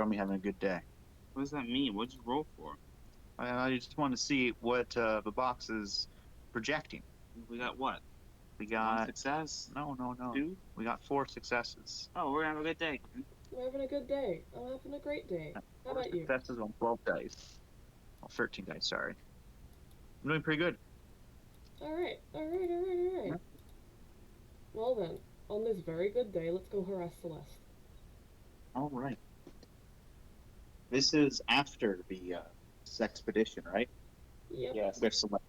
confirm you're having a good day. What does that mean? What'd you roll for? I just want to see what the box is projecting. We got what? We One got success? no. Two? We got 4 successes. Oh, we're gonna have a good day. We're having a good day. I'm having a great day. How Four about you? successes on 12 dice. Oh, 13 dice. Sorry. I'm doing pretty good. Alright, alright. Well then, on this very good day, let's go harass Celeste. All right. This is after the expedition, right? Yep. Yes. With Celeste.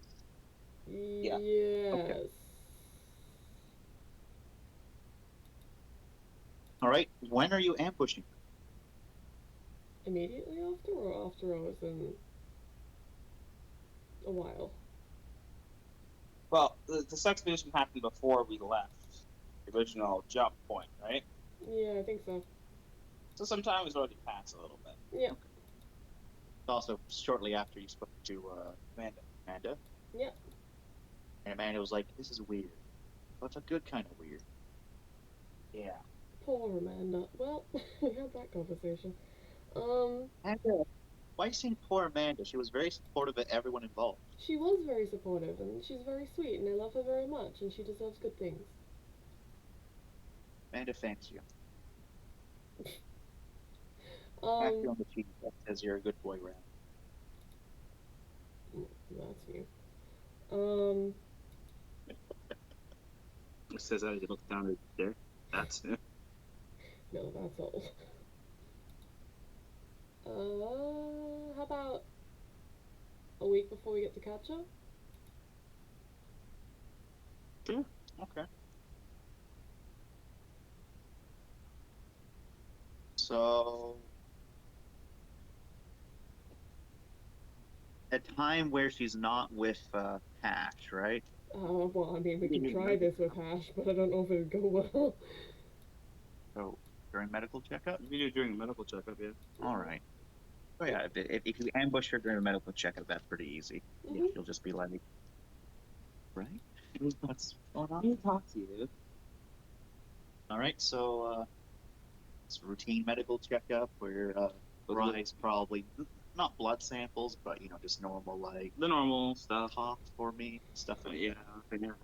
Yes. All right. When are you ambushing? Immediately after, or after I was in a while? Well, this expedition happened before we left the original jump point, right? Yeah, I think so. So some time has already passed a little bit. Yeah. Okay. Also, shortly after you spoke to Amanda. Yeah. And Amanda was like, "This is weird, but it's a good kind of weird." Yeah. Poor Amanda. Well, we had that conversation. Amanda, why are you saying poor Amanda? She was very supportive of everyone involved. She was very supportive, and she's very sweet, and I love her very much, and she deserves good things. Amanda thanks you. Pat you Um, on the cheek. That says you're a good boy, Ram. that's you. Um, It says that he looks down at there. That's it. no, that's all. How about a week before we get to catch up? Sure. Okay. So, a time where she's not with Hash, right? Well, I mean, we can try this with Hash, but I don't know if it would go well. So, during medical checkup? You can do it during a medical checkup, yeah. All right. Oh, yeah, if you ambush her during a medical checkup, that's pretty easy. Mhm. Yeah, you'll just be like, right? What's going on? He talks to you. All right, so it's a routine medical checkup where Brian's probably not blood samples, but just normal like The normal stuff. cough for me, stuff like Yeah.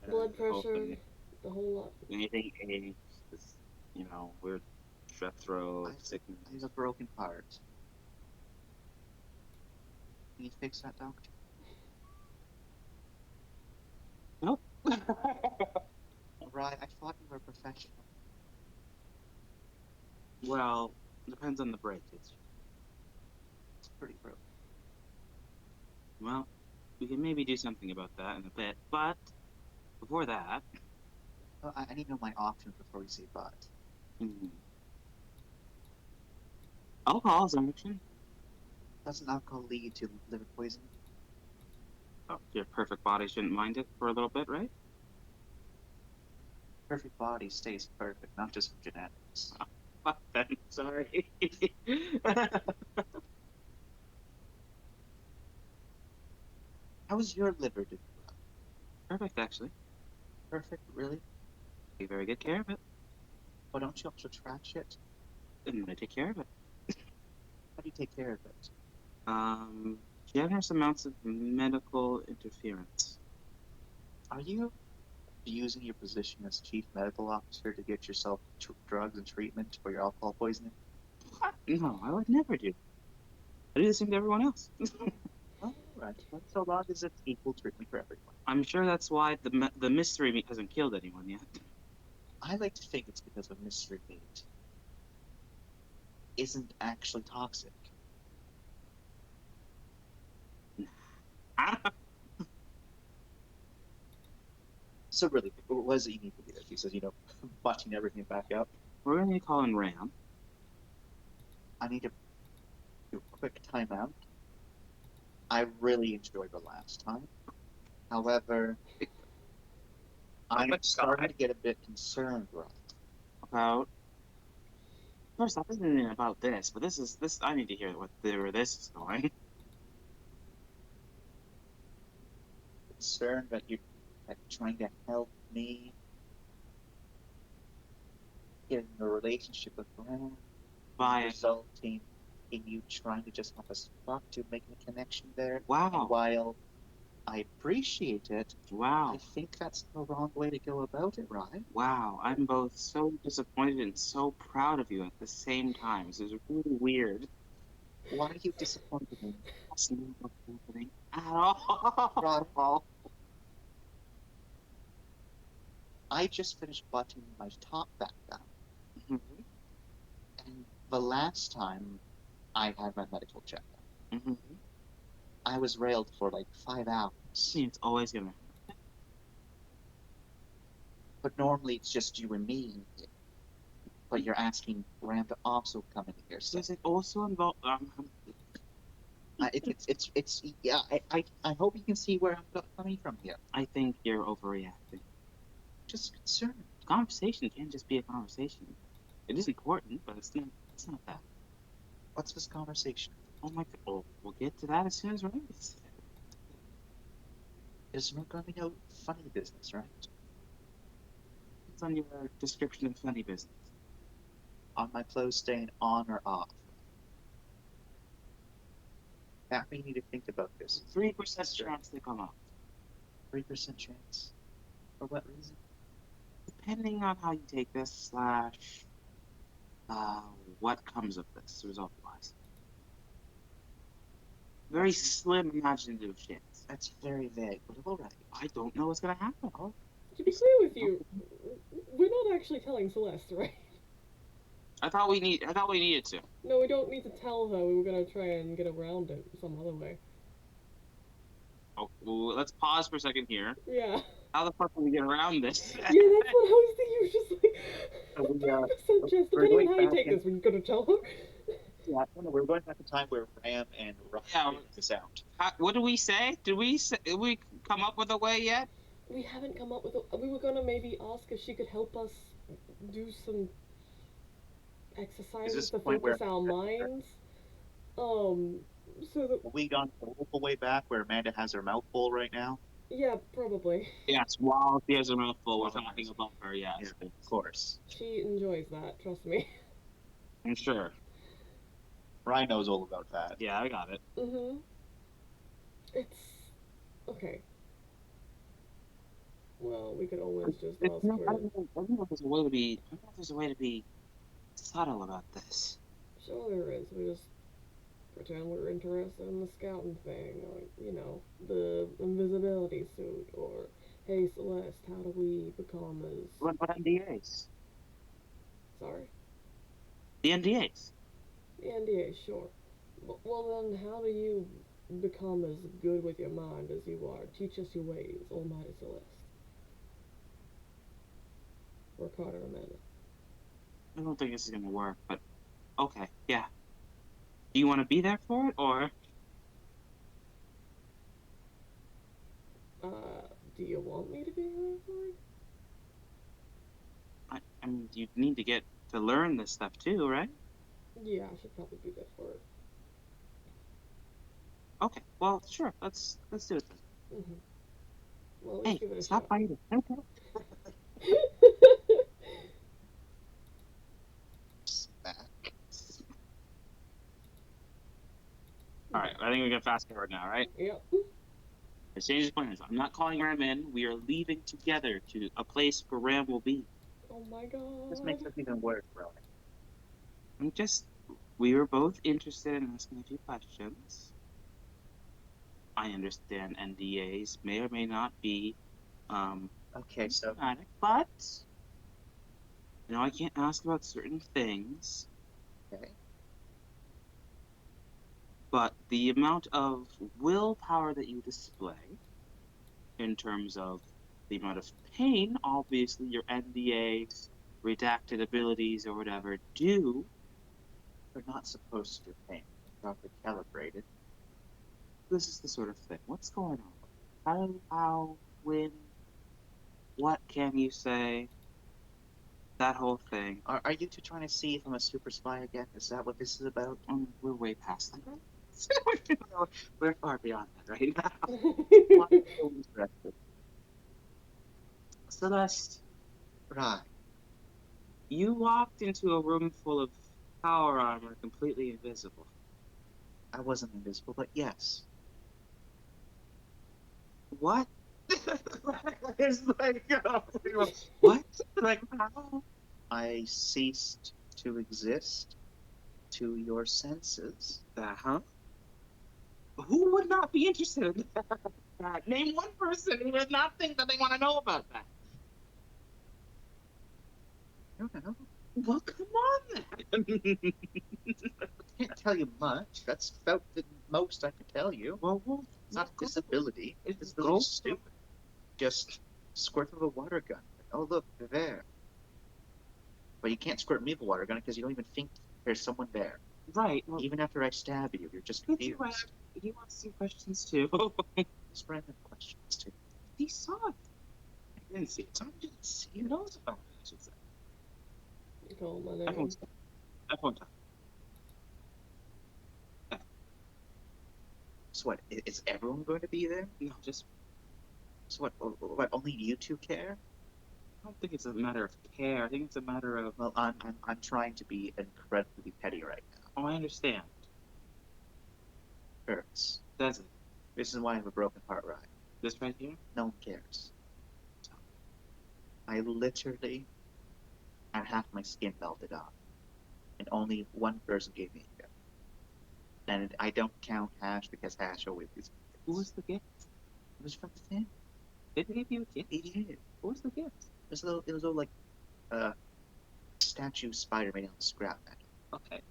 Blood pressure, the whole lot. Anything aches, just, weird strep throat, that. sickness. I have a broken heart. Can you fix that, doctor? Nope. Right, I thought you were a professional. Well, depends on the breakage. It's pretty broken. Well, we can maybe do something about that in a bit, but before that, I need to know my options before we say but. Alcohol is an option. Doesn't alcohol lead to liver poisoning? Oh, your perfect body shouldn't mind it for a little bit, right? Perfect body stays perfect, not just from genetics. Then, sorry. How's your liver doing? Perfect, actually. Perfect, really? Take very good care of it. Why don't you also trash it? I'm gonna take care of it. How do you take care of it? Generous amounts of medical interference. Are you using your position as chief medical officer to get yourself drugs and treatment for your alcohol poisoning? What? No, I would never do. I do the same to everyone else. All right, well, so long as it's equal treatment for everyone. I'm sure that's why the mystery meat hasn't killed anyone yet. I like to think it's because of mystery meat isn't actually toxic. So really, what does it you need to do? He says, butching everything back up. We're gonna call in Ram. I need to do a quick timeout. I really enjoyed the last time. However, I'm starting to get a bit concerned, Rob. About. First off, this isn't about this, but this. I need to hear where this is going. Concerned that you're trying to help me get in a relationship with Graham, By resulting in you trying to just have us fuck to make a connection there. And Wow. while I appreciate it, I Wow. think that's the wrong way to go about it, right? Wow. I'm both so disappointed and so proud of you at the same time. This is really weird. Why are you disappointed in me? That's not what's happening at all. Right. I just finished buttoning my top back down, Mhm, and the last time I had my medical checkup, mhm. I was railed for like 5 hours. See, it's always gonna happen. But normally it's just you and me in here. But you're asking Graham to also come in here. So Does it also involve? it's yeah. I hope you can see where I'm coming from here. I think you're overreacting. Just concerned. Conversation can't just be a conversation. It is important, but it's not. It's not that. What's this conversation? Oh my god. Oh, we'll get to that as soon as we're in this. There's not going to be no funny business, right? It's on your description of funny business. On my clothes staying on or off. That we need to think about this. 3% chance they come up. 3% chance. For what reason? Depending on how you take this, slash, what comes of this result-wise. Very slim imaginative chance. That's very vague, but all right. I don't know what's gonna happen. To be clear with you, we're not actually telling Celeste, right? I thought we needed to. No, we don't need to tell her. We were gonna try and get around it some other way. Oh, well, let's pause for a second here. Yeah. How the fuck do we get around this? Yeah, that's what I was thinking. It was just like So we, 3% chance, we're depending on going how you back take and- this. We're gonna tell her. Yeah, no, we're going back to time where Ram and Ryan Yeah, figured this out. What do we say? Did we come up with a way yet? We haven't come up with. We were gonna maybe ask if she could help us do some exercises this to the point where- focus our minds. So that Have we gone all the way back where Amanda has her mouth full right now? yeah, probably. Yes, while she has her mouth full, we're talking about her, yes. Yeah, of course. She enjoys that. Trust me. I'm sure. Ryan knows all about that. Yeah, I got it. Mhm. It's okay. Well, we could always just ask I don't her. know if there's a way to be. I don't know if there's a way to be subtle about this. Sure, there is. We just pretend we're interested in the scouting thing, or you know, the invisibility suit, or hey Celeste, how do we become as? What NDAs? Sorry, The NDAs. the NDA, sure. Well then, how do you become as good with your mind as you are? Teach us your ways, Almighty Celeste. Or Carter Amanda. I don't think this is gonna work, but okay, yeah. Do you want to be there for it, or Uh, do you want me to be there for it? I mean, you need to get to learn this stuff too, right? Yeah, I should probably be there for it. Okay, well, sure. Let's do it then. Mm-hmm. Well, let's Hey, give it a stop shot. fighting. Okay. Smack. All right, I think we can fast forward now, right? Yep. The change of plans. I'm not calling Ram in. We are leaving together to a place where Ram will be. Oh my god. This makes us even worse, Ryan. We were both interested in asking a few questions. I understand NDAs may or may not be Okay, so dramatic, but I can't ask about certain things. okay. But the amount of willpower that you display, in terms of the amount of pain, obviously your NDA, redacted abilities, or whatever, do. We're not supposed to do pain. Properly calibrated. This is the sort of thing. What's going on? How, when, what can you say? That whole thing. Are you two trying to see if I'm a super spy again? Is that what this is about? We're way past that. We're far beyond that right now. Why are you so interested? Celeste, Right. you walked into a room full of power armor completely invisible. I wasn't invisible, but yes. What? It's like, what? Like, how? I ceased to exist to your senses. Huh? Who would not be interested in that? Name one person who would not think that they want to know about that. I don't know. Well, come on then. Can't tell you much. That's about the most I can tell you. Well, It's not a go. disability. It's Disability go. is stupid. Just squirt with a water gun. Oh, look, they're there. But you can't squirt me with a water gun because you don't even think there's someone there. Right. Well, Even after I stab you, you're just it's right. confused. He wants some questions too. Just random questions, too. He saw it. I didn't see it. Someone didn't see He it. knows about it, I should say. You call my name. Everyone's time. So what? Is everyone going to be there? No, just So what? Only you two care? I don't think it's a matter of care. I think it's a matter of. Well, I'm trying to be incredibly petty right now. Oh, I understand. Hurts. Does it? This is why I have a broken heart, right? This right here? No one cares. I literally had half my skin melted off, and only one person gave me a gift. And I don't count Hash because Hash always gives me gifts. Who was the gift? It was from the family. Did they give you a gift? He did. What was the gift? It was a little like statue spider made out of scrap metal. Okay.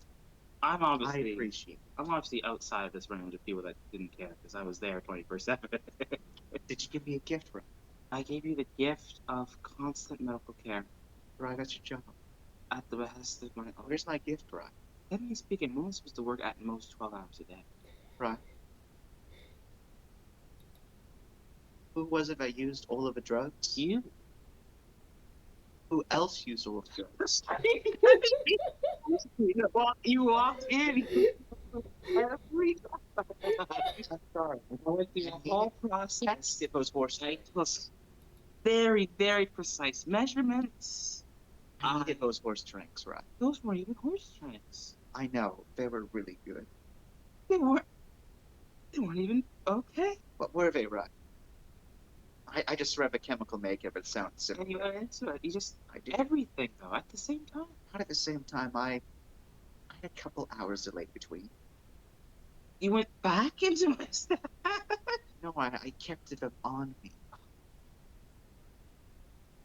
I'm I obviously appreciate it. I'm obviously outside of this range of people that didn't care because I was there 24/7. Did you give me a gift, Ryan? I gave you the gift of constant medical care Ryan, that's your job. at the behest of my own. Where's my gift, Ryan? Technically speaking, I'm only supposed to work at most 12 hours a day. Ryan? Who was it that used all of the drugs? You? Who else used all of the drugs? You walked in every time. I'm sorry. I went through the whole process. It was very, very precise measurements. I needed those horse drinks, right? Those weren't even horse drinks. I know. They were really good. They weren't. They weren't even okay. What were they, right? I just read the chemical makeup. It sounds simple. And you went into it. You just I did. everything though at the same time. Not at the same time. I had a couple hours delay between. You went back into my stuff. No, I kept them on me.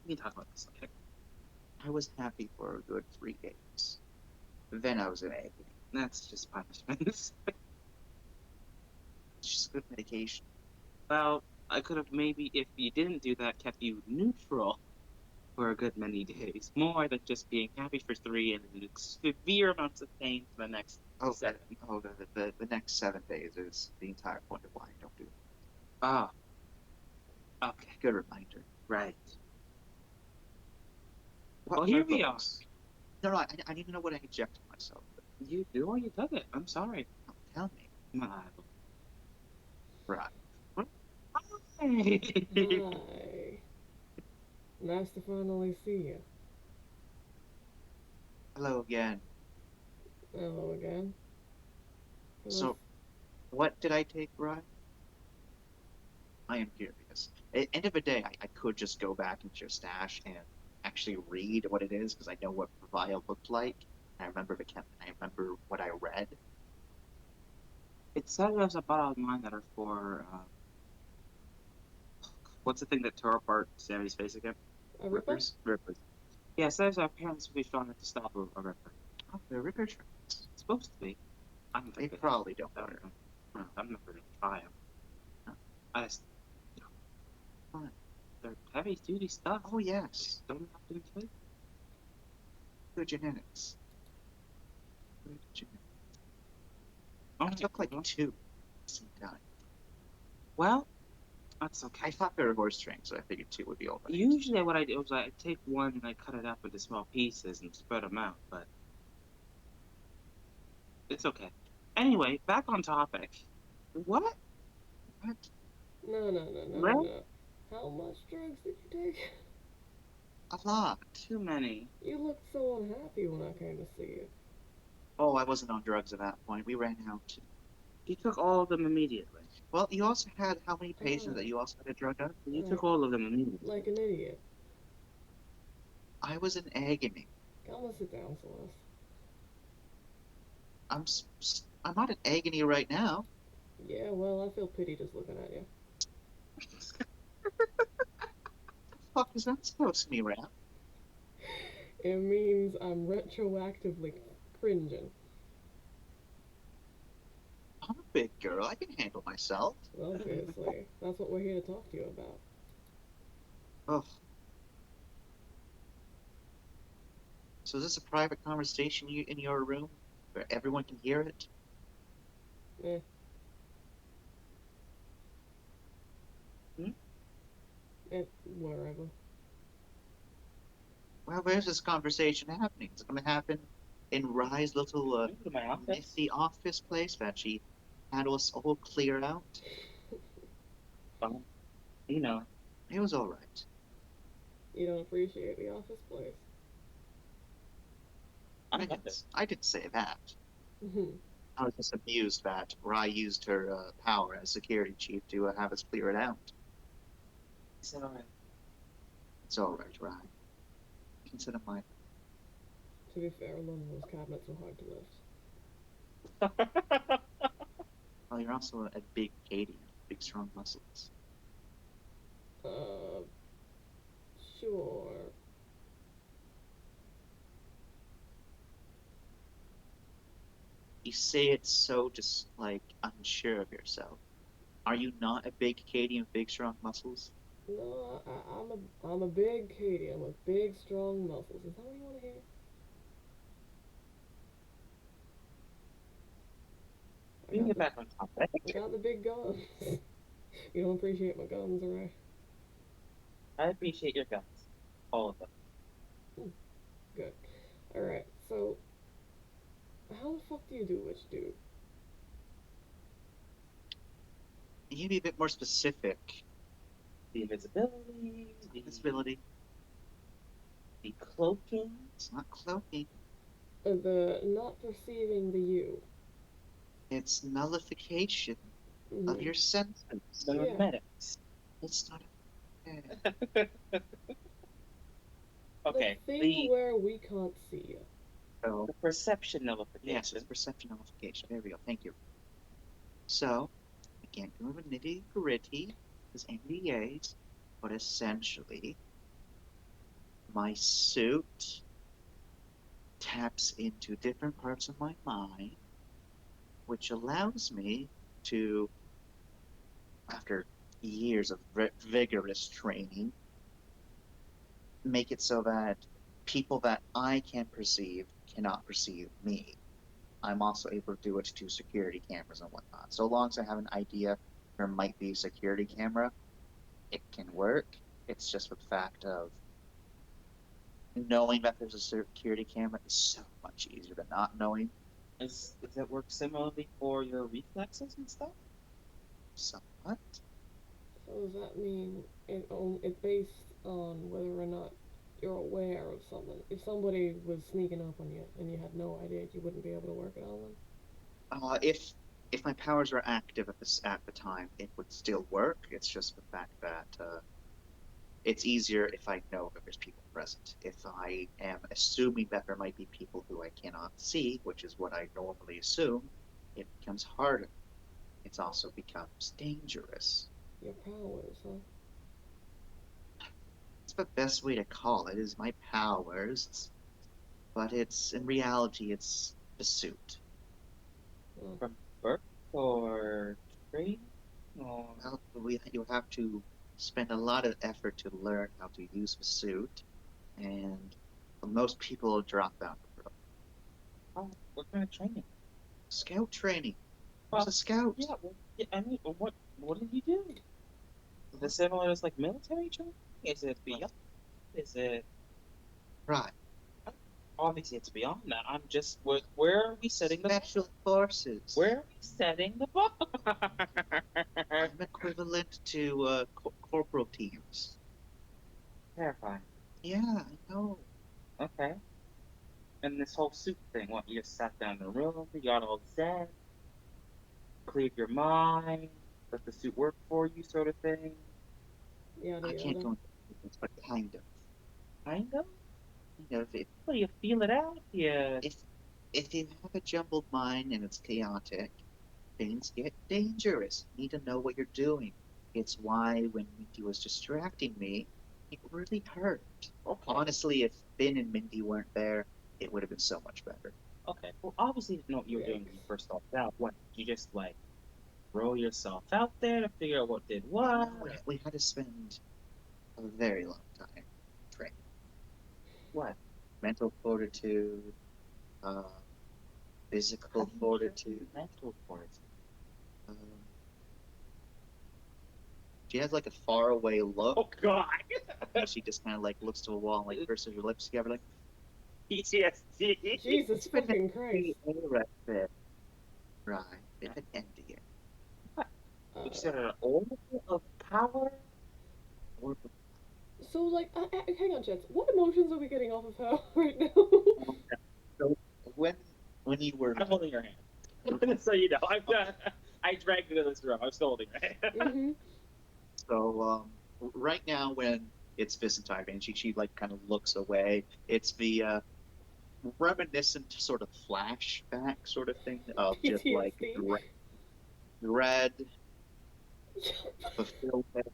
We can talk about this later. I was happy for a good 3 days. Then I was in agony. That's just punishment. It's just good medication. Well, I could have maybe, if you didn't do that, kept you neutral for a good many days, more than just being happy for 3 and in severe amounts of pain for the next 7. Oh, the next 7 days is the entire point of why I don't do it. Ah. Okay. Good reminder. Right. What Well, here were we are. those? No, I need to know what I injected myself with. You do or you took it. I'm sorry. Oh, tell me. My Right. Hi. Hi. Nice to finally see you. Hello again. Hello again. So, what did I take, Ryan? I am curious. At the end of the day, I could just go back into your stash and actually read what it is because I know what the vial looked like. I remember I remember what I read. It said there's a bottle of mine that are for, what's the thing that tore apart Sammy's face again? A ripper? Rippers. Yeah, it says our parents will be strong enough to stop a ripper. Oh, they're Ripper tracks. It's supposed to be. I'm They probably don't work. I'm never gonna try them. No. I just, Fine. they're heavy duty stuff. Oh, yes. Don't have to inflate. Good genetics. Good genetics. Oh, I took like well, 2 at the same time. well, that's okay. I thought they were horse drinks, so I figured 2 would be all right. Usually, what I do is I take one and I cut it up into small pieces and spread them out, but it's okay. Anyway, back on topic. What? What? No. How much drugs did you take? A lot. Too many. You looked so unhappy when I came to see you. Oh, I wasn't on drugs at that point. We ran out. He took all of them immediately. Well, you also had how many patients that Oh, you also had to drug out? He right. took all of them immediately. Like an idiot. I was in agony. Come on, sit down, Celeste. I'm not in agony right now. Yeah, well, I feel pity just looking at you. The fuck is that supposed to mean, Rap? It means I'm retroactively cringing. I'm a big girl. I can handle myself. Obviously. That's what we're here to talk to you about. Oh, so is this a private conversation in your room where everyone can hear it? Eh, Hmm? wherever. Well, where's this conversation happening? Is it going to happen in Rye's little Go to my office. nifty office place that she had us all clear out? Well, you know, It was all right. You don't appreciate the office place. I love it. I didn't say that. Mhm. I was just amused that Rye used her power as security chief to have us clear it out. He said, all right. It's all right, Rye. Consider my. To be fair, none of those cabinets were hard to lift. Well, you're also a big Canadian, big strong muscles. Uh, sure. You say it so just like unsure of yourself. Are you not a big Canadian with big strong muscles? No, I'm a big Canadian with big, strong muscles. Is that what you want to hear? I We can got get the back on topic. I got the big guns. You don't appreciate my guns, right? I appreciate your guns. All of them. Good. All right. So, how the fuck do you do what you do? You can be a bit more specific. The invisibility, Invisibility. the cloaking. It's not cloaking. The not perceiving the you. It's nullification of Hmm. your senses. The Yeah. memetics. It's not. The Okay, thing where we can't see you. So the perception yes, nullification. it's perception nullification. There we go. Thank you. So I can't go over nitty gritty as NDAs, but essentially, my suit taps into different parts of my mind, which allows me to, after years of vigorous training, make it so that people that I can perceive cannot perceive me. I'm also able to do it to security cameras and whatnot. So long as I have an idea there might be a security camera, it can work. It's just with the fact of knowing that there's a security camera is so much easier than not knowing. Does that work similarly for your reflexes and stuff? Somewhat. So does that mean it's based on whether or not you're aware of something? If somebody was sneaking up on you and you had no idea, you wouldn't be able to work it on them. If my powers are active at the time, it would still work. It's just the fact that it's easier if I know that there's people present. If I am assuming that there might be people who I cannot see, which is what I normally assume, it becomes harder. It also becomes dangerous. Your powers, huh? It's the best way to call it is my powers, but it's in reality it's the suit. Well, From birth or training? Or Well, you have to spend a lot of effort to learn how to use the suit, and most people drop out of it. what kind of training? Scout training. I was Well, a scout. yeah, well, yeah, I mean, what did you do? Is it similar as like military training? Is it beyond? Is it Right. obviously it's beyond that? I'm just where are we setting the bar? Special forces. Where are we setting the bar? I'm equivalent to corporal teams. Terrifying. Yeah, I know. Okay. And this whole suit thing, what you just sat down in the room, you got all zen. cleared your mind, let the suit work for you, sort of thing. Yada I can't yada. go into details, but kind of. Kind of. Kind of. Well, you feel it out. Yeah. If you have a jumbled mind and it's chaotic, things get dangerous. You need to know what you're doing. It's why when Mindy was distracting me, it really hurt. Okay. Honestly, if Finn and Mindy weren't there, it would have been so much better. Okay. Well, obviously, you know what you were doing when you first started out. What? You just like throw yourself out there to figure out what did what. We had to spend a very long time training. What? Mental fortitude, uh, physical fortitude. Mental fortitude. Um, she has like a faraway look. Oh God. And she just kind of like looks to a wall and like purses her lips together, like PTSD. Jesus it's been fucking Christ. arrested. Right, it's an NDA. You said an aura of power. Or So like, hang on, Jets. What emotions are we getting off of her right now? so when you were I'm holding your hand. So you know, I dragged you to this room. I'm still holding your hand. Mm-hmm. so right now when it's visit time and she like kind of looks away, it's the reminiscent sort of flashback sort of thing of just like PTSD. dread, fulfillment,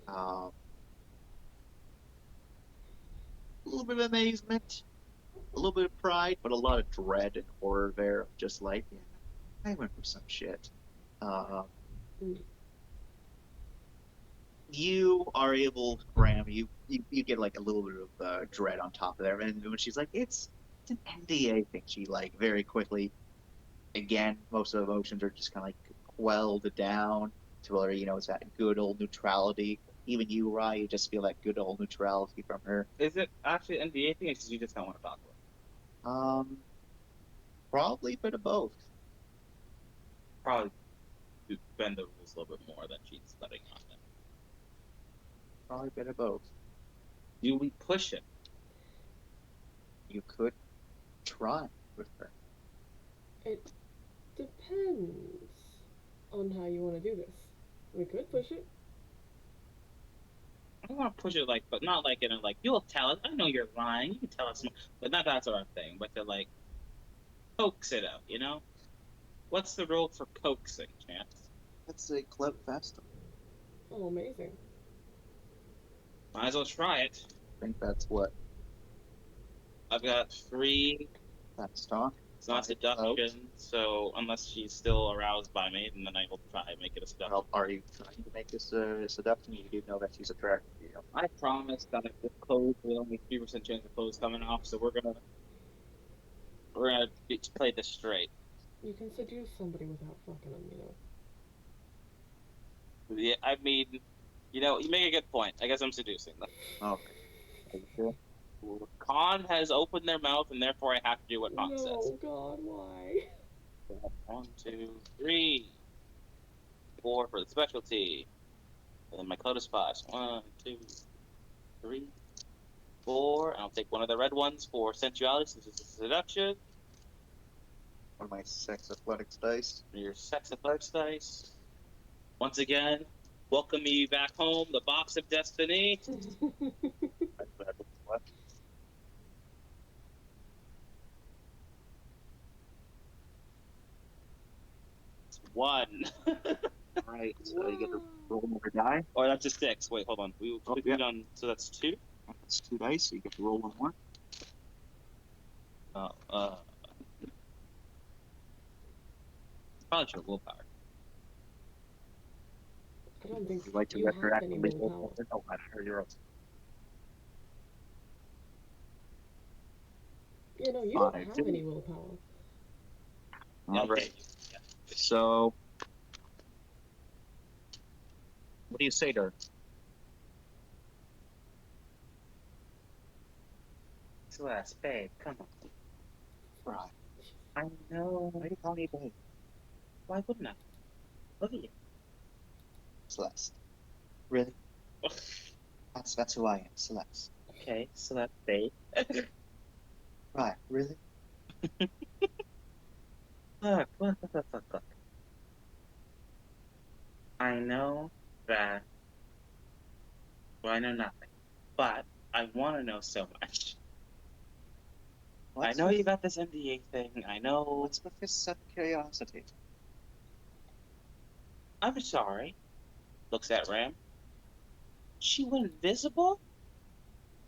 a little bit of amazement, a little bit of pride, but a lot of dread and horror there. Of just like, yeah, I went through some shit. Um, Mm. you are able, Graham. You get like a little bit of dread on top of there, and when she's like, it's an NDA thing. She like very quickly, again, most of the emotions are just kind of like quelled down to where it's that good old neutrality. Even you, Rye, you just feel that good old neutrality from her. Is it actually an NDA thing, or because you just don't want to talk about it? Probably a bit of both. Probably to bend the rules a little bit more than she's letting on it. Probably a bit of both. Do we push it? You could try with her. It depends on how you want to do this. We could push it. I don't want to push it like, but not like in a like you'll tell us. I know you're lying. You can tell us, but not that sort of thing. But to like coax it out, you know. What's the role for coaxing, Chance? That's a club fest. Oh, amazing. Might as well try it. I think that's what I've got 3. that's talk. It's not seduction, so unless she's still aroused by me, then I will try and make it a seduction. Well, are you trying to make this a seduction? You do know that she's attracted to you. I promised that if the clothes with only 3% chance of clothes coming off, so we're gonna play this straight. You can seduce somebody without fucking them, you know. Yeah, I mean, you make a good point. I guess I'm seducing them. Okay. Khan has opened their mouth, and therefore I have to do what Khan says. No, God, why? 1, 2, 3, 4 for the specialty. And then my code is 5. So 1, 2, 3, 4. And I'll take one of the red ones for sensuality since it's a seduction. One of my sex athletics dice. Your sex athletics dice. Once again, welcome me back home, the box of destiny. It's 1. Alright, so you get to roll another die. Or that's a 6. Wait, hold on. We put it on, so that's 2. That's 2 dice, so you get to roll one more. Probably should willpower. I don't think Would you like to you have any retroactively roll willpower. something? Oh, matter. You're up. You know, you don't 5, have 2. any willpower. Alright. So, what do you say to her? Celeste, babe, come on. Right. I know. Why do you call me babe? Why wouldn't I? Look at you. Celeste. Really? That's who I am, Celeste. Okay, Celeste, babe. Right, really? Look. I know that. Well, I know nothing, but I want to know so much. I know you got this NDA thing. I know. What's with this sudden curiosity? I'm sorry. Looks at Ram. She went invisible?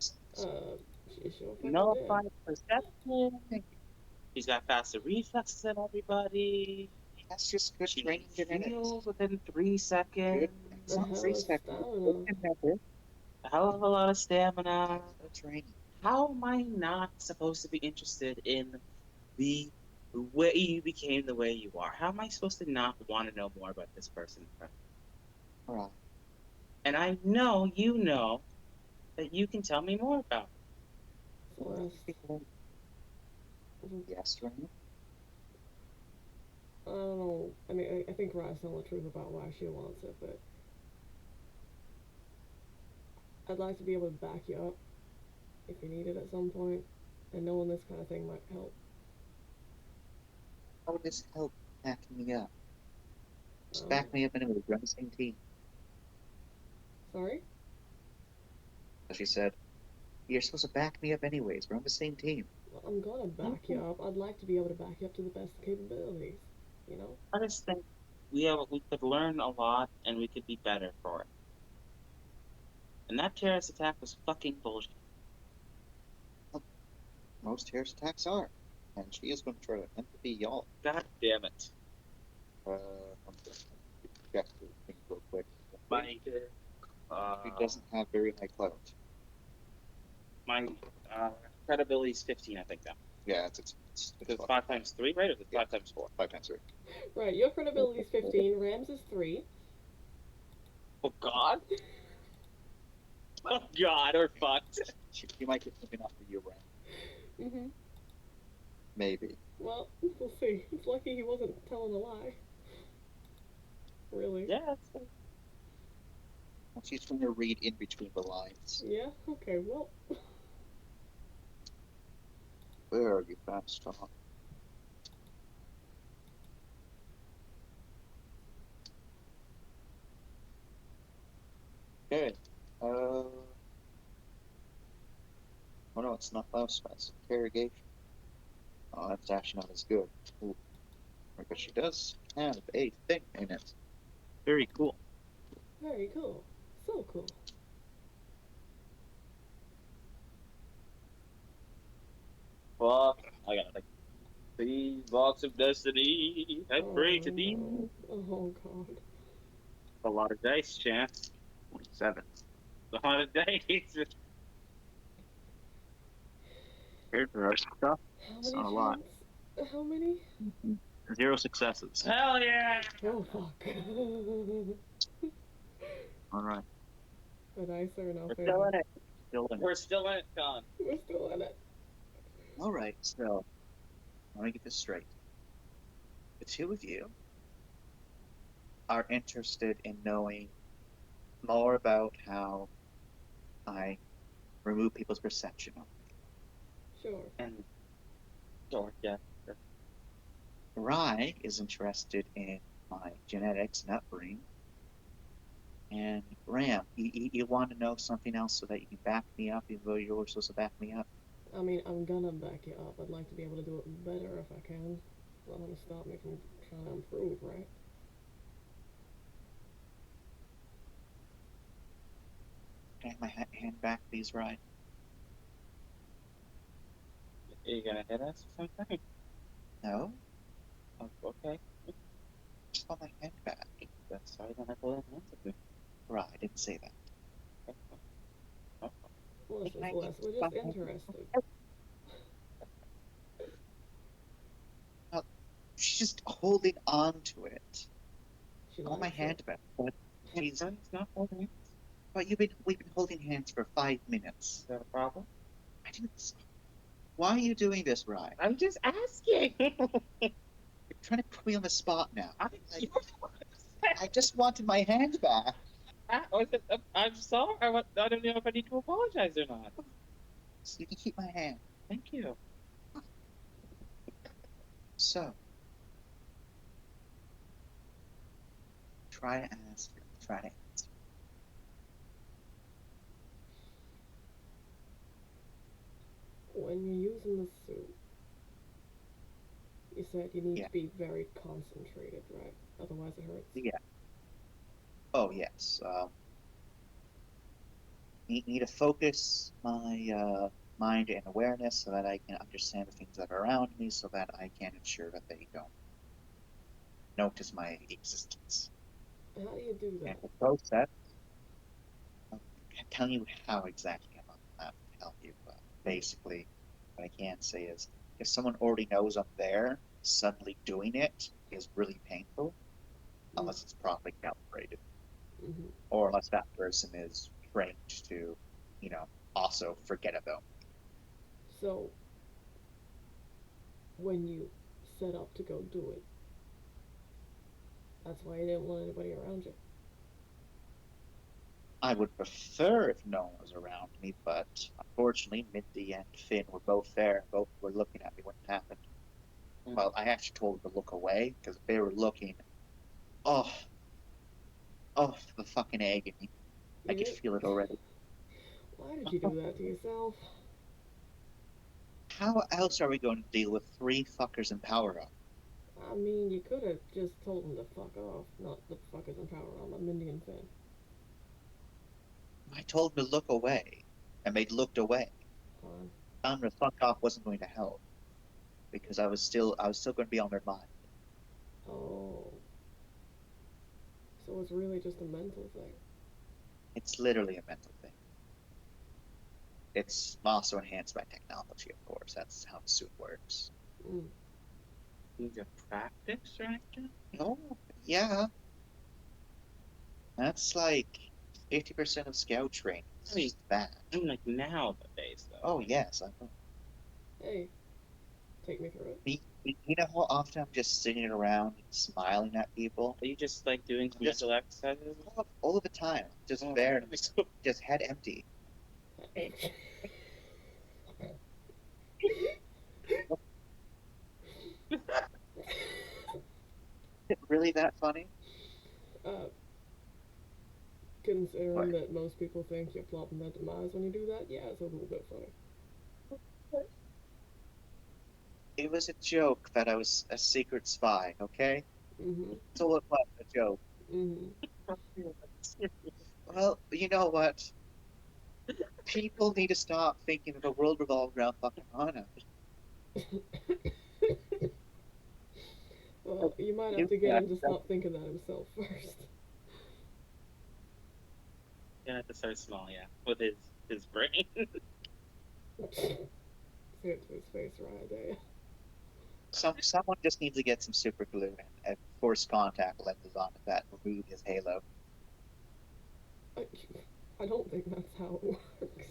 She sure fucking did. Nullified perception. She's got faster reflexes than everybody. That's just good She training genetics. heals within 3 seconds. Good. It's The not hell 3 is seconds. stamina? A hell of a lot of stamina. Good training. How am I not supposed to be interested in the way you became the way you are? How am I supposed to not want to know more about this person? Right. And I know you know that you can tell me more about it. Celeste. Yes, Raymond? I don't know. I mean, I think Rye's telling the truth about why she wants it, but I'd like to be able to back you up if you need it at some point, and knowing this kind of thing might help. How would this help backing me up? Just Um, back me up anyway. We're on the same team. Sorry? As she said, you're supposed to back me up anyways. We're on the same team. Well, I'm gonna back you up. I'd like to be able to back you up to the best capabilities, you know? I just think we could learn a lot and we could be better for it. And that terrorist attack was fucking bullshit. Most terrorist attacks are. And she is going to try to empathy y'all. God damn it. I'm going to check the thing real quick. She doesn't have very high clout. My credibility's 15, I think now. Yeah, it's Because 5 times 3, right? Or is it 5 times 4? 5 times 3. Right, your credibility's 15, Rams is 3. Oh God. Oh God, we're fucked. She might get something off the you, Ram. Mm-hmm. Maybe. Well, we'll see. It's lucky he wasn't telling a lie. Really? Yeah, that's fine. Well, she's trying to read in between the lines. Yeah? Okay, well. Where are you, fast talk? Okay. Oh no, it's not mouse. It's interrogation. Oh, that's actually not as good. Ooh. Because she does have a thing in it. Very cool. Very cool. So cool. Fuck. I got like 3 blocks of destiny. I pray to thee. No. Oh, God. A lot of dice, chance. 27. A lot of dice. Here's the rest stuff. How It's many not a lot. How many? 0 successes. Hell yeah! Oh, fuck. Alright. The dice are in our We're favor. still in it. Still in it. We're still in it, Con. We're still in it. Alright, so let me get this straight. The two of you are interested in knowing more about how I remove people's perception of me. Sure. And sure, yeah. Sure. Rye is interested in my genetics and upbringing. And Ram, you want to know something else so that you can back me up, even though you're supposed to back me up? I mean, I'm gonna back you up. I'd like to be able to do it better if I can. Not gonna stop me from trying to improve, right? Can I have my hand back, please, Rye? Are you gonna hit us or something? No? Oh, okay. Just want my hand back. That's why I don't have to let hands with me. Rye, I didn't say that. Oh. Listen, Celeste, we're just interested. She's just holding on to it. She I want my likes hand it. back. But she's, It's not holding hands. but we've been holding hands for 5 minutes. Is that a problem? I didn't. Why are you doing this, Rye? I'm just asking. You're trying to put me on the spot now. I I just wanted my hand back. I'm sorry. I don't know if I need to apologize or not. So you can keep my hand. Thank you. So, try to ask her. Try to answer. When you're using the suit, you said you need Yeah. to be very concentrated, right? Otherwise it hurts. Yeah. Oh yes. Need to focus my mind and awareness so that I can understand the things that are around me, so that I can ensure that they don't notice my existence. How do you do And that? the process, I can't tell you how exactly I'm not to tell you, but basically, what I can say is if someone already knows I'm there, suddenly doing it is really painful Mm, unless it's properly calibrated, mm-hmm. or unless that person is trained to, you know, also forget about. So when you set up to go do it, that's why you didn't want anybody around you. I would prefer if no one was around me, but unfortunately, Mindy and Finn were both there. Both were looking at me when it happened. Well, I actually told them to look away because if they were looking, oh, oh, the fucking agony. I could You feel it already. Why did you do that to yourself? How else are we going to deal with three fuckers in power up? I mean, you could have just told them to fuck off, not the fuckers in power on a Indian fan. I told them to look away, and they looked away. Fine. Telling them to fuck off wasn't going to help because I was still going to be on their mind. Oh, so it's really just a mental thing. It's literally a mental thing. It's also enhanced by technology, of course. That's how the suit works. Mm. Need to practice, right? Oh, yeah. That's like 50% of scout training. It's I mean, just that. I mean, like nowadays, though. Oh, yes. I know. Hey, take me through it. You know how often I'm just sitting around and smiling at people? Are you just like doing some Just mental exercises? all of the time. Just Oh, there, so just head empty. Is it really that funny? uh, What? considering that most people think you're plotting their demise when you do that, yeah, it's a little bit funny. It was a joke that I was a secret spy, okay? Mm-hmm. That's all it was, a joke. Mm-hmm. Well, you know what? People need to stop thinking that the world revolves around fucking Hana. Well, you might have You to get can't. him to stop thinking that himself first. gonna have to start small, yeah, with his brain. Say it to his face right there. Someone just needs to get some super glue and force contact lenses on it that remove his halo. I, I don't think that's how it works.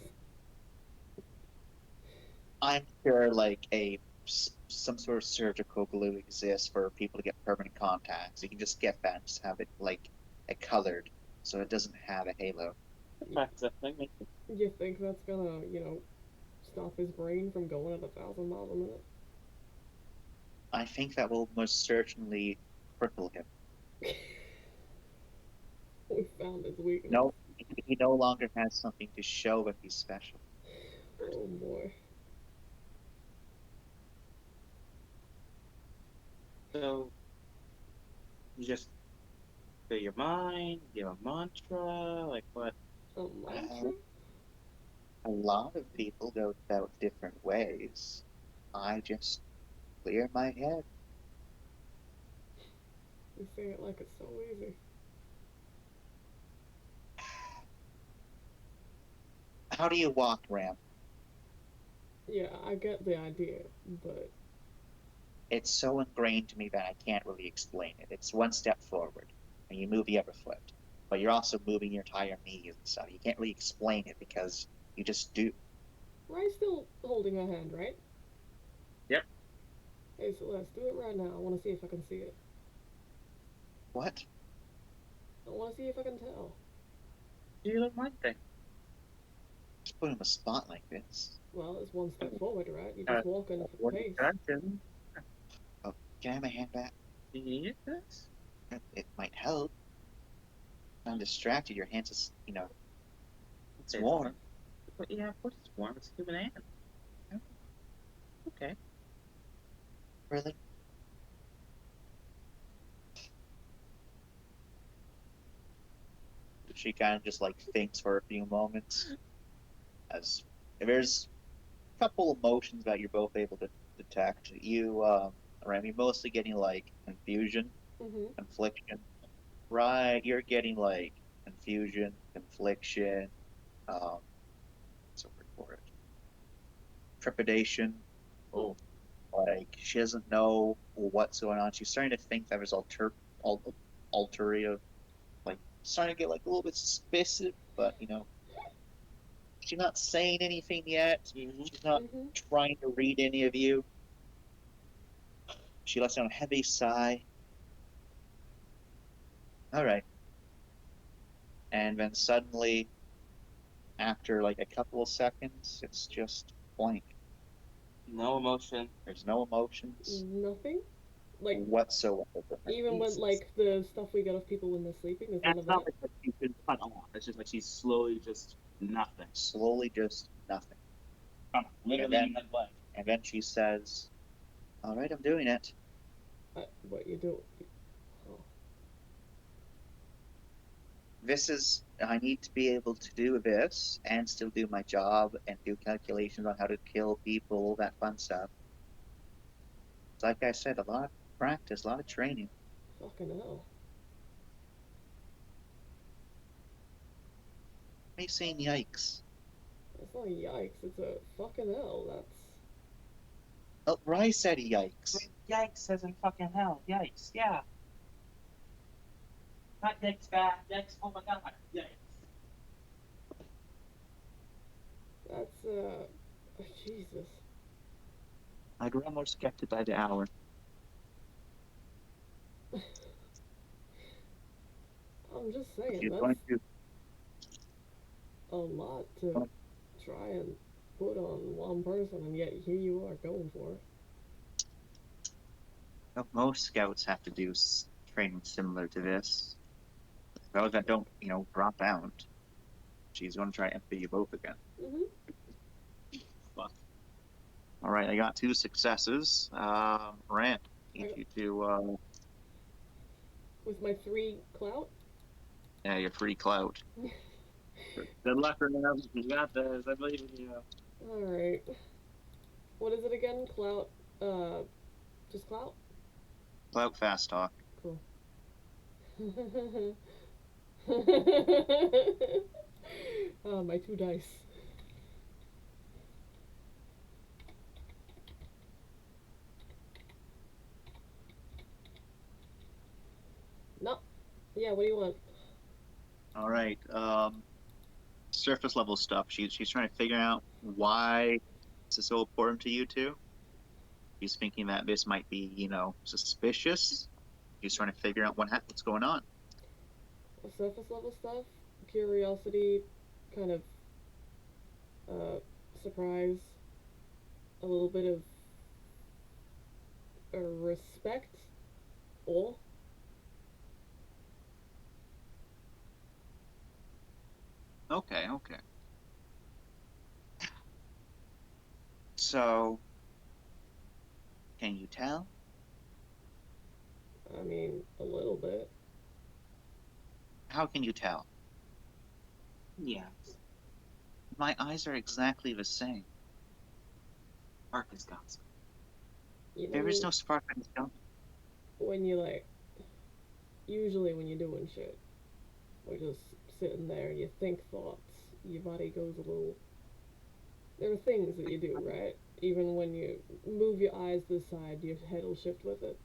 I'm sure like some sort of surgical glue exists for people to get permanent contacts. You can just get that and just have it like a colored so it doesn't have a halo. That's a thing. You think that's gonna, stop his brain from going at 1,000 miles a minute? I think that will most certainly cripple him. We found his weakness. No, he no longer has something to show that he's special. Oh boy. So you just clear your mind, give a mantra, like what? A mantra? Well, a lot of people go about different ways. I just clear my head. You say it like it's so easy. How do you walk, Ram? Yeah, I get the idea, but It's so ingrained to me that I can't really explain it. It's one step forward, and you move the other foot, but you're also moving your entire knees and stuff. You can't really explain it because you just do. Ryan's still holding her hand, right? Yep. Hey, Celeste, do it right now. I want to see if I can see it. What? I want to see if I can tell. Do you like my thing? Just put him a spot like this. Well, it's one step forward, right? You're just walking for What pace. direction Oh, can I have my hand back? do you need this? It might help. I'm distracted. Your hands is, it's It's- warm. But yeah, of course it's warm. It's human hand. Okay. Really? She kind of just like thinks for a few moments. As there's a couple emotions that you're both able to detect. Remy, you're mostly getting like confusion, Mhm. confliction. Right, you're getting like confusion, confliction, what's the word for it? Trepidation. Oh. Like she doesn't know what's going on. She's starting to think that there's ulterior, like starting to get like a little bit suspicious, but she's not saying anything yet. Mm-hmm. She's not Mhm. trying to read any of you. She lets out a heavy sigh. All right. And then suddenly, after like a couple of seconds, it's just blank. No emotion. There's no emotions Nothing. Like whatsoever. even with Jesus. like the stuff we get of people when they're sleeping, there's none That's of not that. like she's been cut off. It's just like she's slowly just nothing. Slowly, just nothing. Literally then- in that blank. And then she says, "All right, I'm doing it. What you do? Oh. I need to be able to do this and still do my job and do calculations on how to kill people, that fun stuff. It's like I said, a lot of practice, a lot of training. Fucking hell. Me saying yikes. That's not yikes. It's a fucking hell. That's Oh, Rye said yikes. Yikes says in fucking hell. Yikes. Yeah. Not yikes bad. Yikes. Oh my god. Yikes. that's Jesus. I grow more skeptic by the hour. I'm just If saying you're that's going to, a lot to try and put on one person, and yet here you are going for it. most scouts have to do training similar to this. Those that don't, drop out, she's going to try and empty you both again. Mhm. Fuck. All right, I got 2 successes. Rand, need you to, With my 3 clout. yeah, your free clout. Good luck, Renee. You got this. I believe in you. All right. What is it again? Clout. Just clout. Clout fast talk. Cool. My 2 dice. No. Yeah. What do you want? All right. Surface level stuff. She's trying to figure out why this is so important to you two. She's thinking that this might be, suspicious. She's trying to figure out what's going on. Surface level stuff. Curiosity. Kind of. Uh, surprise. A little bit of respect. Awe. Okay, okay. So, can you tell? I mean, a little bit. How can you tell? Yeah. My eyes are exactly the same. Marcus got some. You There is know, no spark in the stone. when you like, usually when you're doing shit, or just sitting there and you think thoughts, your body goes a little. There are things that you do, right? Even when you move your eyes this side, your head will shift with it.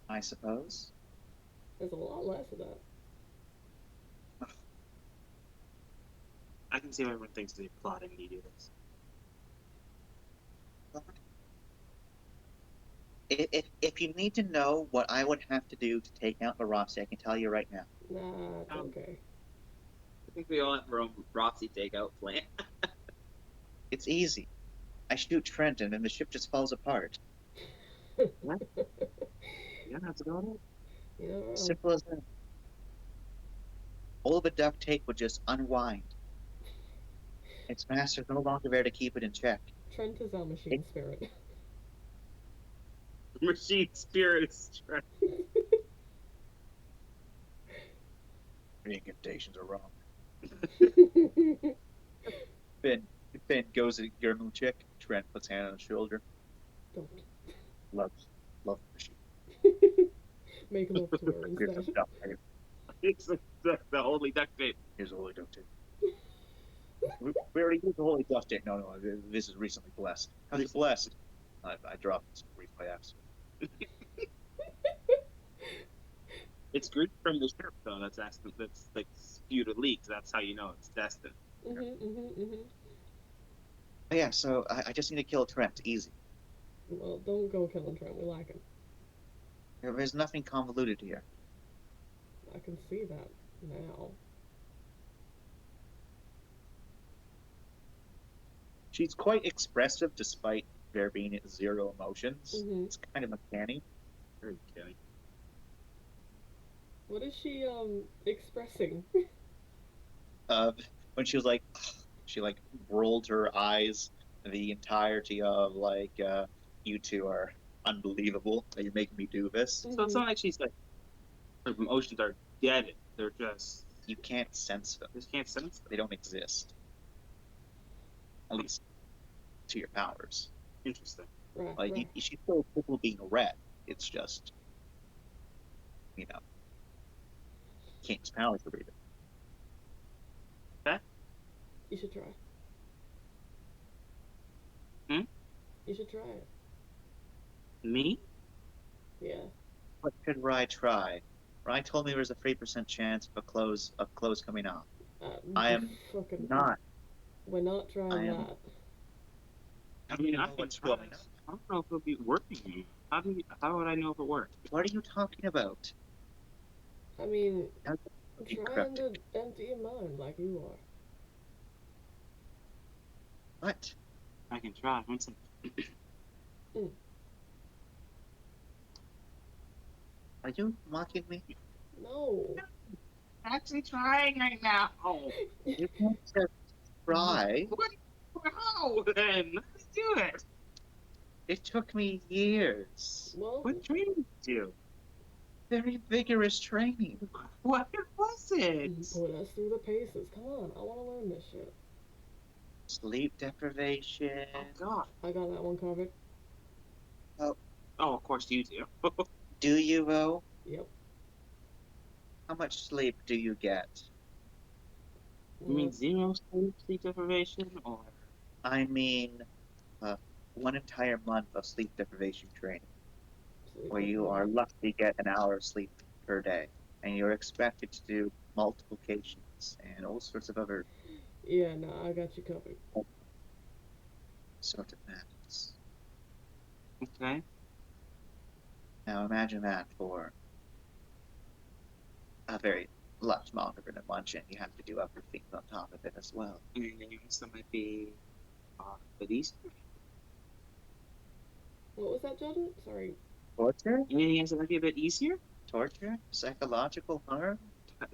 I suppose. There's a lot less of that. I can see why everyone thinks they're plotting when you do this. If you need to know what I would have to do to take out Barassi, I can tell you right now. Nah, it's okay. I think we all have our own Roxy takeout plan. It's easy. I shoot Trenton and the ship just falls apart. Yeah, that's about it. You're not wrong. Simple as that. all of the duct tape would just unwind. Its master's no longer there to keep it in check. Trent is our machine spirit. Machine spirit is trying. The incantations are wrong. Finn goes to give him a check. Trent puts hand on his shoulder. Don't. Love the machine. Make love to her Here's some instead. duct tape. It's the holy duct tape. Here's the holy duct tape. We already used the holy duct tape. No, this is recently blessed. How's it blessed? I dropped this brief by accident. It's green from the ship, though. That's like spewed a leak. That's how you know it's destined. Oh, yeah, so I just need to kill Trent. Easy. Well, don't go killing Trent. We like him. There's nothing convoluted here. I can see that now. She's quite expressive despite there being zero emotions. Mhm. It's kind of uncanny. Very kidding. What is she expressing? When she was like, she like rolled her eyes the entirety of like, you two are unbelievable that you're making me do this. So it's not like she's like her emotions are dead. They're just You can't sense them. just can't sense them. They don't exist. At least to your powers. Interesting. Right, Like right. she's still capable of being red. It's just, you know, can't use powers to read it. You should try. Hmm? You should try it. Me? Yeah. What should Rye try? Rye told me there was a 3% chance of clothes coming off. I am fucking not. We're not trying I am- that. I mean, I know can what's try. going on. I don't know if it'll be working. How would I know if it worked? What are you talking about? I mean, How's it trying encrypted? to empty your mind like you are. What? I can try. One second. Are you mocking me? No. I'm actually trying right now. You can't just try. How then? Let's do it. It took me years. Well, What training did you? Very vigorous training. What was it? put us through the paces. Come on, I want to learn this shit. Sleep deprivation. Oh God. I got that one covered. Oh, of course you do. Do you though? Yep. How much sleep do you get? You mean zero sleep deprivation, or I mean, one entire month of sleep deprivation training, where you are lucky to get an hour of sleep per day, and you're expected to do multiplications and all sorts of other Yeah, no, I got you covered. sort of maths. okay? Now imagine that for a very lot longer than a month, and you have to do other things on top of it as well. Anything else that might be a bit easier? What was that judgment? Sorry. Torture? Anything else that might be a bit easier? Torture? Psychological harm?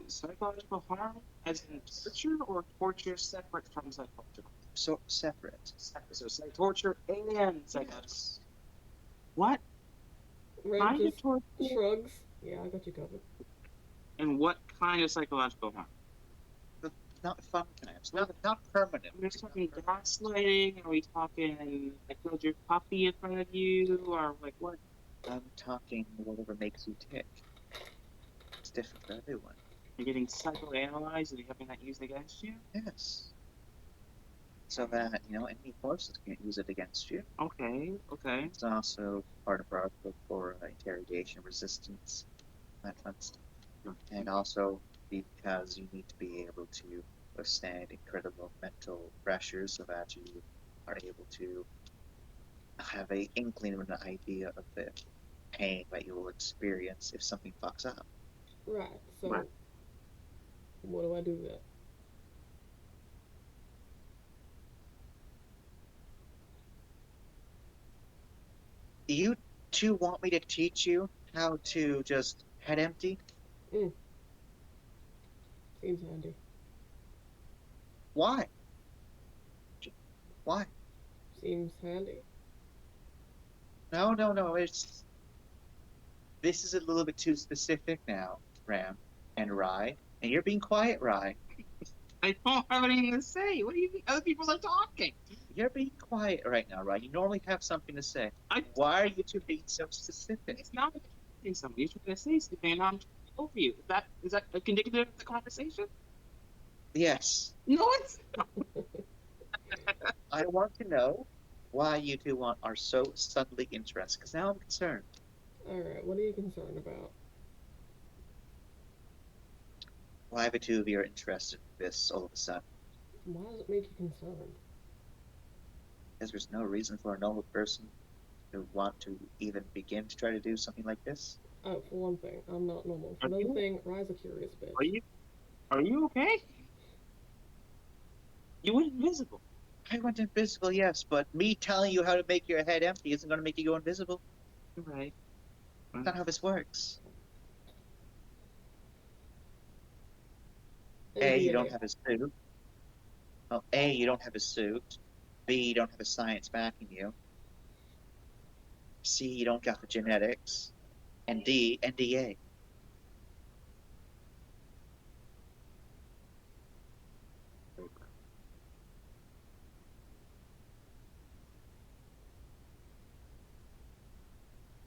Psychological harm, as in torture, or torture separate from psychological? So separate. Separate. So torture and psychological. Yes. What Red kind of just torture shrugs. Yeah, I got you covered. and what kind of psychological harm? Not fun times. Not permanent. Are we talking gaslighting? Are we talking I killed your puppy in front of you? Or like what? I'm talking whatever makes you tick. It's different for everyone. You're getting psychoanalyzed and having that used against you? Yes. So that, enemy forces can't use it against you. Okay. It's also part of our book for interrogation resistance, that fun stuff. And also because you need to be able to withstand incredible mental pressures so that you are able to have a inkling of an idea of the pain that you will experience if something fucks up. Right. So, Right. what do I do then? You two want me to teach you how to just head empty? See, Seems handy. Why? Why? Seems handy. No, no, no. This is a little bit too specific now, Ram and Rye. And you're being quiet, Rye. I don't have anything to say. What do you think? Other people are talking. You're being quiet right now, Rye. You normally have something to say. I, Why are you two being so specific? it's not saying something. You're trying to say something, and I'm talking over you. Is that indicative of the conversation? Yes. No, it's I want to know why you two are so suddenly interested. Because now I'm concerned. Alright, what are you concerned about? Why the two of you are interested in this all of a sudden? Why does it make you concerned? Because there's no reason for a normal person to want to even begin to try to do something like this. Oh, for one thing, I'm not normal. For Are another you? thing, Rye's a curious Are bitch. you? Are you okay? You went invisible. I went invisible, yes, but me telling you how to make your head empty isn't going to make you go invisible. You're right. That's not how this works. A, you don't NDA. have a suit. Well, A, you don't have a suit. B, you don't have a science backing you. C, you don't got the genetics. And D, NDA.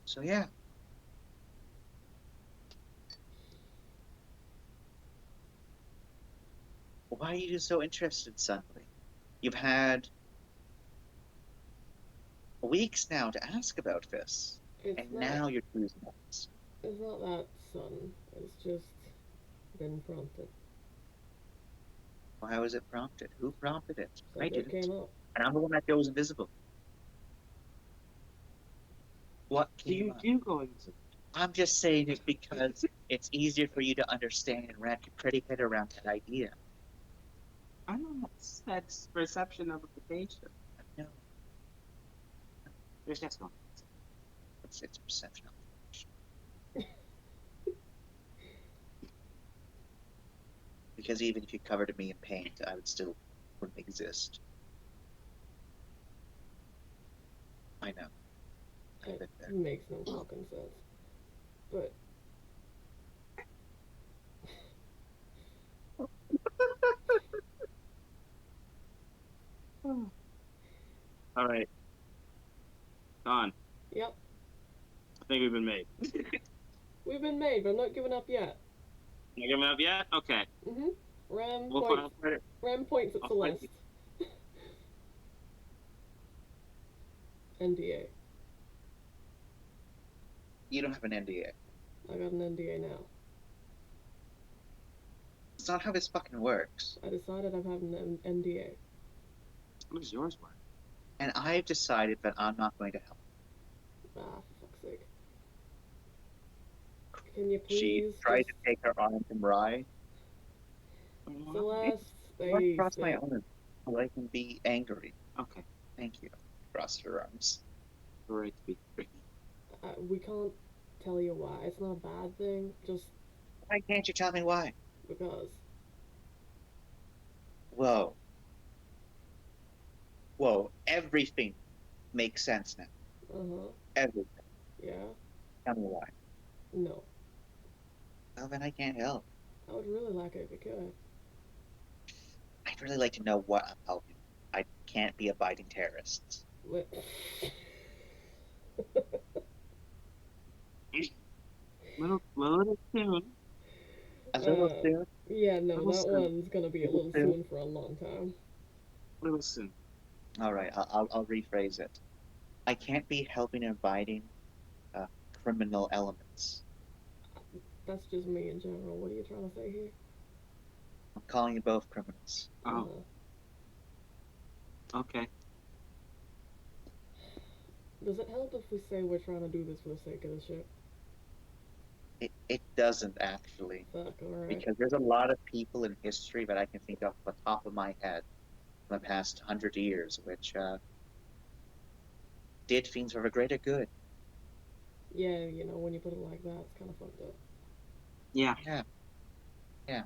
So yeah. Why are you so interested suddenly? You've had weeks now to ask about this, It's and not now you're choosing us. it's not that sudden. It's just been prompted. Why was it prompted? Who prompted it? I Subject didn't. came up. And I'm the one that goes invisible. What Do came you up? do go invisible? I'm just saying it because it's easier for you to understand and wrap your pretty head around that idea. I don't know. That's perception of a patient. No, There's just going. it's perception. Because even if you covered me in paint, I would still wouldn't exist. I know. I've It been there. makes no fucking sense. But All right, Don. yep, I think we've been made. we've been made, but I'm not giving up yet. You giving up yet? Okay. Mhm. Ram We'll points. find it. Ram points at I'll find Celeste. NDA. You don't have an NDA. I got an NDA now. It's not how this fucking works. I decided I'm having an NDA. What does yours work? And I've decided that I'm not going to help. Ah, for fuck's sake. Can you She please tried just to take her arm from Rye. Celeste? Let's They cross my said arm so I can be angry. Okay. Thank you. Crossed her arms. Great to be free. we can't tell you why. It's not a bad thing. Just Why can't you tell me why? because. Whoa. Whoa. Everything makes sense now. Uh huh. Everything. Yeah. Tell me why. No. Well, then I can't help. I would really like it if you could. I'd really like to know what I'm helping. I can't be abiding terrorists. Li- Little soon. A little soon. yeah, no, Little that soon. one's gonna be a Little little soon. soon for a long time. Little soon. All right, I'll rephrase it. I can't be helping and abiding criminal elements. That's just me in general. What are you trying to say here? I'm calling you both criminals. Oh, Uh, okay. does it help if we say we're trying to do this for the sake of the ship? It doesn't actually, Fuck, alright. because there's a lot of people in history that I can think of off the top of my head from the past 100 years, which did things for the greater good. Yeah, you know, when you put it like that, it's kind of fucked up. Yeah. Yeah, yeah.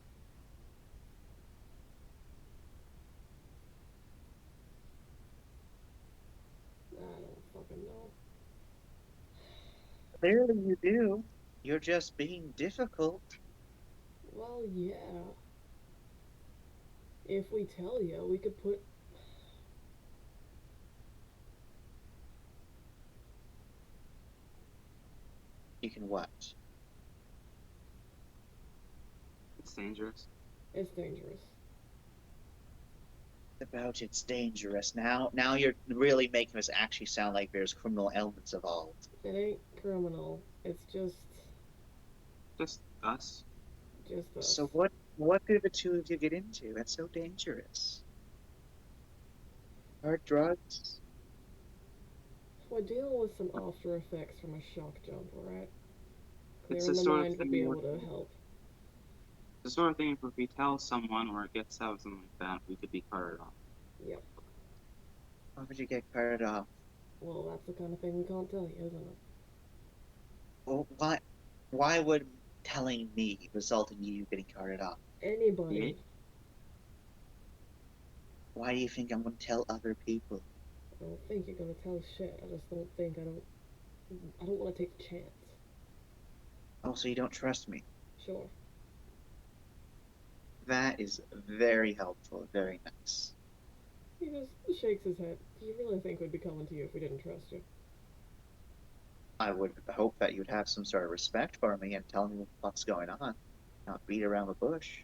Clearly you do. You're just being difficult. Well, yeah. If we tell you, we could put. You can what? It's dangerous. It's dangerous. About it's dangerous. Now you're really making us actually sound like there's criminal elements involved. It ain't criminal. It's Just us. just us. So what did the two of you get into? That's so dangerous. Hard drugs? We're dealing with some after effects from a shock jump, alright? It's the Clearing the sort of mind would be thing where able to help. the sort of thing if we tell someone or it gets out something like that, we could be carted off. Yep. Why would you get carted off? Well, that's the kind of thing we can't tell you, isn't it? Well, why would telling me result in you getting carted off? Anybody. Why do you think I'm going to tell other people? I don't think you're gonna tell shit. I just don't think I don't want to take the chance. Oh, so you don't trust me? Sure. That is very helpful, very nice. He just shakes his head. Do you really think we'd be coming to you if we didn't trust you? I would hope that you'd have some sort of respect for me and tell me what's going on, not beat around the bush.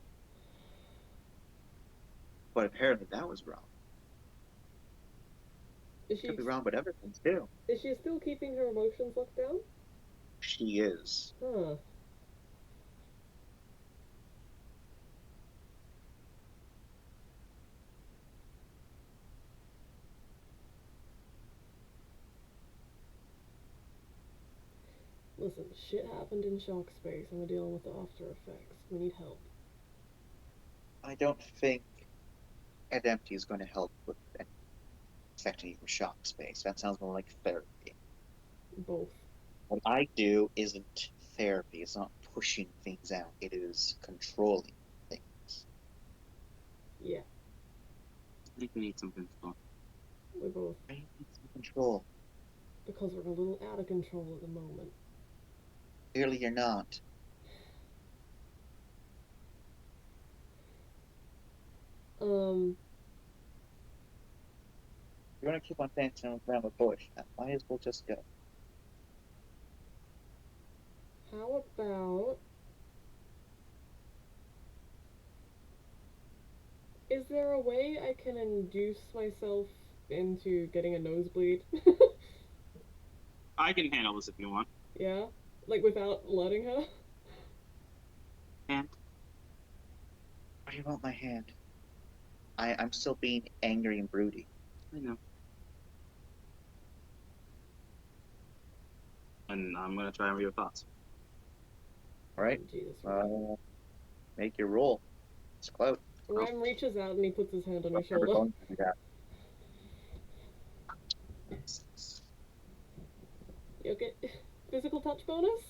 But apparently that was wrong. Is Could she be wrong with other things too. is she still keeping her emotions locked down? She is. Huh. Listen, shit happened in shock space and we're dealing with the after effects. We need help. I don't think Head Empty is going to help with affecting you from shock space. That sounds more like therapy. Both. What I do isn't therapy. It's not pushing things out. It is controlling things. Yeah, I think we need some control. we both. I need some control. Because we're a little out of control at the moment. Clearly you're not. Um, You're going to keep on dancing around the bush. I might as well just go. how about. Is there a way I can induce myself into getting a nosebleed? I can handle this if you want. Yeah? Like without letting her? And Why do you want my hand? I'm still being angry and broody. I know. And I'm gonna try and read your thoughts. All right? Jesus. Make your roll. It's close. Rem reaches out and he puts his hand on your I'm never shoulder. going to do that. You get physical touch bonus?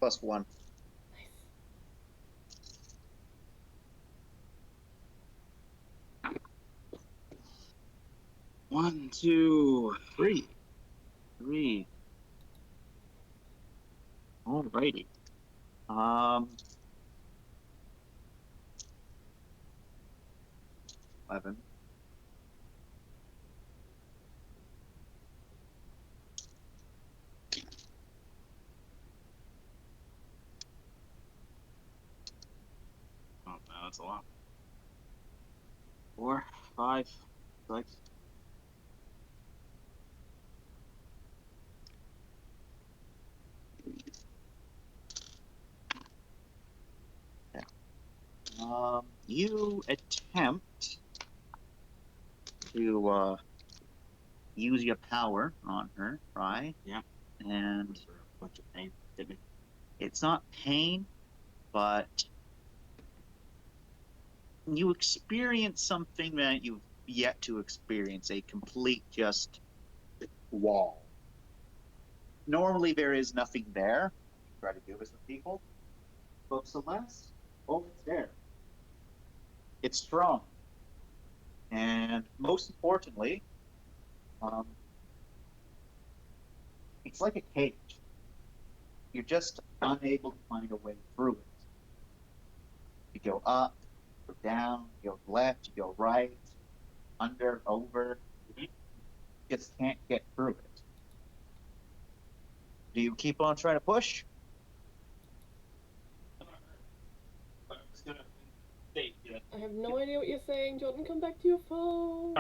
+1. Nice. 1, 2, 3. 3. Alrighty. 11. Oh, no, that's a lot. 4, 5, 6. You attempt to use your power on her, right? Yeah. And For a bunch of pain. Did me. it's not pain, but you experience something that you've yet to experience, a complete just wall. Normally there is nothing there. Try to do this with people. But Celeste, oh, it's there. It's strong. And most importantly, It's like a cage. You're just unable to find a way through it. You go up, you go down, you go left, you go right, under, over. You just can't get through it. Do you keep on trying to push? I'm just gonna state that I have no idea what you're saying, Jordan. Come back to your phone.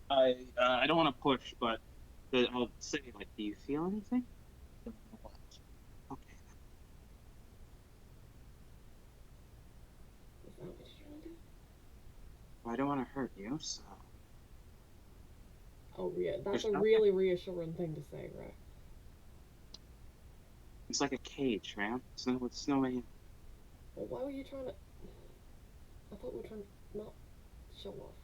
I don't want to push, but I'll say, like, do you feel anything? Don't know what. Okay. Is that what you're trying to do? Well, I don't want to hurt you, so. Oh, yeah, that's There's a no- really reassuring thing to say, right? It's like a cage, man. It's no way in. Well, why were you trying to? I thought we were trying to not show off.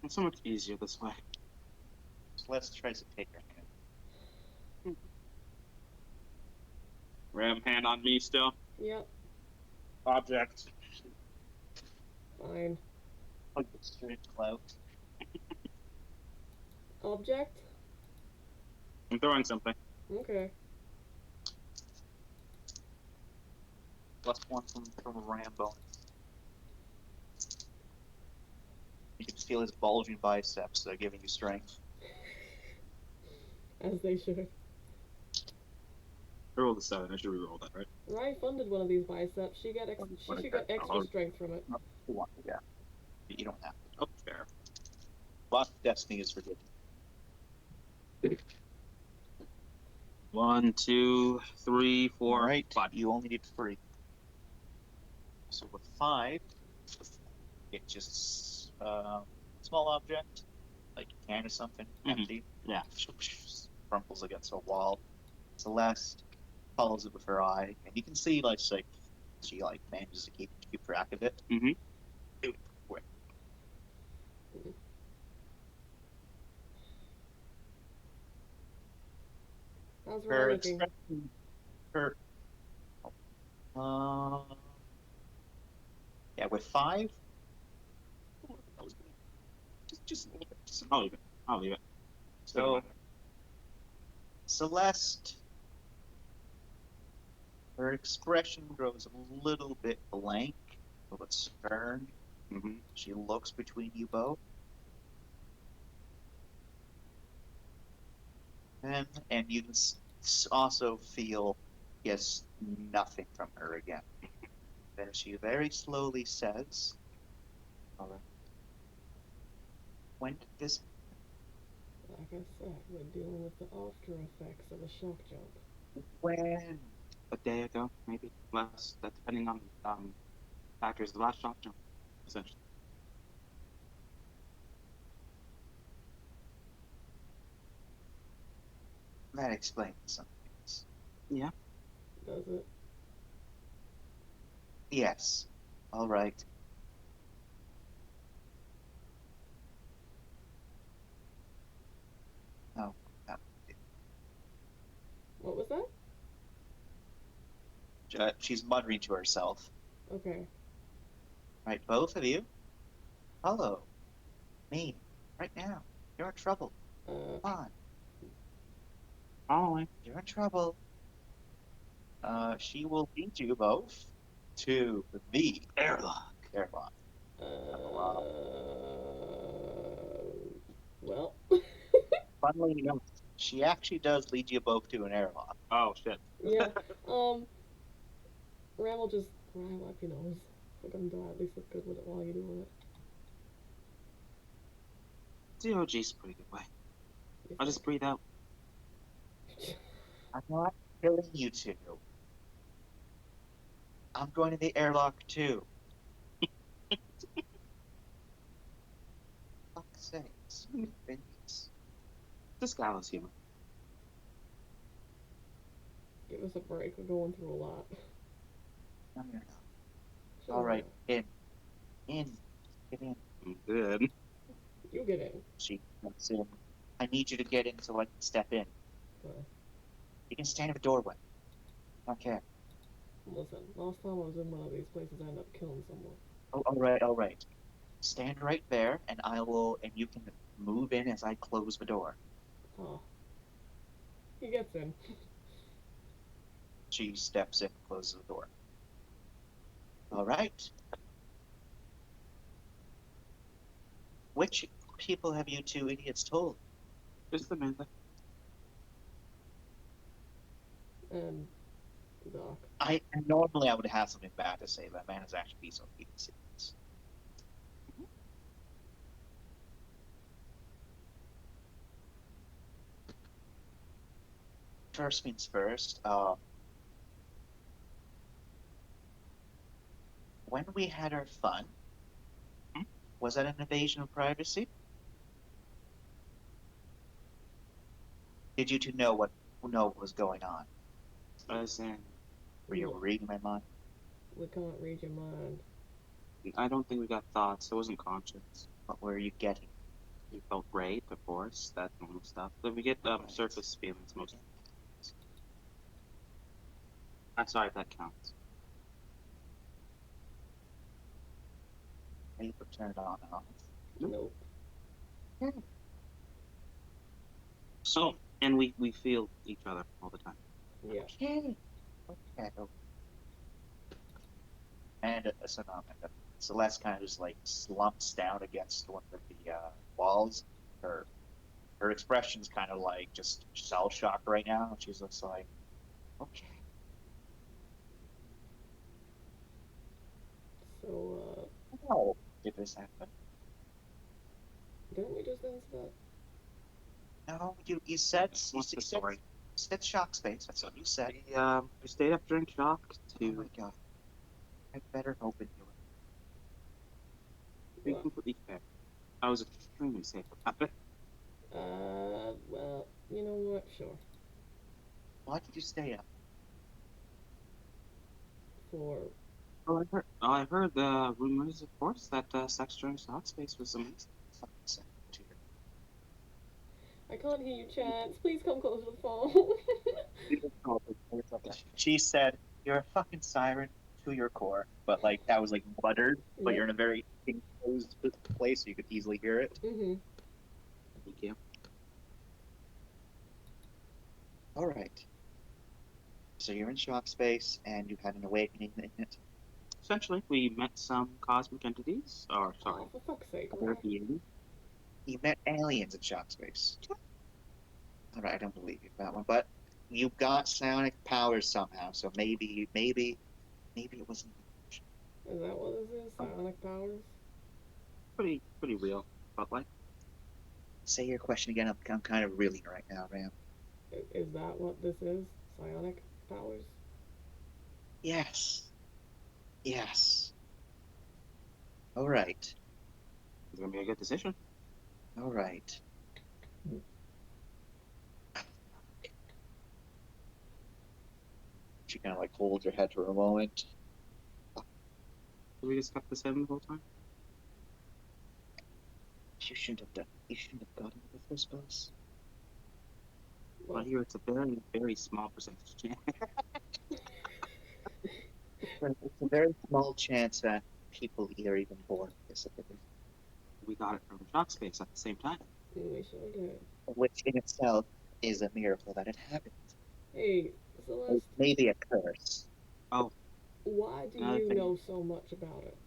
It's so much easier this way. Celeste tries to take her hand. Ram hand on me still. Yep, Object. fine. Like the straight clout. Object? I'm throwing something. Okay. +1 from Rambo. You can feel his bulging biceps. They're giving you strength. As they should. I rolled a 7. I should re-roll that, right? Rye funded one of these biceps. She should get extra strength from it. Yeah. You don't have to. Oh, fair. Lost destiny is forgiven. 1, 2, 3, 4, All right. 5. You only need 3. So with 5, it's just small object, like a can or something, empty. Yeah. Crumples against a wall. Celeste follows it with her eye, and you can see like she manages to keep track of it. Mm-hmm. Do it quick. How's Her Rye looking? expression, her yeah, with 5. Just a little bit. I'll leave it. So Celeste, her expression grows a little bit blank, a little bit stern. Mm-hmm. She looks between you both. And you can also feel he has nothing from her again. Then she very slowly says, "All right. When did this Like I said, we're dealing with the after effects of a shock jump. when?" A day ago, maybe less. That depending on factors. The last shock jump, essentially. That explains some things. Yeah. Does it? Yes. All right. No. What was that? She's muttering to herself. Okay. Right, both of you. Follow me right now. You're in trouble. Come on. Following. You're in trouble. She will lead you both to the airlock. Airlock. Uh. Well. Funnily enough, she actually does lead you both to an airlock. Oh shit. Yeah. Ram will just wipe your nose. If we're gonna die, at least look good with it while you're doing it. DOG's a pretty good way. I'll just breathe out. I'm not killing you two. I'm going to the airlock too. Fuck's sakes. Vince. This gallows humor. Give us a break. We're going through a lot. No, you're not. Sure. All right, in. Get in. I'm good. You get in. She comes in. I need you to get in so I can step in. Okay. You can stand in the doorway. Okay. Listen, last time I was in one of these places, I ended up killing someone. Oh, all right, all right. stand right there, and and you can move in as I close the door. Oh, he gets in. She steps in, closes the door. All right. Which people have you two idiots told? Just Amanda. And Doc. Normally I would have something bad to say, but man is actually be so idiots. First things first. When we had our fun, Hmm? was that an invasion of privacy? Did you two know what was going on? As in, Were you Look, reading my mind? we can't read your mind. I don't think we got thoughts. It wasn't conscious. What were you getting? We felt great, of course, that normal stuff. But we get Right. surface feelings most of the time. I'm sorry if that counts. Paper turned on and off. Nope. Okay. So, and we feel each other all the time. Yeah. Okay. Okay. And so now Celeste kind of just like slumps down against one of the walls. Her her expression's kind of like just shell shocked right now. She's just like, okay. So, How did this happen? didn't we just answer that? No, you said What's the story? you said shock space. That's what you said. We stayed up during shock Oh to my god. I better hope it knew it. be What? completely fair. I was extremely safe about it. Well, you know what? Sure. Why did you stay up? For I heard the rumors, of course, that sex during shock space was amazing. Fucking second to your I can't hear you, Chance. Please come closer to the phone. She said, "You're a fucking siren to your core," but like that was like muttered, but Yep. you're in a very enclosed place, so you could easily hear it. Mhm. Thank you. All right. So you're in shock space, and you had an awakening in it. Essentially, we met some cosmic entities, or sorry, Oh, for fuck's sake, other right? beings. You met aliens in shock space. All right, I don't believe you for that one, but you got psionic powers somehow. So maybe it wasn't. Is that what this is? Psionic powers? Pretty real. But like, Say your question again. I'm kind of reeling right now, Ram. Is that what this is? Psionic powers? Yes. Yes. All right. it's gonna be a good decision. All right. She kind of like holds her head for a moment. We just kept this in the whole time. You shouldn't have done. You shouldn't have gotten in the first place. Well, Well, here it's a very small percentage chance. It's a very small chance that people are even born with this ability, We got it from shock space at the same time. we sure did. which in itself is a miracle that it happened. Hey, Celeste, Maybe a curse. Oh, why do another you thing. know so much about it?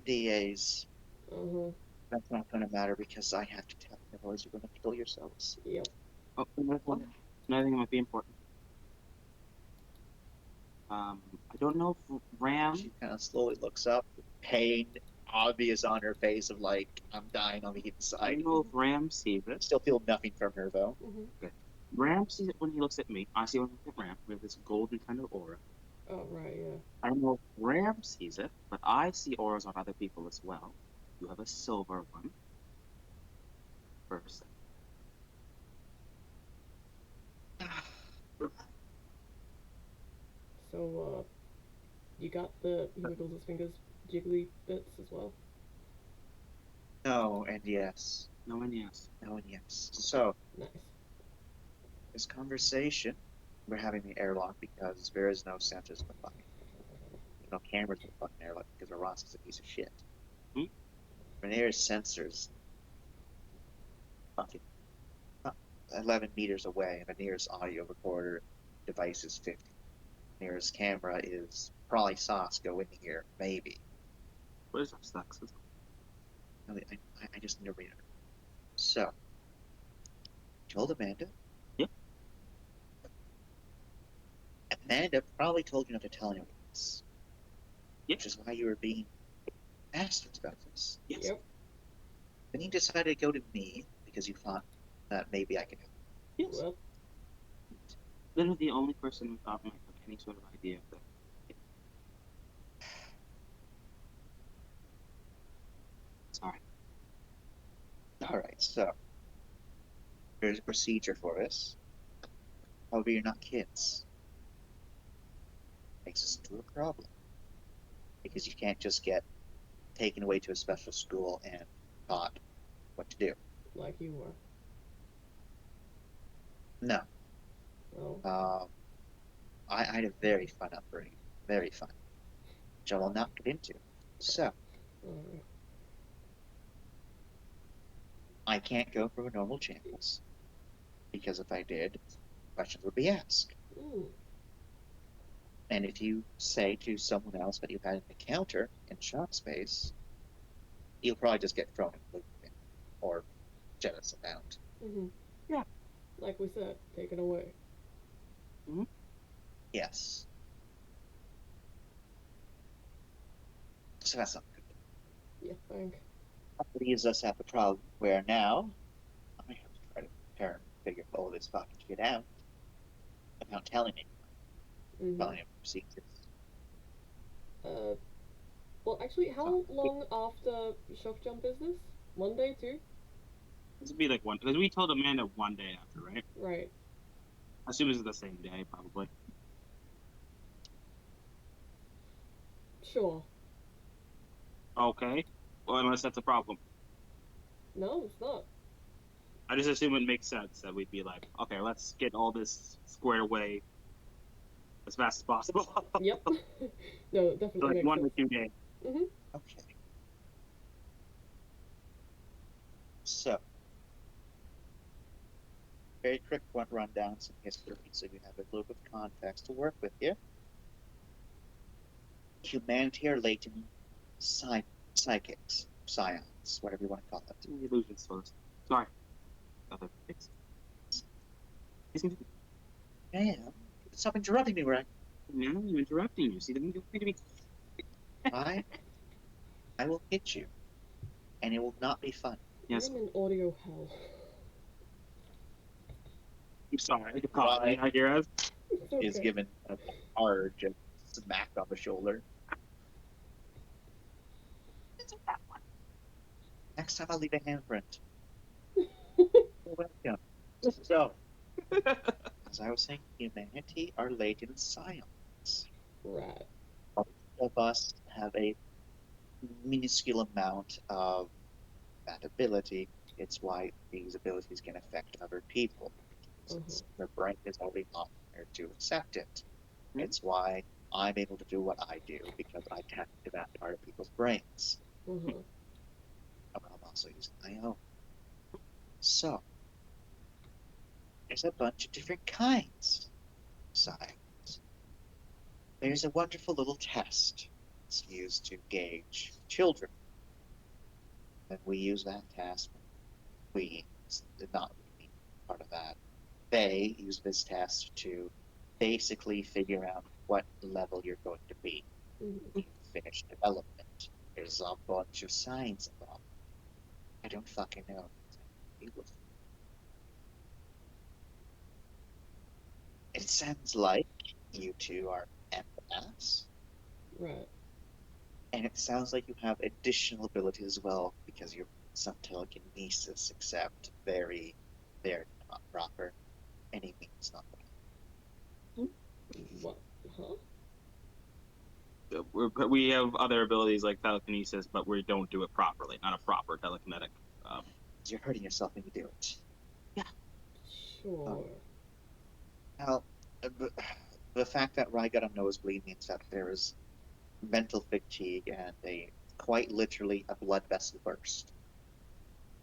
NDAs. Uh huh. That's not going to matter because I have to tell you, otherwise you're going to kill yourselves. Yep. Oh, another thing that might be important. I don't know if Ram. She kind of slowly looks up, pain obvious on her face of like, I'm dying on the I inside. don't know if Ram sees it. Still feel nothing from her though. Mhm. Okay. Ram sees it when he looks at me. I see it when I look at Ram. We have this golden kind of aura. Oh right, yeah. I don't know if Ram sees it, but I see auras on other people as well. You have a silver one. First. So, you got the he wiggles his fingers jiggly bits as well. No and yes. No and yes. No and yes. So, Nice. this conversation, we're having the airlock because there is no sensors in the fucking. There's no cameras in the fucking airlock because Ross is a piece of shit. Rhaenyra's sensors fucking 11 meters away, and Rhaenyra's audio recorder device is 50. Rhaenyra's camera is probably saw us go in here, maybe. What is our sexism? I just need to read it. So, told Amanda. Yep. Amanda probably told you not to tell anyone this. Yep. Which is why you were being asked about this. Yes. Yep. Then you decided to go to me because you thought that maybe I could help. Yes. Well, Literally the only person who thought might have any sort of idea of that. Sorry. Alright, so there's a procedure for this. However, you're not kids. Makes us into a problem. Because you can't just get taken away to a special school and taught what to do. like you were. No. Oh. I had a very fun upbringing. Very fun. Which I will not get into. So, Alright. I can't go through normal channels. Because if I did, questions would be asked. Mm. And if you say to someone else that you've had an encounter in shop space, you'll probably just get thrown in the loop or jettisoned out. Mm-hmm. Yeah. Like we said, taken away. Yes. So that's not good. Yeah, thank. That leaves us at the problem where now I have to try to turn figure all this fucking shit out without telling anyone. Mm-hmm. Telling anyone procedures. Well, actually, how long after shock jump is this? 1 day, too? This would be like one, because we told Amanda 1 day after, right? Right. I assume it's the same day, probably. Sure. Okay. Well, unless that's a problem. No, it's not. I just assume it makes sense that we'd be like, okay, let's get all this squared away as fast as possible. Yep. No, it definitely Like makes 1 sense. or 2 days. Mm-hmm. Okay. So, very quick one rundown, some history, so you have a little bit of context to work with here. Humanity are latent psychics, scions, whatever you want to call it. Illusions first. Sorry. Other things. Damn, stop interrupting me, Ryan. Now I'm interrupting you. See, you want me to be. I will hit you, and it will not be fun. Yes. I'm in audio hell. I'm sorry. Right. I hear us. It's okay. Is given a hard just smack on the shoulder. Next time I'll leave a handprint. You're welcome. So, as I was saying, humanity are latent scions. Right. Most of us have a minuscule amount of that ability. It's why these abilities can affect other people. Since their brain is already not there to accept it. It's why I'm able to do what I do, because I tap into that part of people's brains. Mm-hmm. I'm also using my own. So, there's a bunch of different kinds of science. There's a wonderful little test that's used to gauge children. And we use that test. We did not really part of that. They use this test to basically figure out what level you're going to be Mm-hmm. when you finish development. There's a bunch of science involved. I don't fucking know. It sounds like you two are empaths, Right. and it sounds like you have additional abilities as well because you're some telekinesis, except very, very not proper. Any means not proper. What? Huh? We have other abilities like telekinesis, but we don't do it properly. Not a proper telekinetic. You're hurting yourself when you do it. Sure. Now, the fact that Rai got a nosebleed means that there is mental fatigue and a quite literally a blood vessel burst.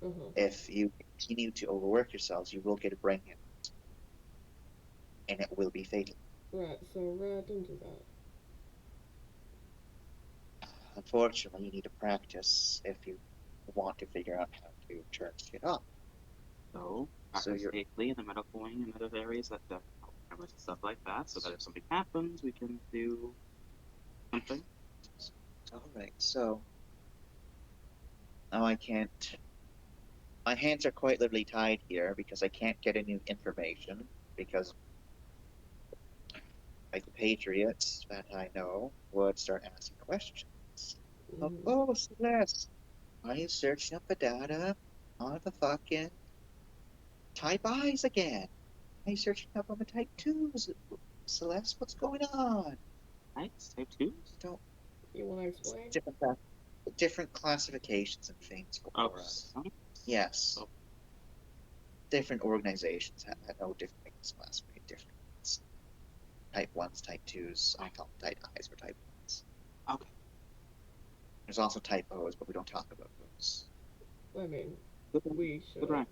Uh-huh. If you continue to overwork yourselves, you will get a brain hit, and it will be fatal. Right, so don't do that. Unfortunately, you need to practice if you want to figure out how to turn shit off. So So practice you're safely in the medical wing and other areas that help cameras and stuff like that, so that if something happens, we can do something. all right. So now I can't. My hands are quite literally tied here because I can't get any information because like the Patriots that I know would start asking questions. Mm-hmm. Oh, Celeste, are you searching up the data on the fucking type I's again? Are you searching up on the type 2s? Celeste, what's going on? Right? Type 2s? Don't You want to explain? different classifications and things Oh, for some. yes, Oh, different organizations have no different things classified different. Type 1s, type 2s, I call them type I's or type 1s. okay. There's also type O's, but we don't talk about those. I mean, Good, we good should. rhyme.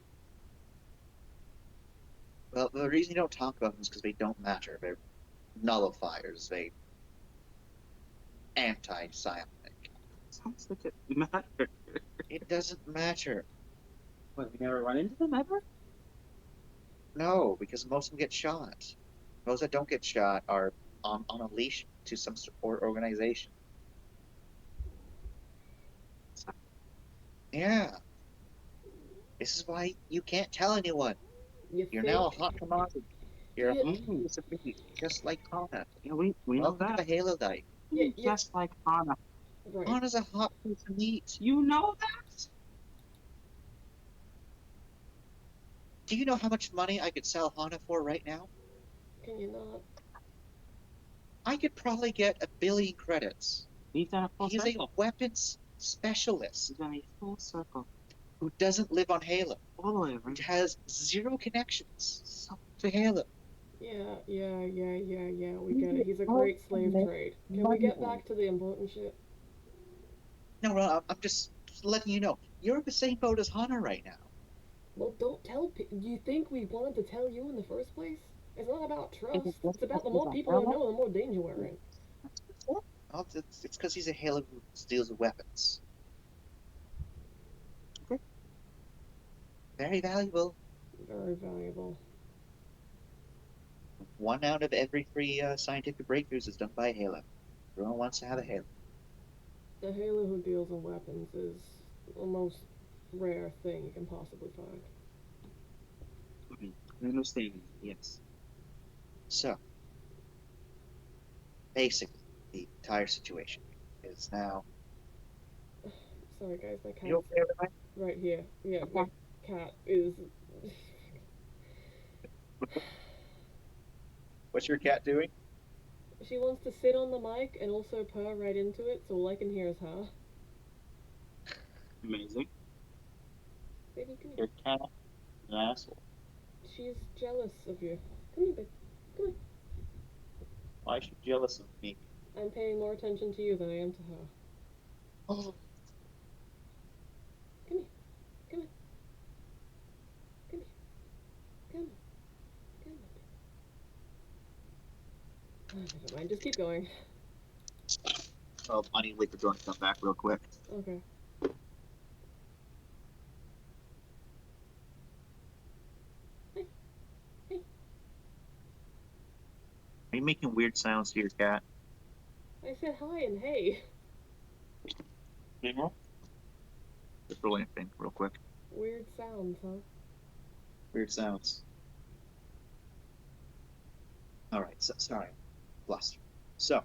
Well, the reason you don't talk about them is because they don't matter. They're nullifiers. They anti-psionic. Sounds like it matters. It doesn't matter. What, we never run into them ever? No, because most of them get shot. Those that don't get shot are on a leash to some organization. Yeah. This is why you can't tell anyone. You You're now a think? hot commodity. Do You're a you? hot Mm. piece of meat, just like Hana. Yeah, we know Welcome to that. the Halo life. You Just like Hana. right. Hana's a hot piece of meat. You know that? Do you know how much money I could sell Hana for right now? Can you not? I could probably get 1 billion credits. He's done a full He's a circle. weapons specialist He's done a full circle. who doesn't live on Halo, All the way who around. has zero connections So, to Halo. Yeah. We He's get it. He's a out great to slave make trade. Can we money. get back to the important shit? No, I'm just letting you know. You're in the same boat as Hana right now. Well, don't tell. Do you think we wanted to tell you in the first place? It's not about trust. It's about the more people who know, the more danger we're in. Well, it's because he's a Halo who deals with weapons. okay. Very valuable. Very valuable. 1 out of every 3 scientific breakthroughs is done by Halo. Everyone wants to have a Halo. A Halo who deals in weapons is the most rare thing you can possibly find. I understand. Yes. So, basically, the entire situation is now. Sorry, guys, my You cat's okay with that? right here. Yeah, my cat is. What's your cat doing? She wants to sit on the mic and also purr right into it, so all I can hear is her. Amazing. Baby, come Your here. cat, an asshole. She's jealous of you. Come here, babe. Come on. Why is she jealous of me? I'm paying more attention to you than I am to her. Oh, Come here. Come on. Come here. Come on. Come on. Never mind. Just keep going. well, I need to wait for Jordan to come back real quick. Okay. Hey. Hey. Are you making weird sounds to your cat? I said hi and hey. Just really think real quick. Weird sounds, huh? Weird sounds. All right, so, sorry, bluster. So,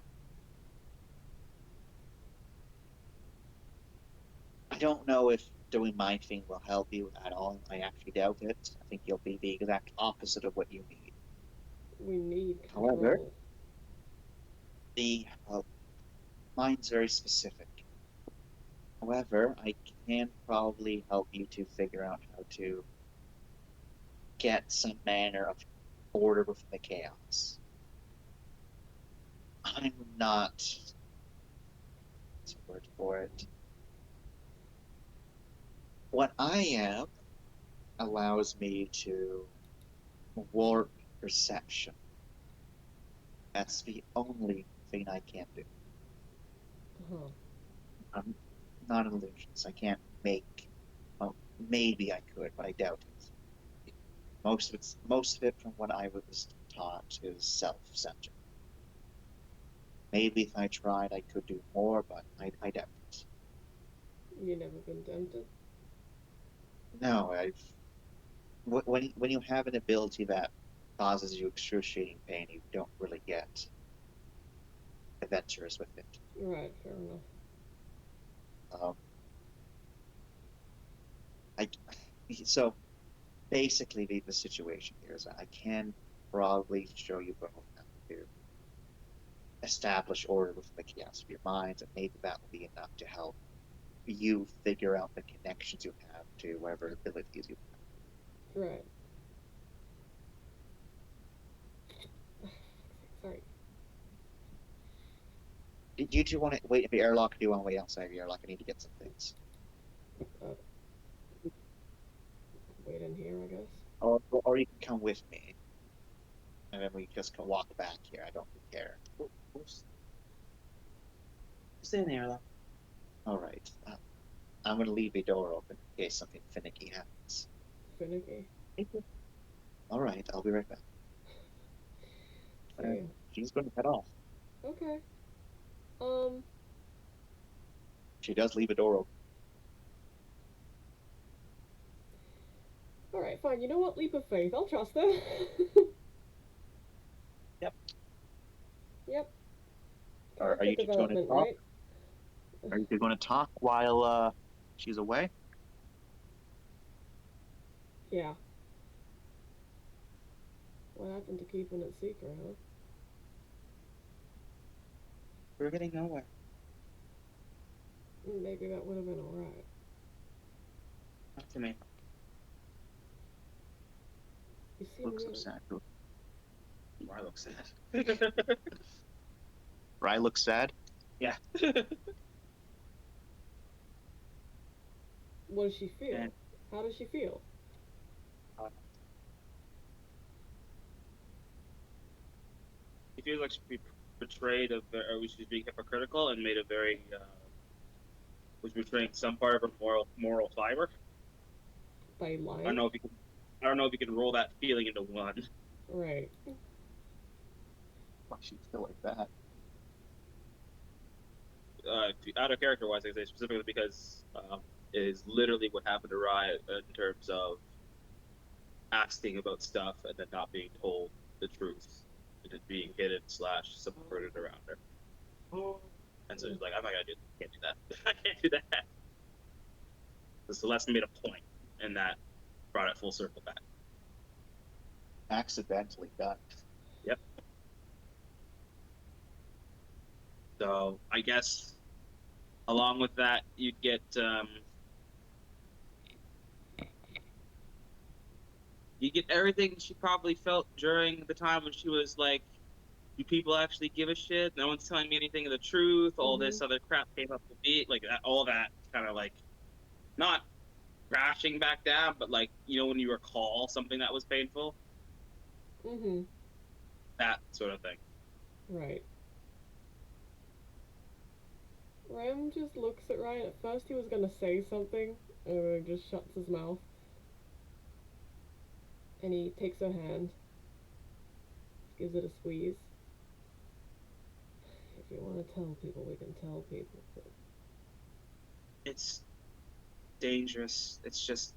I don't know if doing my thing will help you at all. I actually doubt it. I think you'll be the exact opposite of what you need. We need However, control. the mine's very specific. However, I can probably help you to figure out how to get some manner of order within the chaos. I'm not. What's the word for it? what I am allows me to warp perception. That's the only thing I can do. Huh. I'm not illusions. I can't make. Well, maybe I could, but I doubt it. Most of it from what I was taught is self-centered. Maybe if I tried, I could do more, but I doubt it. You never been tempted? No, when you have an ability that causes you excruciating pain, you don't really get adventurous with it. Right, fair enough. Um, I so basically the situation here is I can probably show you both how to establish order within the chaos of your minds, and maybe that will be enough to help you figure out the connections you have to whatever abilities you Right. Sorry. have. Do you two want to wait in the airlock, or do you want to wait outside the airlock? I need to get some things. Uh, Wait in here, I guess. Or you can come with me, and then we just can walk back here. I don't really care. We'll stay in the airlock. All right. I'm going to leave the door open in case something finicky happens. Finicky. All right, I'll be right back. See ya. She's going to head off. Okay. Um, She does leave a door open. alright, fine. You know what? Leap of faith. I'll trust her. Yep. Yep. Are Character you two going to development, talk? right? Are you two going to talk while she's away? Yeah. What happened to keeping it secret, huh? We're getting nowhere. Maybe that would have been alright. Not to me. You seem Looks so really... sad. I look sad. Rye looks sad. Yeah. What does she feel? And, How does she feel? He feels like she's betrayed, or she's being hypocritical and made a very, was betraying some part of her moral fiber. By I don't lying? know if you can, I don't know if you can roll that feeling into one. Right. Why she's still like that? Out of character wise, I say specifically because it is literally what happened to Riot in terms of asking about stuff and then not being told the truth and it being hidden / subverted around her. And so she's like, I'm not gonna do that. I can't do that. I can't do that. So Celeste made a point, and that brought it full circle back. Accidentally done. Yep. So I guess along with that, you'd get you get everything she probably felt during the time when she was like, do people actually give a shit? No one's telling me anything of the truth. All this other crap came up to be like that. All that kind of like not crashing back down, but like when you recall something that was painful, Mm-hmm. that sort of thing. Right. Rem just looks at Ryan. At first he was gonna say something, and then just shuts his mouth. And he takes her hand, gives it a squeeze. If you want to tell people, we can tell people. But It's dangerous. It's just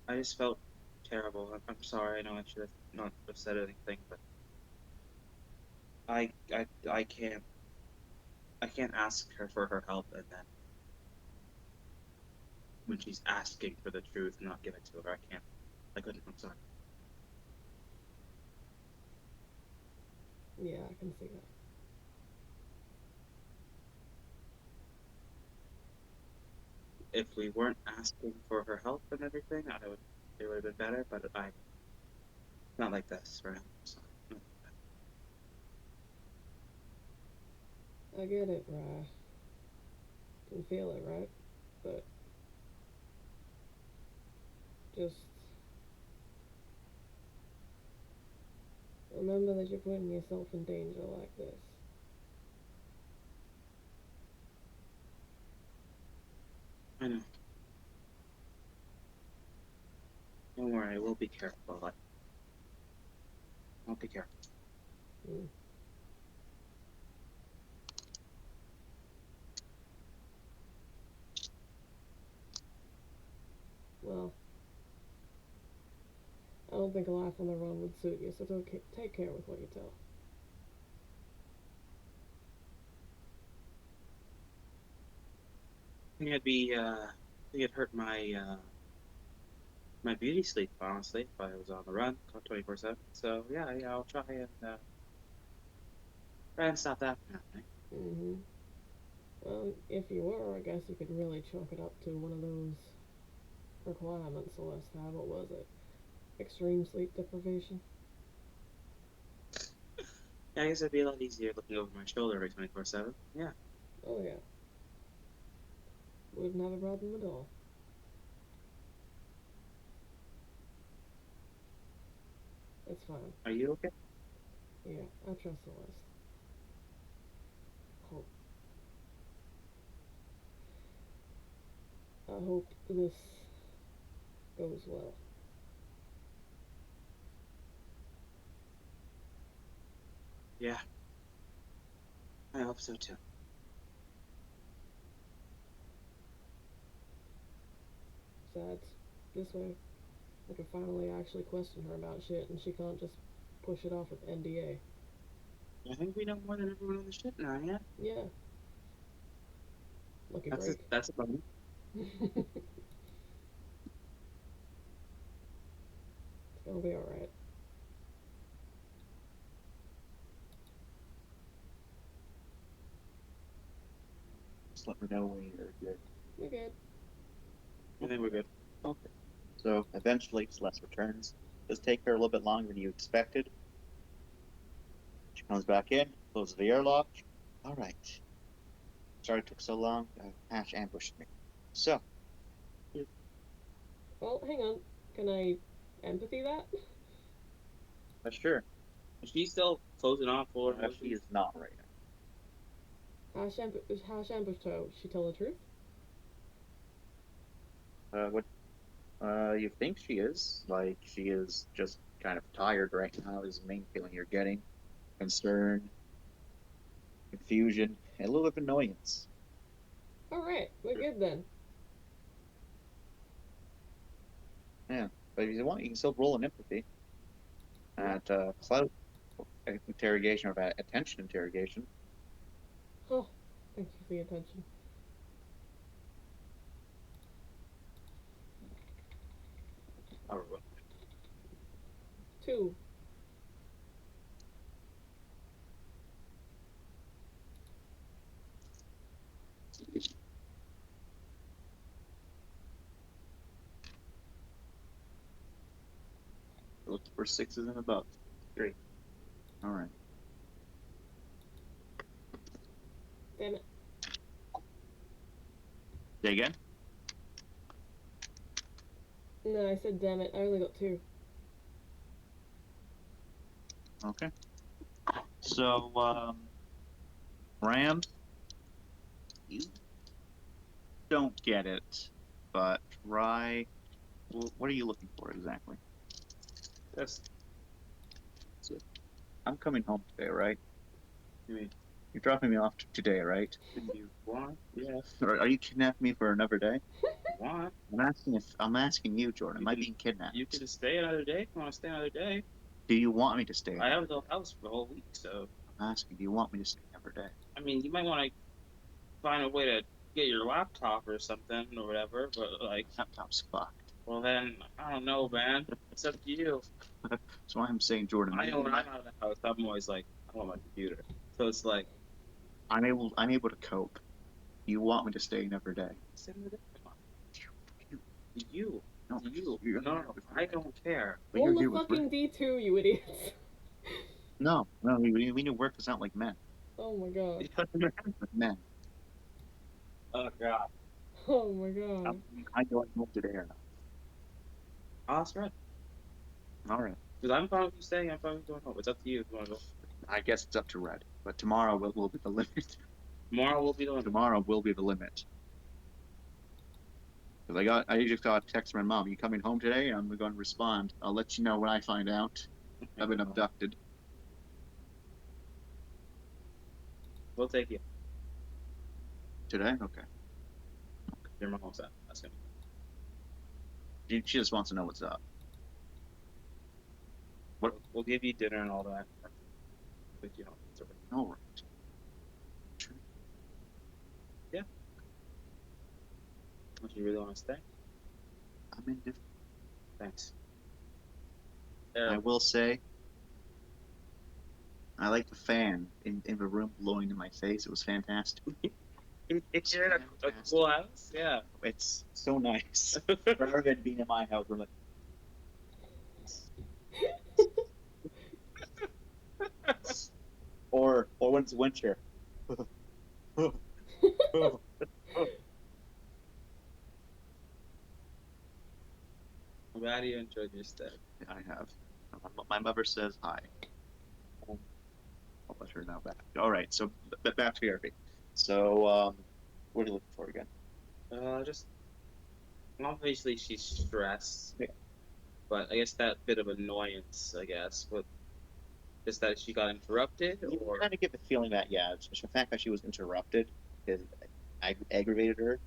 I just felt terrible. I'm sorry. I know I should have not have said anything, but I can't ask her for her help and then when she's asking for the truth, not give it to her. I couldn't. I'm sorry. yeah, I can see that. If we weren't asking for her help and everything, it would have been better. But I not like this, right? Sorry. Not like I get it, Rye. Can feel it, right? But Just remember that you're putting yourself in danger like this. I know. Don't worry, we'll be careful. I'll be careful. Mm. Well, I don't think a life on the run would suit you, so take care with what you tell. I think it'd hurt my beauty sleep, honestly, if I was on the run 24/7. So yeah, I'll try and stop that from happening. Mm-hmm. Well, if you were, I guess you could really chalk it up to one of those requirements Celeste had. What was it? Extreme sleep deprivation? Yeah, I guess it'd be a lot easier looking over my shoulder every 24/7. Yeah. Oh, yeah. Wouldn't have a problem at all. It's fine. Are you okay? Yeah, I trust Celeste. Hope. I hope this goes well. Yeah, I hope so too. Besides, this way, I can finally actually question her about shit and she can't just push it off with NDA. I think we know more than everyone on the ship now. Yeah, Yeah. Lucky break. that's a bummer. It's gonna be alright. Just let me know when you're good. We're good. I think we're good. Okay. So eventually Celeste returns. Does take her a little bit longer than you expected. She comes back in, closes the airlock. All right. Sorry it took so long. Ash ambushed me. So, Well, hang on. Can I empathy that? sure. Is she still closing off for She is not right How ambushed her? She tell the truth? now. What you think she is? Like she is just kind of tired right now. Is the main feeling you're getting. Concern, confusion, and a little bit of annoyance. Alright, we're good then. Yeah, but if you want, you can still roll an empathy at clout interrogation or at attention interrogation. Oh, thank you for the attention. Oh, 2. Look for sixes and above. Great. All right. Damn it. Say again. No, I said damn it. I only got 2. Okay. So, Ram, you don't get it, but try. What are you looking for exactly? that's I'm coming home today, right? you mean You're dropping me off today, right? if you want? Yeah, Are you kidnapping me for another day? you want. I'm asking you, Jordan. Am I being kidnapped? You can stay another day if you want to stay another day. Do you want me to stay? I have the house for the whole week, so I'm asking. Do you want me to stay another day? I mean, you might want to find a way to get your laptop or something or whatever. But like, Laptop's fucked. well then, I don't know, man. It's up to you. That's why I'm saying, Jordan. I know when I'm out of the house, I'm always like, I want my computer. So it's like, I'm able to cope. You want me to stay another day? stay another day. Come on. You. No, You. you're No, I don't care. But you're Roll the here with fucking D2, you idiots. No, we need to work this out like men. Oh my god. Men. Oh god. Oh my god. I know I moved today or not. I'll ask Red. All right. Because I'm fine with you staying. I'm fine with going home. It's up to you if you want to go. I guess it's up to Red, but tomorrow will be the limit. Tomorrow will be the limit. Tomorrow will be the limit. Because I just got a text from my mom. You coming home today? I'm going to respond. I'll let you know when I find out. I've been abducted. We'll take you. Today? Okay. Your mom's out. That's gonna She just wants to know what's up. What? We'll give you dinner and all that. Take you home. It's okay. All right. Unless you really want to stay. I'm indifferent. Thanks. I will say, I like the fan in the room blowing in my face. It was fantastic. It's you're in a cool house. Yeah. It's so nice. Rather than being in my house, I'm like, or when it's winter. I'm glad you enjoyed your stay. I have. My mother says hi. I'll let her know back. All right, so back to Eric. So, what are you looking for again? Just obviously she's stressed. Yeah. But I guess that bit of annoyance, I guess, but is that she got interrupted You or kind of get the feeling that, yeah, it's the fact that she was interrupted is aggravated her.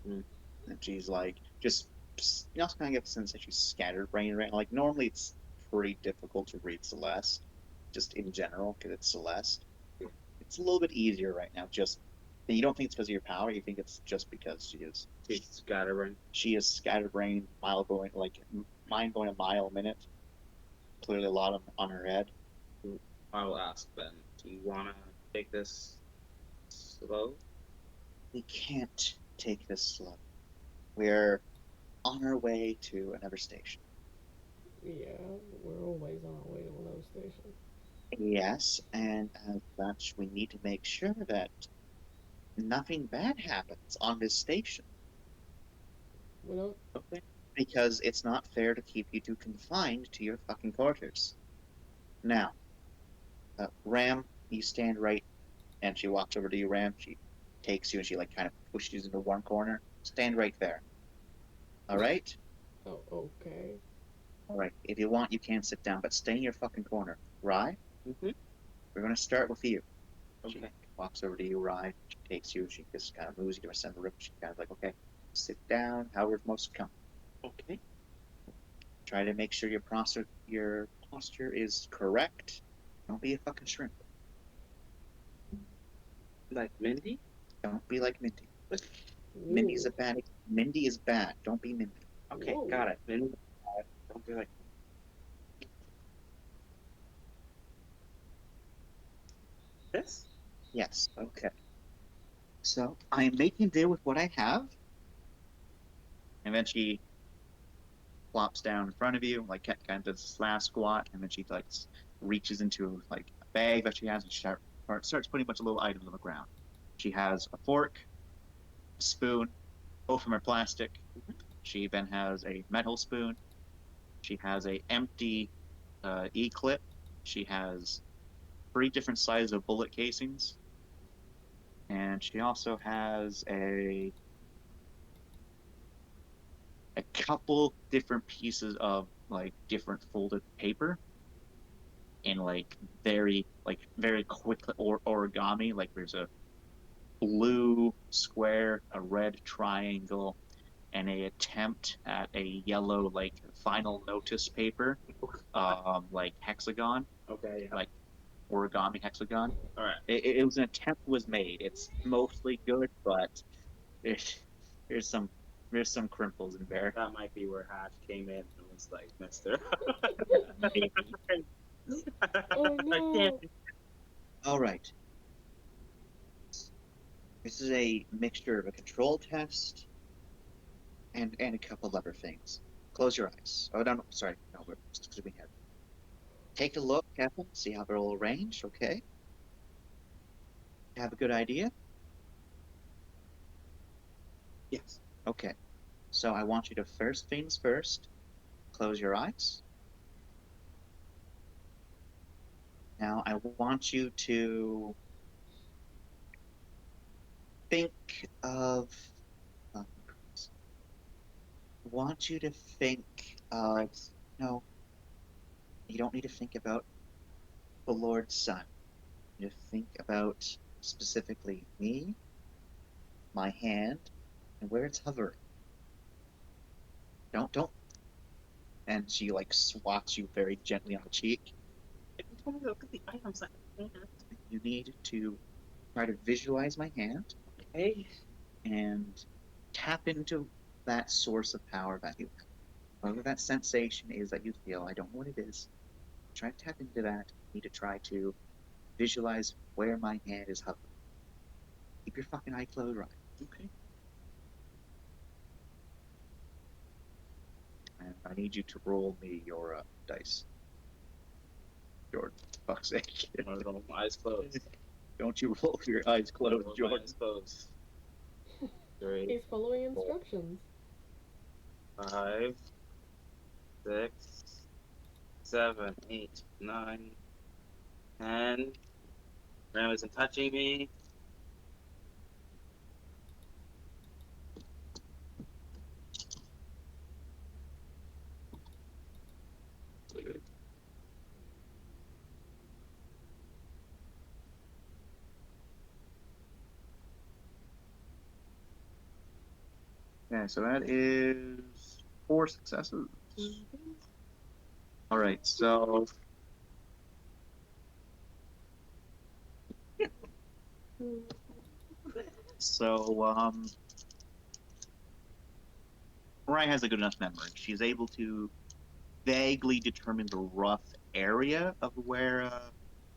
Mm. And she's like, you also kind of get the sense that she's scatterbrained, right? Like, normally it's pretty difficult to read Celeste, just in general, because it's Celeste. Yeah. It's a little bit easier right now, and you don't think it's because of your power, you think it's just because she's scatterbrained? she is scatterbrained, mind going a mile a minute. Clearly a lot on her head. I will ask Ben. Do you wanna take this slow? We can't take this slow. We're on our way to another station. Yeah, we're always on our way to another station. Yes, and as such, we need to make sure that nothing bad happens on this station. We don't. Okay. Because it's not fair to keep you two confined to your fucking quarters. Now, Ram, you stand right, and she walks over to you, Ram. She takes you and she like kind of pushes you into one corner. Stand right there. All right? Oh, okay. All right. If you want, you can sit down, but stay in your fucking corner. Rye, Mm-hmm. we're going to start with you. She Okay. walks over to you, Rye. She takes you. She just kind of moves you to a center room. She's kind of like, okay, sit down, however's most comfortable. Okay. Try to make sure your posture is correct. Don't be a fucking shrimp. Like Mindy? Don't be like Mindy. Ooh. Mindy is bad. Don't be Mindy. Okay, Whoa. got it. Mindy, don't be like this. Yes. Okay. So I am making do with what I have. And then she plops down in front of you, like kind of does this last squat, and then she like reaches into like a bag that she has and starts putting a bunch of little items on the ground. She has a fork, a spoon, both of them are plastic. She then has a metal spoon. She has a empty e-clip. She has 3 different sizes of bullet casings, and she also has a couple different pieces of like different folded paper in very quick origami. Like there's a blue square, a red triangle, and a attempt at a yellow like final notice paper, like hexagon, Okay. Yeah. like origami hexagon. All right. It was an attempt was made. It's mostly good, but there's there's some there's some crimples in there. That might be where Hatch came in and was like, Mister. Maybe. Oh I can't. no. All right. This is a mixture of a control test and a couple other things. Close your eyes. Oh no, sorry, no, we're just we have. Take a look at them, see how they're all arranged. Okay. Have a good idea. Yes. Okay. So I want you to first things first. close your eyes. Now, I want you to think of. I want you to think of. No, you don't need to think about the Lord's Son. You think about specifically me, my hand, and where it's hovering. Don't. And she like swats you very gently on the cheek. If you told me to look at the items, You need to try to visualize my hand okay. and tap into that source of power that you have. Whatever that sensation is that you feel, I don't know what it is. Try to tap into that. You need to try to visualize where my hand is hovering. Keep your fucking eye closed, right? Okay. And I need you to roll me your dice. Jordan, for fuck's sake. I'm gonna roll my eyes closed. Don't you roll with your eyes closed, My Jordan. eyes closed. 3, He's following instructions. 5, 6, 7, 8, 9, 10. Ram isn't touching me. Okay, so that is 4 successes. All right, so Mariah has a good enough memory. She's able to vaguely determine the rough area of where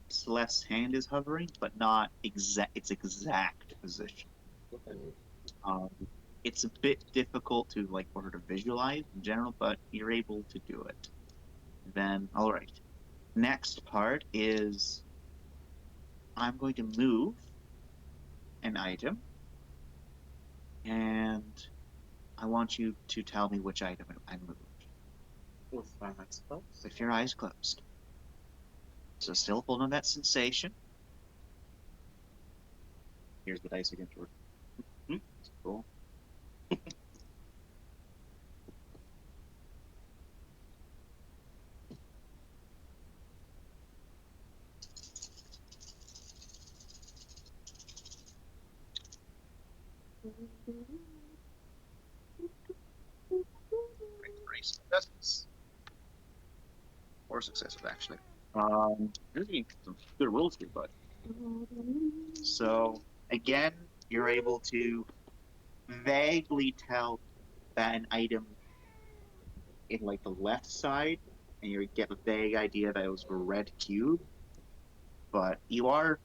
Celeste's hand is hovering, but not its exact position. Um, it's a bit difficult to like for her to visualize in general, but you're able to do it. Then, all right. Next part is I'm going to move an item, and I want you to tell me which item I moved. With my eyes closed. With your eyes closed. So still holding that sensation. Here's the dice again, Jordan. Cool. Three successes. 4 successes, actually. You're getting some good rolls here, bud. So, again, you're able to vaguely tell that an item in like the left side, and you get a vague idea that it was a red cube. But you are.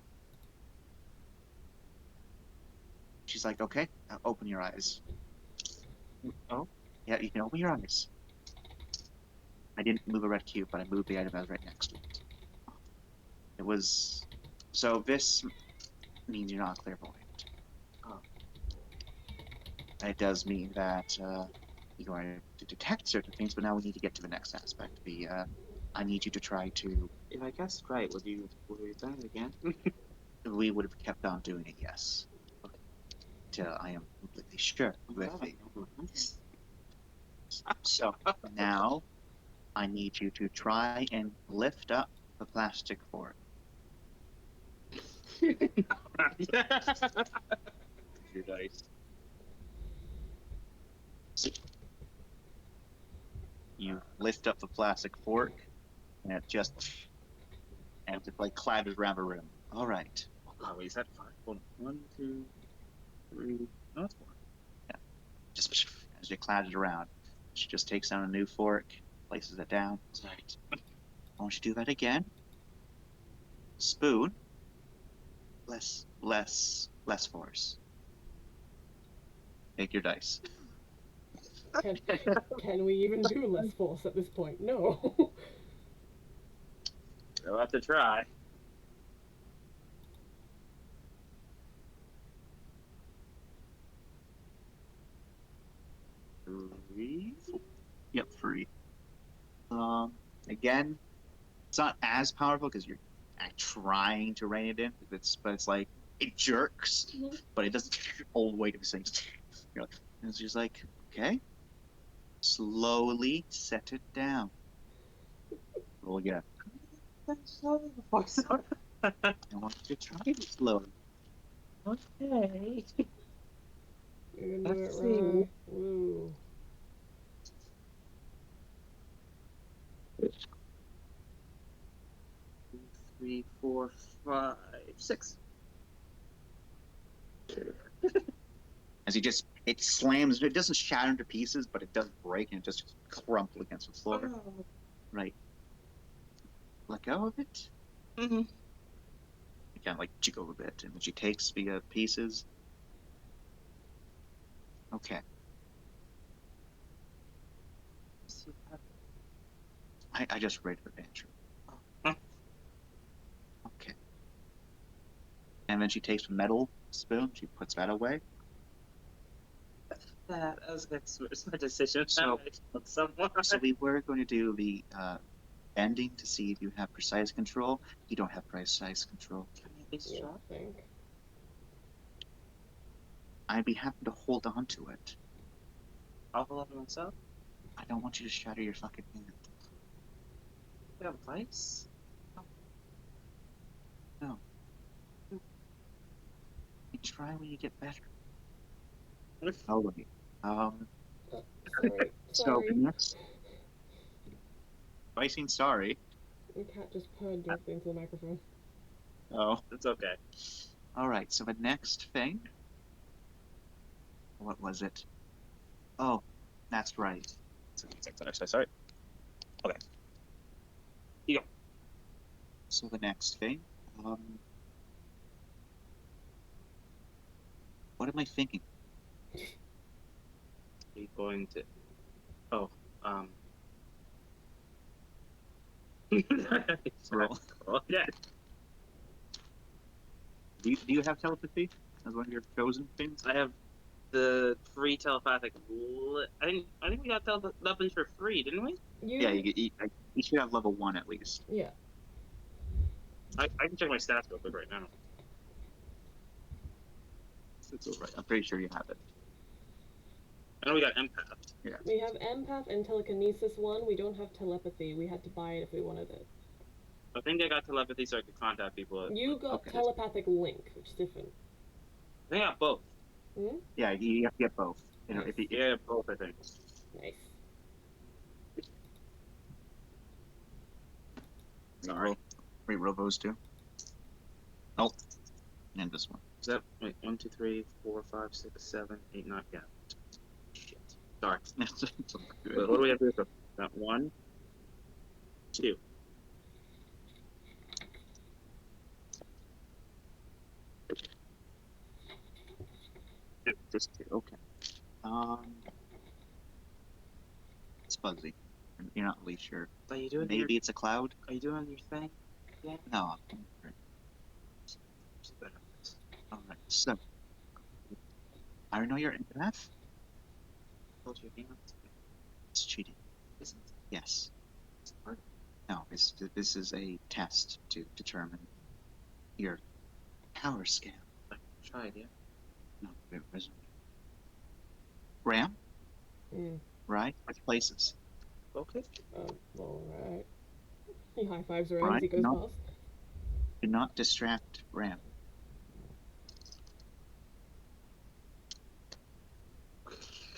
She's like, okay, open your eyes. Oh. Yeah, you can open your eyes. I didn't move a red cube, but I moved the item that was right next to it. It was. So this means you're not clairvoyant. Oh. It does mean that you are able to detect certain things, but now we need to get to the next aspect. I need you to try to. If I guessed right, would you have done it again? We would have kept on doing it, yes. Okay. Till I am completely sure with glad I you. know this. So now I need you to try and lift up the plastic fork. Your dice. You lift up the plastic fork, and it just like clatters around the room. All right. Oh, wait, is that 5? Hold on. 1, 2, 3. No, it's 4. Just as it clatters around, she just takes down a new fork, places it down. Right. I want you to do that again. Spoon. Less force. Take your dice. Can we even do less force at this point? No. We'll have to try. Three. Yep, 3. again, it's not as powerful because you're trying to rein it in. But it's like it jerks, but it doesn't take all the way to the same. You're like, and it's just like, okay, slowly set it down. Roll again. Slowly before sorry. I want you to try it slowly. Okay. You're gonna do it Let's see. right. Woo. 2, 3, 4, 5, 6. As it slams, it doesn't shatter into pieces, but it does break and it just crumple against the floor. Oh. Right. Let go of it. Mm-hmm. You kind of like jiggle a bit, and when she takes the pieces. Okay. I just read her answer. Oh. Okay. And then she takes a metal spoon, she puts that away. That was my decision. So Someone. So we were going to do the bending to see if you have precise control. You don't have precise control. Can I at least You try? think? I'd be happy to hold on to it. I'll hold on myself. I don't want you to shatter your fucking hand. We have a place. No. You try when you get better. Oh wait. Sorry. So Sorry. next. Have I seen sorry? The cat just purred directly into the microphone. Oh. It's okay. All right. So the next thing. What was it? Oh, that's right. Sorry. Okay. You go. So the next thing. What am I thinking? You're going to. Oh. Roll. Yeah. Do you have telepathy as one of your chosen things? I have the free telepathic. I think we got telepathy for free, didn't we? Yeah, you should have level 1 at least. Yeah. I can check my stats real quick right now. It's all right. I'm pretty sure you have it. I know we got empath. Yeah. We have empath and telekinesis 1. We don't have telepathy. We had to buy it if we wanted it. I think I got telepathy so I could contact people. You got Okay. telepathic link, which is different. I think I got both. Hmm? Yeah, you have to get both. You know, Nice. Yeah, both, I think. Nice. Sorry. Roll those two. Oh, and this one. Is that wait, 1, 2, 3, 4, 5, 6, 7, 8, 9? Yeah. Shit. Sorry. It's all Wait, good. what do we have to do? Got 1, 2. Just two. Okay. It's fuzzy. You're not really sure. Are you doing Maybe it's a cloud. Are you doing your thing? Yeah. No. All right. So I know you're empath. Hold your hand. It's cheating. Isn't it? Yes. No. This is a test to determine your power scale. I tried, yeah. No, there isn't. Ram. Mm. Right. Which places? Okay. Alright. He high fives around as Right, he goes no. past. Do not distract Ram.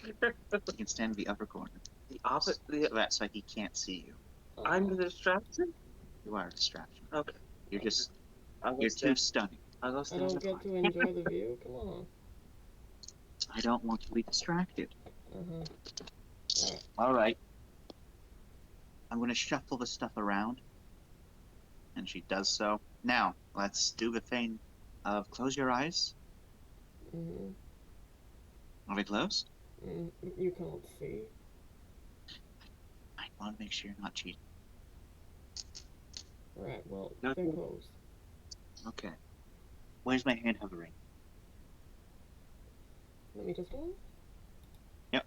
You can stand in the upper corner. The opposite. So that's why he can't see you. I'm the distraction. You are a distraction. Okay. You're just I'll go you're too stand. stunning. I'll go I stand. don't get to enjoy the view. Come on. I don't want to be distracted. Uh-huh. All right. I'm going to shuffle the stuff around. And she does so. Now, let's do the thing of close your eyes. Mm-hmm. Are they closed? You can't see. I want to make sure you're not cheating. Right, well, No. they're closed. Okay. Where's my hand hovering? Let me just one. Yep.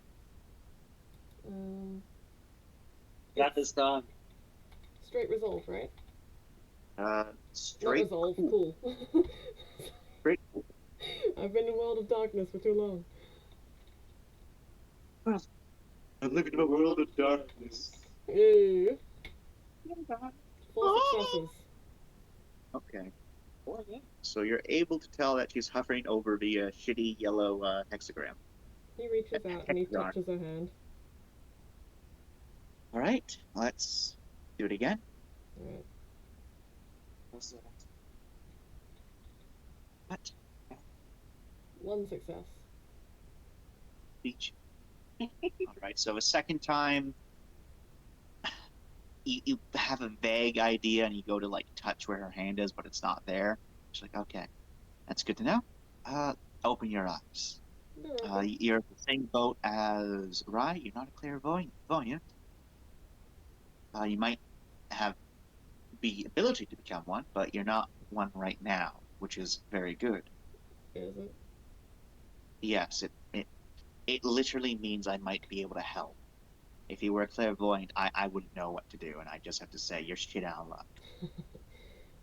Got this done. Straight resolve, right? Not Straight resolve, cool. cool. Straight cool. I've been in World of Darkness for too long. I'm living in a world of darkness. Ew. 4 successes. Okay. So you're able to tell that she's hovering over the shitty yellow hexagram. He reaches out and he Hexagon. touches her hand. All right, let's do it again. Alright. What? 1 success. Beach. All right, so a second time, you have a vague idea and you go to like touch where her hand is, but it's not there. She's like, okay, that's good to know. Open your eyes. They're open. You're in the same boat as Rye. You're not a clairvoyant. You might have the ability to become one, but you're not one right now, which is very good. Is it? Yes, it literally means I might be able to help. If you were a clairvoyant, I wouldn't know what to do, and I just have to say you're shit out of luck.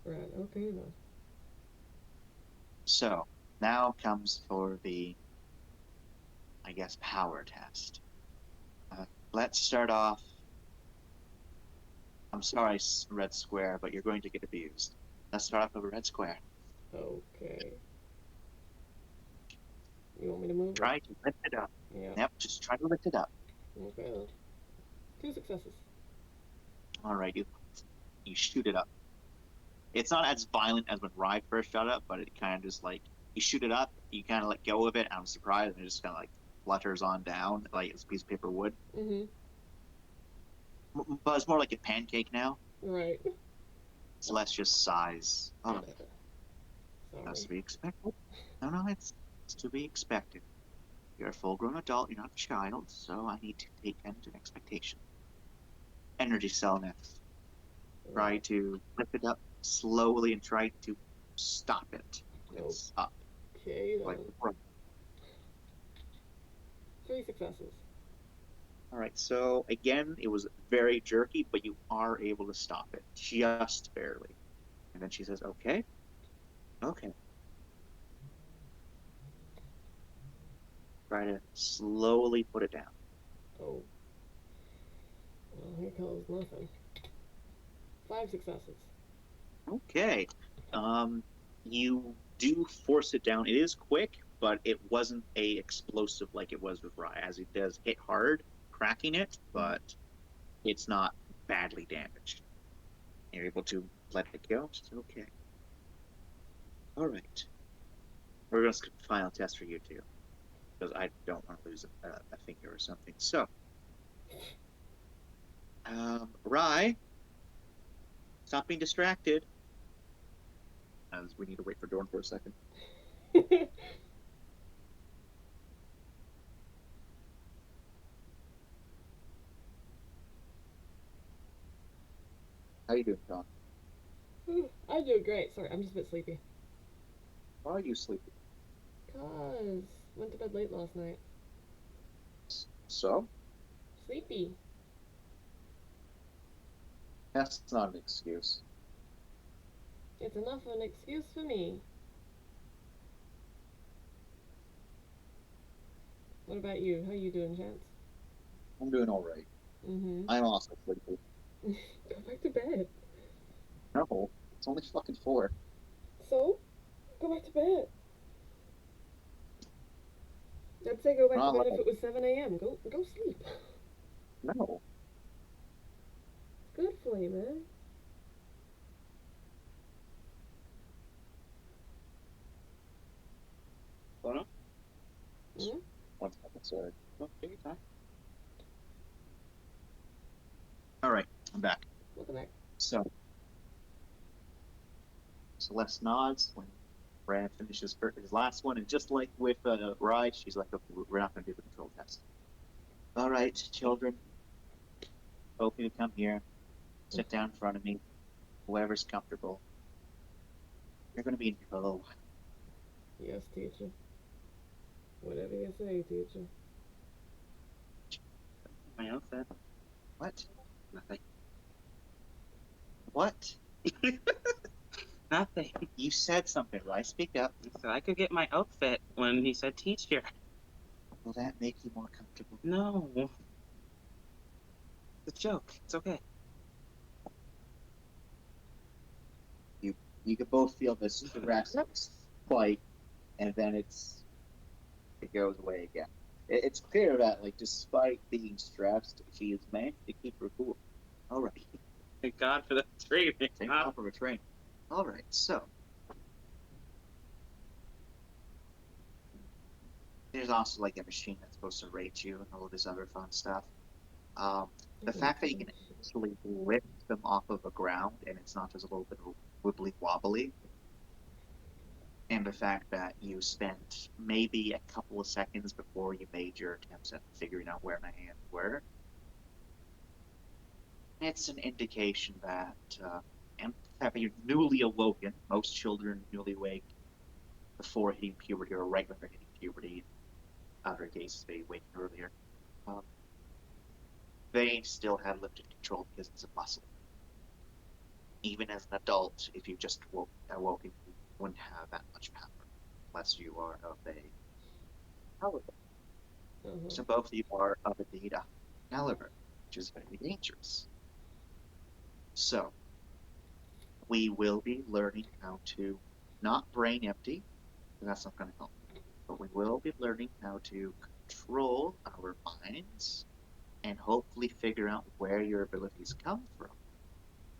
Right, okay then. So now comes for the, I guess, power test. Let's start off. I'm sorry, red square, but you're going to get abused. Let's start off with a red square. Okay. You want me to move Try it? to lift it up. Yeah. Yep, just try to lift it up. Okay then. 2 successes. All right, you shoot it up. It's not as violent as when Rye first shot it up, but it kind of just like you shoot it up, you kind of let go of it. And I'm surprised, and it just kind of like flutters on down like it's a piece of paper wood. Mm-hmm. But it's more like a pancake now. Right. Celeste just sighs. All right, that's Sorry. to be expected. No, it's to be expected. You're a full-grown adult. You're not a child, so I need to take into expectation. Energy cell next. Try Right. to lift it up slowly and try to stop it. It's up. Okay Like, then. 3 successes. all right, so again, it was very jerky, but you are able to stop it just barely. And then she says, okay. Try to slowly put it down. Oh. Well, here goes nothing. 5 successes. Okay. You do force it down. It is quick, but it wasn't a explosive like it was with Rye, as it does hit hard, cracking it, but it's not badly damaged. You're able to let it go. It's okay. All right. We're going to skip the final test for you two, because I don't want to lose a finger or something. So, Rye, stop being distracted. As we need to wait for Dorn for a second. How you doing, Don? I do great. Sorry, I'm just a bit sleepy. Why are you sleeping? Cause went to bed late last night. So? Sleepy. That's not an excuse. It's enough of an excuse for me. What about you? How you doing, Chance? I'm doing all right. Mm-hmm. I'm also sleepy. Go back to bed. No, it's only fucking 4. So? Go back to bed. I'd say go back to Not bed if like, it was 7 a.m. Go sleep. no. It's good for you, man. Oh no? Mm-hmm. 1 second, sorry. No, take your time. All right, I'm back. Welcome back. So, Celeste nods when Brad finishes his last one, and just like with Rye, she's like, okay, we're not going to do the control test. All right, children, both of you come here, sit down in front of me, whoever's comfortable. You're going to be in here for a little while. Yes, teacher. Whatever you say, teacher. My outfit? What? Nothing. What? Nothing. You said something, right? Speak up. So I could get my outfit when he said teacher. Will that make you more comfortable? No. It's a joke. It's okay. You can both feel this stress spike, and then it goes away again. It's clear that, like, despite being stressed, she has managed to keep her cool. All right. Thank God for the training. Thank God for a training. All right, so there's also like a machine that's supposed to rate you and all of this other fun stuff. The fact that you can actually lift them off of the ground and it's not just a little bit wibbly wobbly, and the fact that you spent maybe a couple of seconds before you made your attempts at figuring out where my hands were, it's an indication that, and the fact that you're newly awoken. Most children newly awake before hitting puberty or right when they're hitting puberty. In other cases, they wake earlier. Um, they still have limited control because it's a muscle. Even as an adult, if you just awoken, you wouldn't have that much power unless you are of a caliber. So both of you are of indeed a caliber, which is very dangerous. So we will be learning how to not brain empty, because that's not going to help. But we will be learning how to control our minds and hopefully figure out where your abilities come from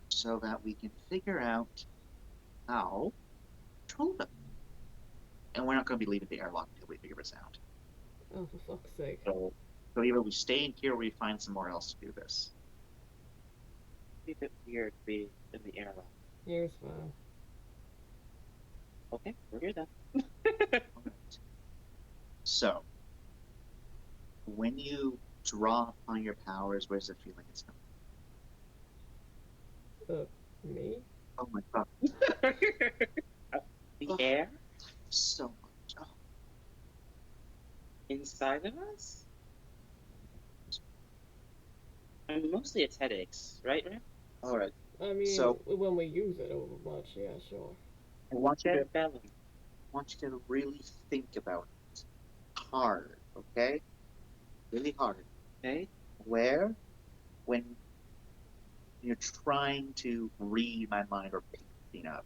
so that we can figure out how to control them. And we're not going to be leaving the airlock until we figure this out. Oh, for fuck's sake. So either we stay in here or we find somewhere else to do this. It'd be a bit weird to be in the airlock. Here's fine. Okay, we're here then. Alright. So, when you draw upon your powers, where's the feeling it's coming? Me? Oh my god. The air So much. Oh, inside of us? I mean, mostly it's headaches, right? alright. I mean, So- when we use it over much, yeah, sure. I want you Dead belly. to really think about it. Hard, okay? Really hard. Okay? Where, when you're trying to read my mind or pick something up,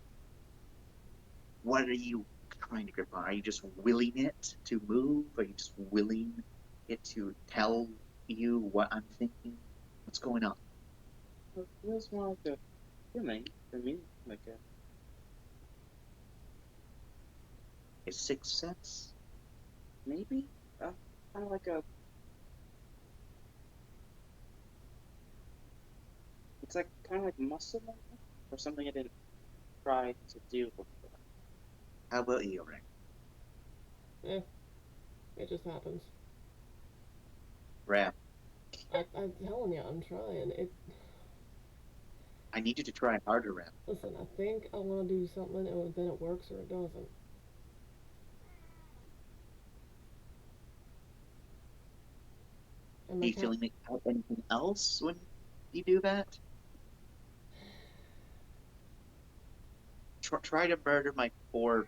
what are you trying to grip on? Are you just willing it to move? Are you just willing it to tell you what I'm thinking? What's going on? It feels more like a feeling for me, like A sixth sense? maybe kind of like a. It's like kind of like muscle memory or something I didn't try to do before. How about you, Ring? It just happens. Ram, I'm telling you, I'm trying. I need you to try harder, Ram. Listen, I think I want to do something, and then it works or it doesn't. And Are my you feeling anything else when you do that? Try to murder my poor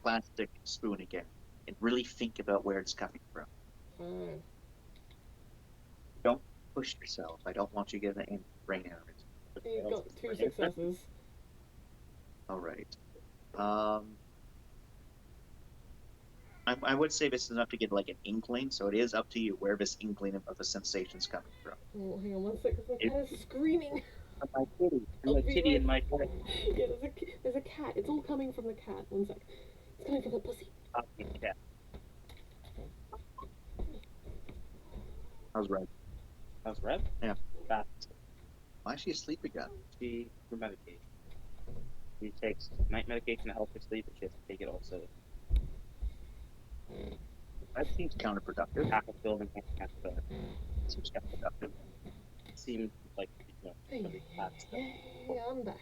plastic spoon again and really think about where it's coming from. Fine. Don't push yourself. I don't want you to get any brain errors. You got 2 successes. All right. I would say this is enough to get like an inkling, so it is up to you where this inkling of the sensation's coming from. Oh, hang on 1 second. The cat is screaming. My kitty. I'll My be kitty right and my back. boy. Yeah, there's a cat. It's all coming from the cat. 1 sec. It's coming from the pussy. Yeah. How's Red? How's Red? Yeah. Fast. Why is she asleep again? She for medication. She takes night medication to help her sleep, but she has to take it also. That seems counterproductive. Half of building, half of Seems counterproductive. seemed like Hey, really bad stuff. hey, I'm back.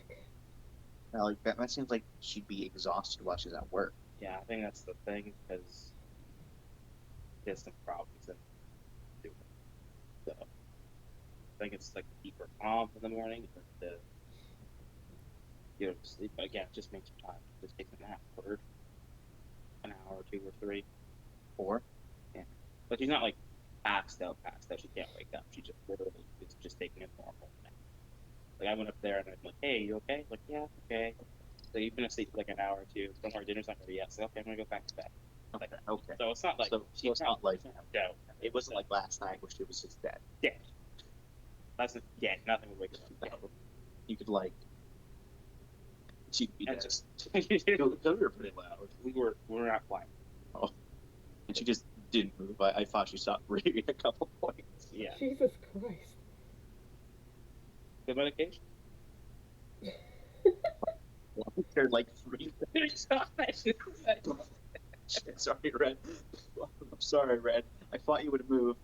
Now, like that seems like she'd be exhausted while she's at work. Yeah, I think that's the thing because there's some problems and do it. So I think it's like to keep her calm in the morning, but you know, sleep. But again, it just makes you tired. Just take a nap for an hour or 2 or 3. 4. Yeah. But she's not like passed out. She can't wake up. She just literally is just taking a normal nap. Like I went up there and I'm like, hey, you okay? Like, yeah, okay. So you've been asleep for like an hour or 2. Don't worry, dinner's not ready yet. So okay, I'm gonna go back to bed. Okay. Okay. So it's not like So she's it's not like out. it wasn't like last night where she was just dead. Dead. That's just dead. Nothing would wake her up. Dead. You could like she'd be And dead. just We were pretty loud. we're not quiet. Oh. And she just didn't move. I thought she stopped breathing a couple points. Yeah. Jesus Christ. Good medication. They're like 3. Sorry, Red. I'm sorry, Red. I thought you would move.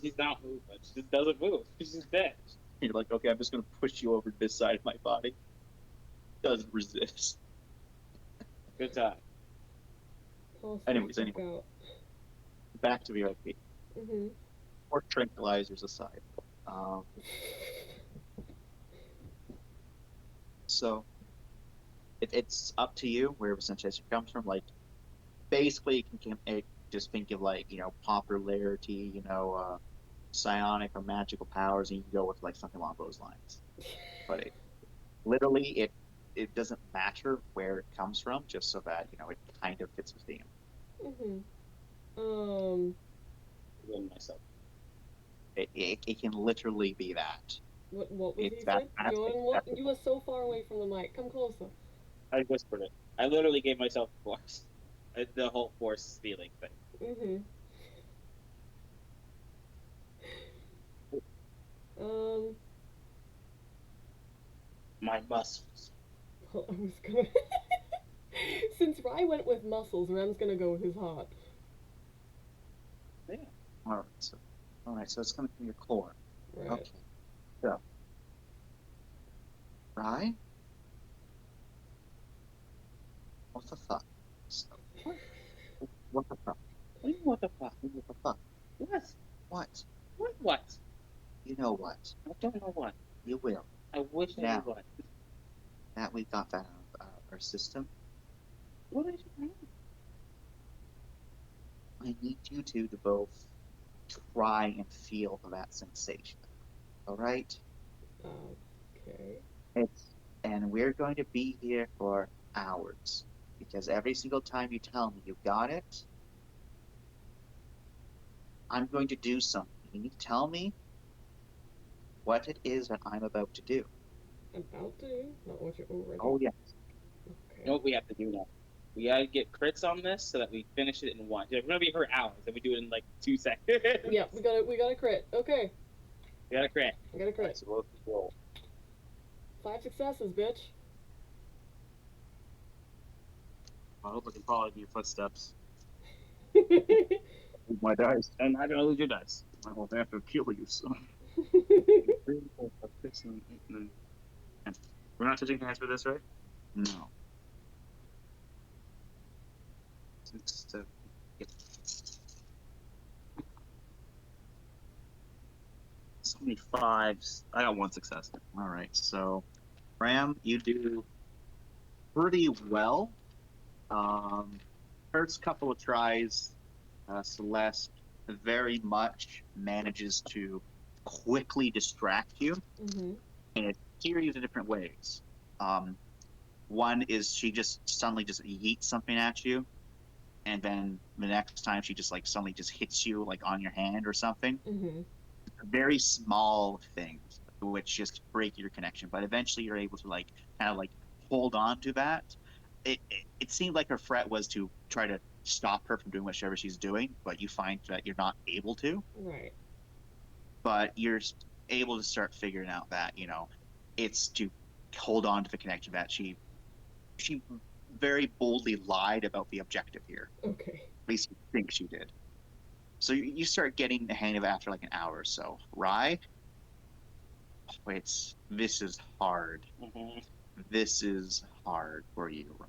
She's not moving. She just doesn't move. She's just dead. You're like, okay, I'm just gonna push you over to this side of my body. Doesn't resist. Good time. Anyways, Out. back to VIP. Mhm. Or tranquilizers aside. So it's up to you where Sanchez comes from. Like, basically, it just think of like popularity, psionic or magical powers, and you can go with like something along those lines. But literally, it doesn't matter where it comes from, just so that it kind of fits the theme. Mhm. Myself. It can literally be that. What was It's he that. said? Jordan, you were so far away from the mic. Come closer. I whispered it. I literally gave myself force. The whole force feeling thing. Mhm. Um. My muscles. Well, I was gonna. Since Rye went with muscles, Rem's gonna go with his heart. Yeah. All right. So it's coming from your core. Right. Okay. So, right? What the fuck? What the fuck? What the fuck? What the fuck? What? What? What? You know what? I don't know what. You will. I wish I Now knew what. that we got that out of our system, What is it? I need you two to both try and feel that sensation. All right? Okay. And we're going to be here for hours because every single time you tell me you got it, I'm going to do something. You need to tell me what it is that I'm about to do. About to, not what you're already. Oh yes. Okay. You know what we have to do now? We gotta get crits on this so that we finish it in one. We're gonna be here hours, and we do it in like 2 seconds. Yeah, we got a crit. Okay. We got a crit. I got a crit. Right, so we'll roll. 5 successes, bitch. I hope I can follow your footsteps. With my dice. I'm not gonna lose your dice. I will have to kill you, son. 3, 4, 5, 6, 7, 8, 9, 10. We're not touching hands for this, right? No. 6, 7, 8. So many fives. I got 1 success. All right. So, Ram, you do pretty well. First couple of tries, Celeste very much manages to quickly distract you Mhm. in a series of different ways. One is she just suddenly just yeets something at you, and then the next time she just like suddenly just hits you like on your hand or something. Mhm. Very small things which just break your connection, but eventually you're able to like kind of like hold on to that. It seemed like her threat was to try to stop her from doing whatever she's doing, but you find that you're not able to. Right. But you're able to start figuring out that it's to hold on to the connection that she very boldly lied about the objective here. Okay. At least you think she did. So you start getting the hang of it after like an hour or so. Rye, this is hard. Mm-hmm. This is hard for you, Rye.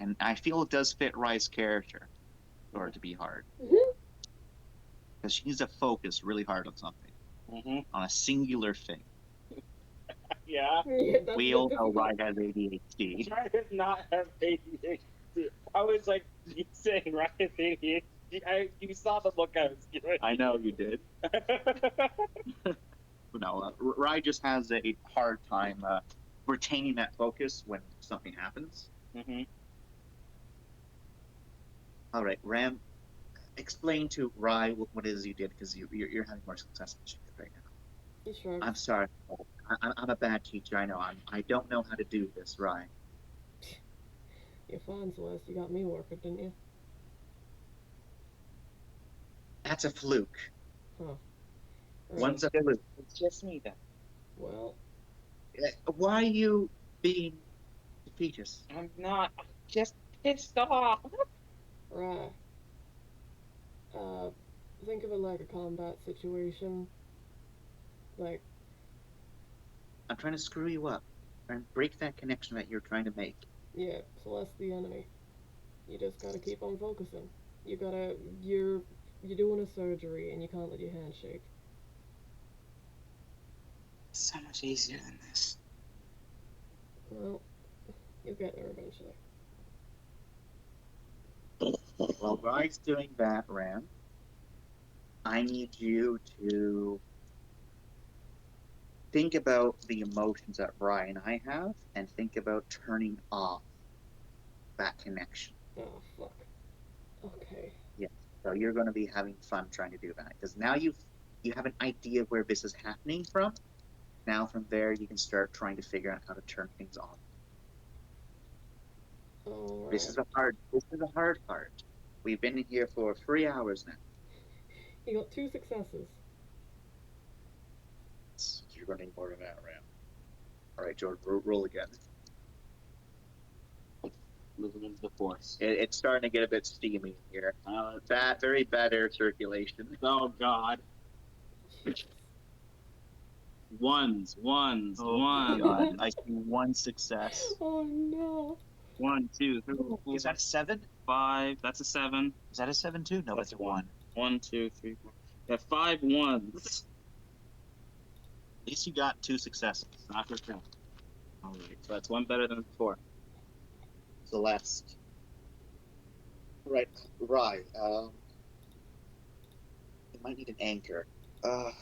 And I feel it does fit Rye's character for it to be hard. Mhm. Because she needs to focus really hard on something, Mm-hmm. on a singular thing. Yeah. Yeah, that's We the all know difficult. Ryan has ADHD. Ryan does not have ADHD. I was like, you saying Ryan has ADHD? You saw the look I was giving. I know you did. No, Ryan just has a hard time retaining that focus when something happens. Mm-hmm. All right, Ram, explain to Rye what it is you did because you're having more success than you did right now. He shrugs. I'm sorry. I'm a bad teacher. I know. I don't know how to do this, Rye. You're fine, Celeste. You got me working, didn't you? That's a fluke. Huh. One's Right. a fluke. It's just me then. Well, Why are you being defeatist? I'm not. I'm just pissed off. right. Uh, think of it like a combat situation. Like, I'm trying to screw you up. Trying to break that connection that you're trying to make. yeah, Celeste the enemy. You just gotta keep on focusing. You gotta. You're doing a surgery and you can't let your hand shake. So much easier than this. Well, you'll get there eventually. While Rye's doing that, Ram, I need you to think about the emotions that Rye and I have and think about turning off that connection. Oh fuck. Okay. Yes. So you're going to be having fun trying to do that because now you have an idea of where this is happening from. Now from there you can start trying to figure out how to turn things on. All This right. is a hard part. We've been here for 3 hours now. You got 2 successes. You're going to need more than that, Ram. All right, George, roll again. Moving into the force. It's starting to get a bit steamy here. Very bad air circulation. Oh God. Jesus. Ones. Oh One. God, I see one success. Oh no. 1, 2, 3, 4, Is that a 7? 5. That's a 7. Is that a 7 too? No, that's a 1. 1, 2, 3, 4. Yeah, 5 ones. At least you got 2 successes. Not for sure. All right, so that's one better than before. Celeste. Right, Rye. You might need an anchor. Not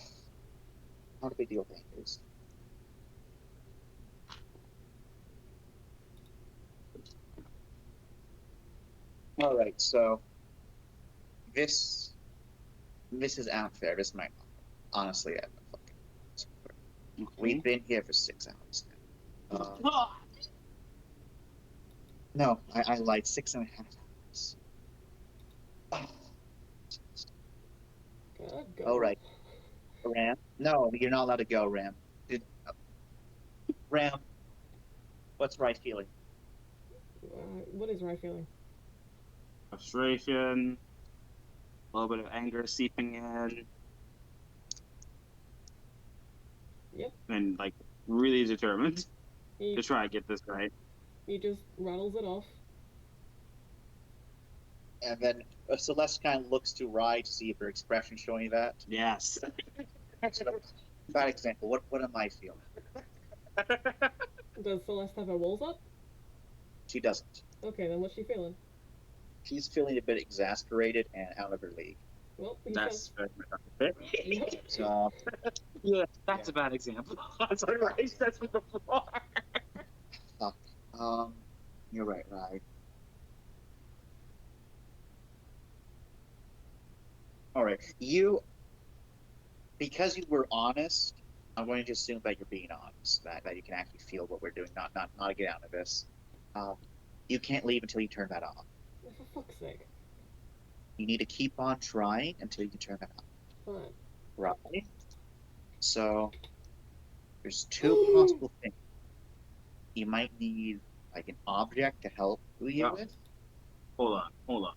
a big deal with anchors. All right, so this is unfair. This might honestly end up fucking. Okay. We've been here for 6 hours now. God. No, I lied. 6.5 hours. God, go. All right, Ram. No, you're not allowed to go, Ram. Ram, what's Rye feeling? What is right feeling? Frustration. A little bit of anger seeping in. Yep. And like really determined He to try and get this right. he just rattles it off. And then Celeste kind of looks to Rye to see if her expression's showing that. Yes. Bad example. What am I feeling? Does Celeste have her walls up? She doesn't. Okay, then what's she feeling? She's feeling a bit exasperated and out of her league. Well, he That's says. very much it. So Yeah, that's a bad example. That's what I said before. you're right, Rye. All right, because you were honest, I'm going to assume that you're being honest, that you can actually feel what we're doing, not to get out of this. You can't leave until you turn that off. For fuck's sake. You need to keep on trying until you can turn that off. Fine. Right? So there's 2 possible things. You might need like an object to help you with. Hold on.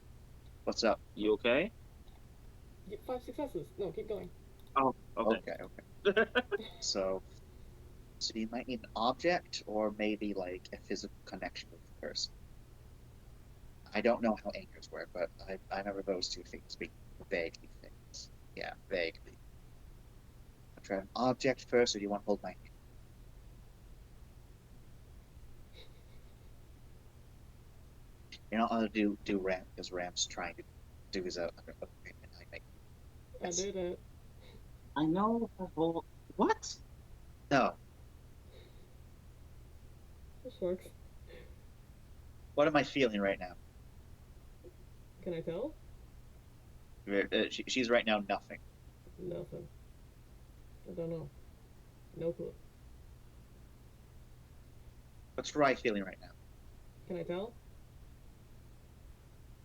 What's up? You okay? Get 5 successes. No, keep going. Oh, okay. Okay. So you might need an object or maybe like a physical connection with the person. I don't know how anchors work, but I remember those 2 things being vaguely things. Yeah, vaguely. I'll try an object first, or do you want to hold my hand? You're not gonna do Ram because Ram's trying to do his own agreement. I make I did it. I know the whole. What? no. This works. What am I feeling right now? Can I tell? She's right now nothing. Nothing. I don't know. No clue. What's Rye feeling right now? Can I tell?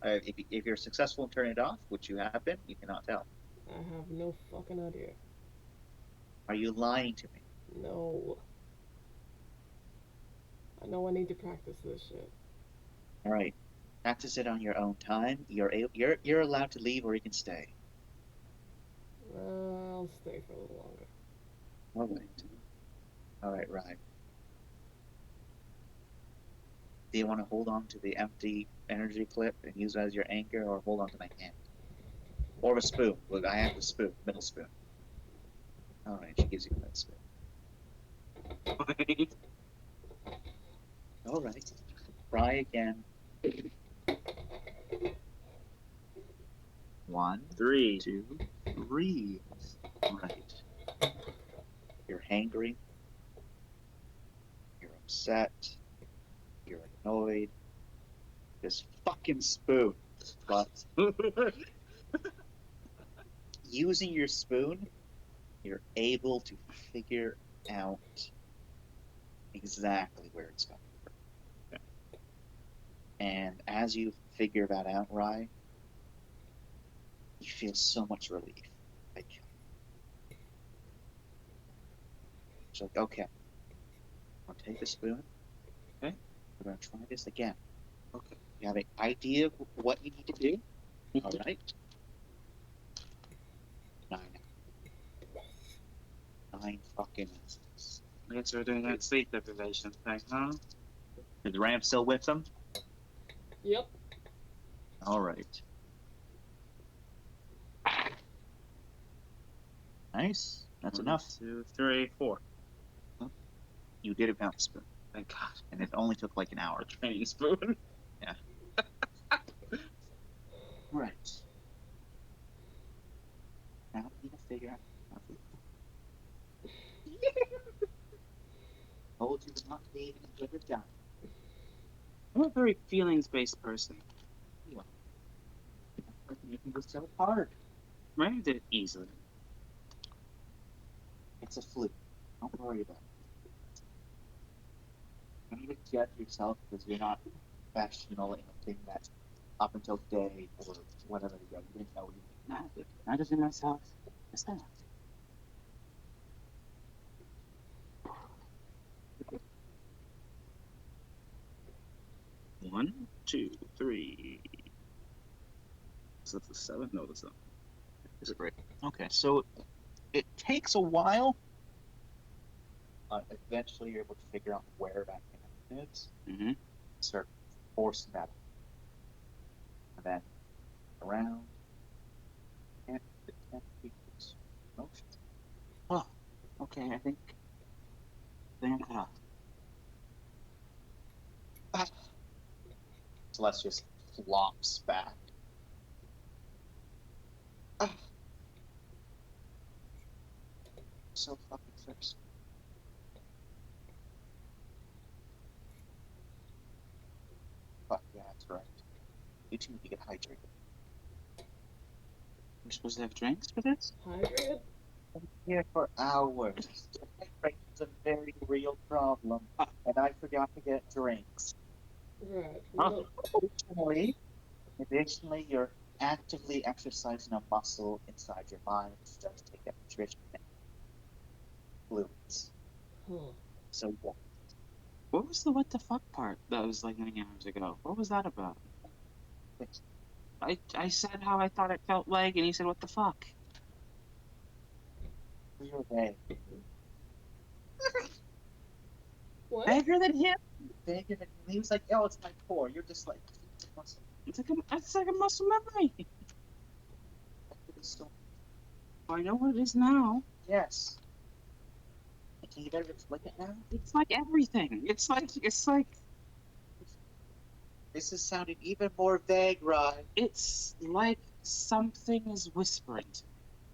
If you're successful in turning it off, which you have been, you cannot tell. I have no fucking idea. Are you lying to me? No. I know I need to practice this shit. All right, practice it on your own time. You're allowed to leave, or you can stay. I'll stay for a little longer. All right, Rye. Do you want to hold on to the empty energy clip and use it as your anchor, or hold on to my hand? Or a spoon. Look, I have the spoon, middle spoon. All right, she gives you that spoon. All right, try again. 1, 3. 2, 3. Right. You're hangry. You're upset. You're annoyed. This fucking spoon. But using your spoon, you're able to figure out exactly where it's coming from. And as you figure that out, Rye, you feel so much relief. Like, it's like, okay, I'm gonna take the spoon. Okay. We're gonna try this again. Okay. You have an idea of what you need to do? All right. 9. 9 fucking answers. I guess we're doing that sleep deprivation thing, huh? Is the Ram still with them? Yep. All right. Nice. That's 1, enough. 2, 3, 4. You did it without the spoon, Thank God. and it only took like an hour. Training spoon. Right. Now we need to figure out how to. Told you to not leave and give it down. I'm a very feelings-based person. You can go so hard. Right? Did it easily. It's a fluke. Don't worry about it. You need to judge yourself because you're not professional in a thing that up until today or whatever you didn't know you did. I just do myself. It's that. One, 2, 3. Is that the 7? No, that's not. Is it right? Okay, so it takes a while. Eventually, you're able to figure out where that connection is. Mm-hmm. Start forcing that, and then around and the 10 people's motions. Oh, okay. I think I'm cut off. Celeste just flops back. So fucking thirsty. Fuck yeah, that's right. You two need to get hydrated. We're supposed to have drinks for this? Hydrated? Here for hours. Hydration's a very real problem, and I forgot to get drinks. Right. Oh. Well, Additionally, you're actively exercising a muscle inside your mind, which does take up nutrition and fluids. huh. So yeah. What was the what the fuck part that was like 9 hours ago? What was that about? I said how I thought it felt like, and he said, what the fuck? You're vague. What? Bigger than him? Bigger than he was like, oh, it's my core. You're just like, it's a muscle. It's like a muscle memory. So, I know what it is now. yes. Can you better explain it now? It's like everything. It's like This is sounding even more vague, Rye. It's like something is whispering to me.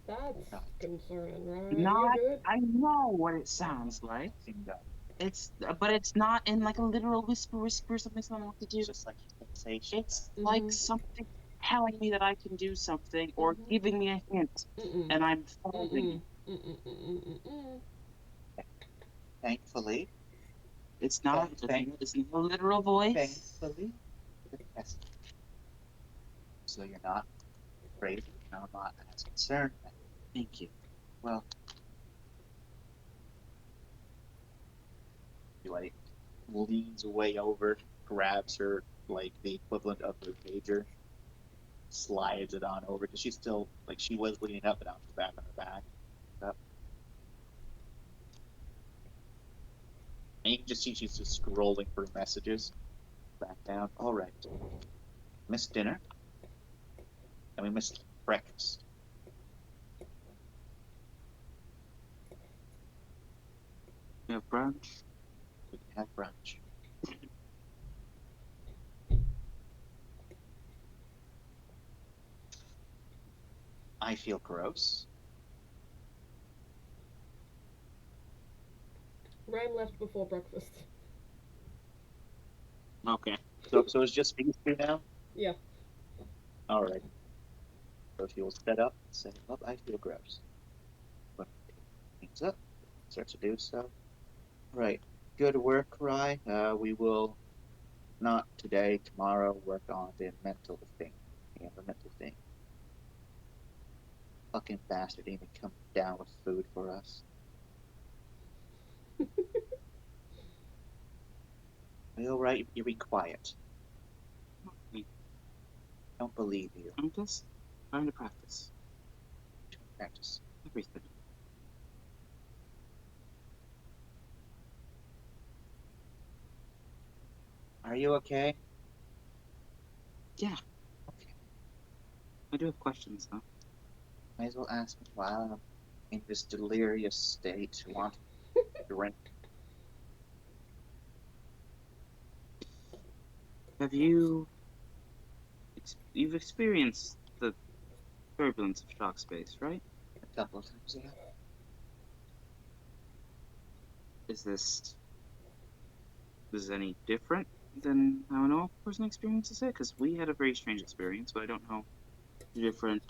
That's Right. concerning, right? You Not, good? I know what it sounds like. But it's not in like a literal whisper, something I have to do. It's just like sensation. It's like Mhm. something telling me that I can do something or Mhm. giving me a hint, Mm-mm. and I'm following Mm-mm. it. Mm-mm. Thankfully, It's not. Thank- It's not a literal voice. thankfully, yes. So you're not crazy. I'm not as concerned. Thank you. Well, he like leans way over, grabs her like the equivalent of her pager, slides it on over because she's still like she was leaning up and now she's back on her back. Up. And you can just see she's just scrolling through messages. Back down. All right. Missed dinner. And we missed breakfast. We have brunch. We can have brunch. I feel gross. Ryan left before breakfast. Okay. So it's just these two now? Yeah. All right. So she will set up and say, well, I feel gross. But things up. Starts to do so. Right. Good work, Rye. We will not today, tomorrow, work on the mental thing. Yeah, the mental thing. Fucking bastard didn't even come down with food for us. Are you alright? You be quiet. Don't believe you. I'm just trying to practice Practice. everything. Are you okay? Yeah, Okay. I do have questions though. Might as well ask me while I'm in this delirious state, wanting to drink. Have you? You've experienced the turbulence of shock space, right? A couple of times, yeah. Is this any different than how an old person experiences it? Because we had a very strange experience, but I don't know the different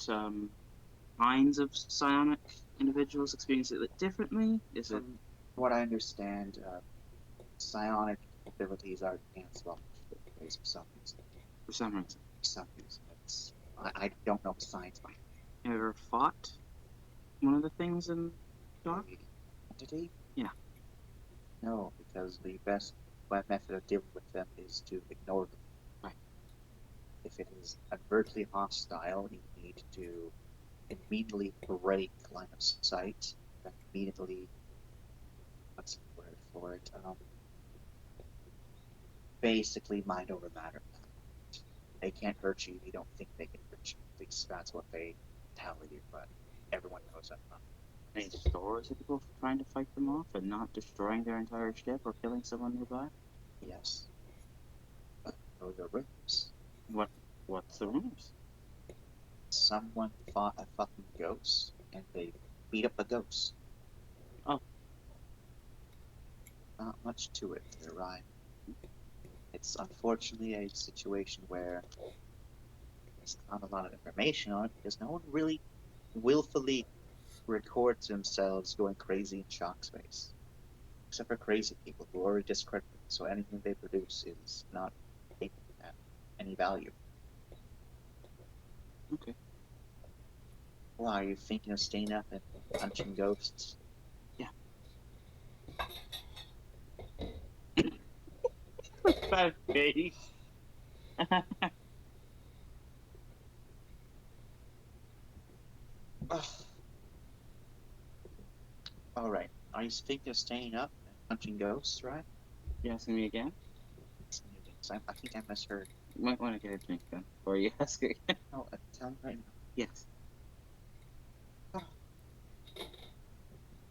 kinds of psionic individuals experience it differently. Is it From what I understand, psionic abilities are enhanced while for some reason. for some reason? For some reason. I don't know the science behind You ever fought one of the things in shock? the entity. Yeah. No, because the best method of dealing with them is to ignore them. Right. If it is overtly hostile, you need to immediately break line of sight, then immediately, what's the word for it? Basically mind over matter. They can't hurt you if you don't think they can hurt you. At least that's what they tell you, but everyone knows that's not. Any stories of people trying to fight them off and not destroying their entire ship or killing someone nearby? Yes, but those are rumors. What's the rumors? Someone fought a fucking ghost, and they beat up the ghost. Oh. Not much to it, there, Ryan. It's unfortunately a situation where there's not a lot of information on it because no one really willfully records themselves going crazy in shock space. Except for crazy people who are already discredited, so anything they produce is not capable of having any value. Okay. Well, are you thinking of staying up and punching ghosts? Yeah. Bad face. Alright. Are you thinking of staying up and punching ghosts, right? You asking me again? I think I misheard. You might want to get a drink then, or you ask again. No, tell me right now. Yes.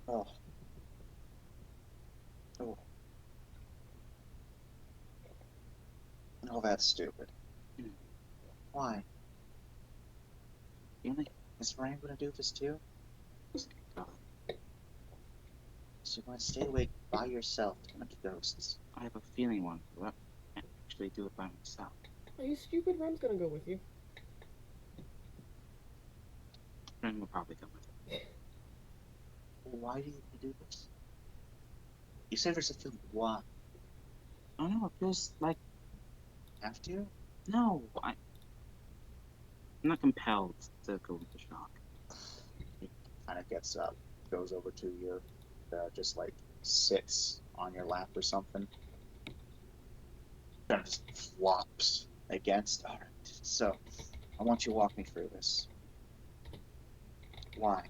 Oh. Oh. Oh, that's stupid. Hmm. Why? Really? Is Ryan gonna do this too? God, So you want to stay awake by yourself to hunt ghosts? I have a feeling I want to do it. I can't actually do it by myself. Are you stupid? Rem's gonna go with you. Ren will probably come with it. Why do you want to do this? You said there's a feeling. Why? Oh no, it feels like Have to? no. I'm not compelled to go with the shock. He kind of gets up, goes over to you, just like sits on your lap or something. Kind of just flops against. All right. So I want you to walk me through this. Why?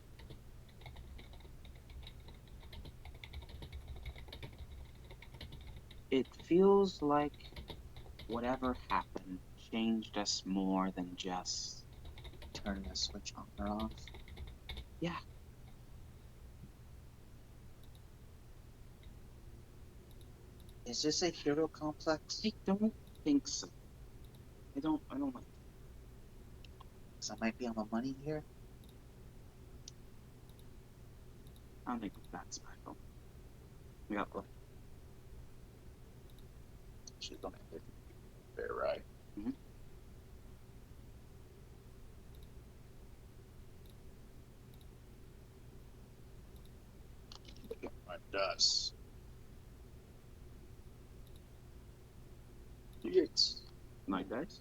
It feels like whatever happened changed us more than just. Turn the switch on or off? Yeah. Is this a hero complex? I don't think so. I don't like. Because I might be on my money here. I don't think it's that special. We got like. She's gonna end it. Fair, right? Mhm. It does. Yes. Night dice.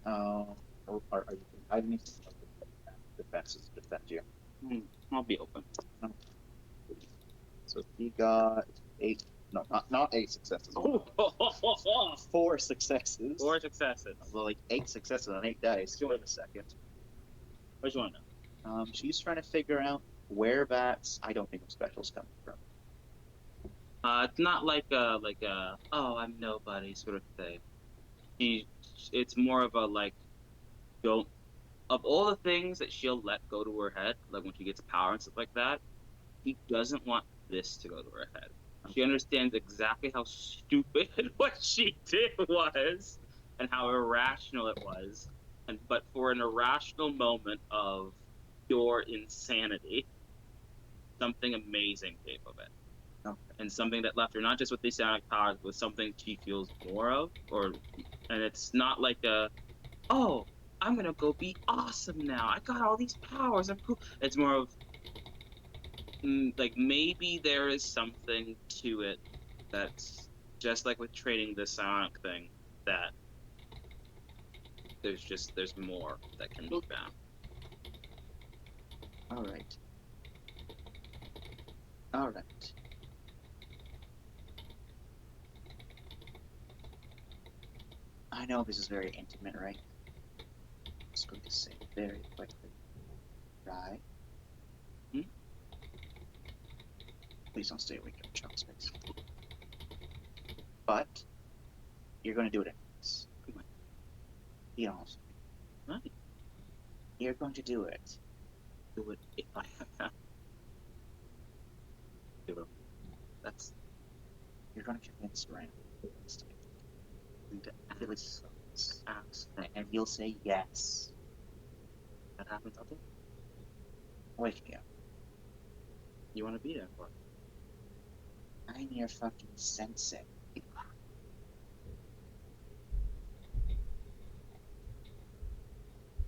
Are you hiding anything? Defenses defend you. I'll be open. So he got 8. No, not 8 successes. Oh. 4 successes. 4 successes. Well, like 8 successes on 8 dice. Wait a second. Which one? She's trying to figure out whereabouts. I don't think of specials coming from. It's not like a oh I'm nobody sort of thing. It's more of a like don't of all the things that she'll let go to her head, like when she gets power and stuff like that, she doesn't want this to go to her head. She understands exactly how stupid what she did was and how irrational it was. But for an irrational moment of pure insanity, something amazing came of it. Okay. And something that left her not just with these psionic powers, but something she feels more of, and it's not like oh, I'm gonna go be awesome now. I got all these powers. I'm cool. It's more of like maybe there is something to it that's just like with trading the psionic thing that there's more that can be found. All right. All right. I know this is very intimate, right? I'm just going to say very quickly. Right? Hmm? Please don't stay awake in the chunk space. But you're going to do it anyways. Come on. Be honest. Right. You're going to do it. Do it if I have. Do it. That's You're going to convince Rand. to Really ask. sucks. Ask. And you'll say yes. That happens. I'll do it. Wake me up. You want to be there for it. I'm your fucking sensei.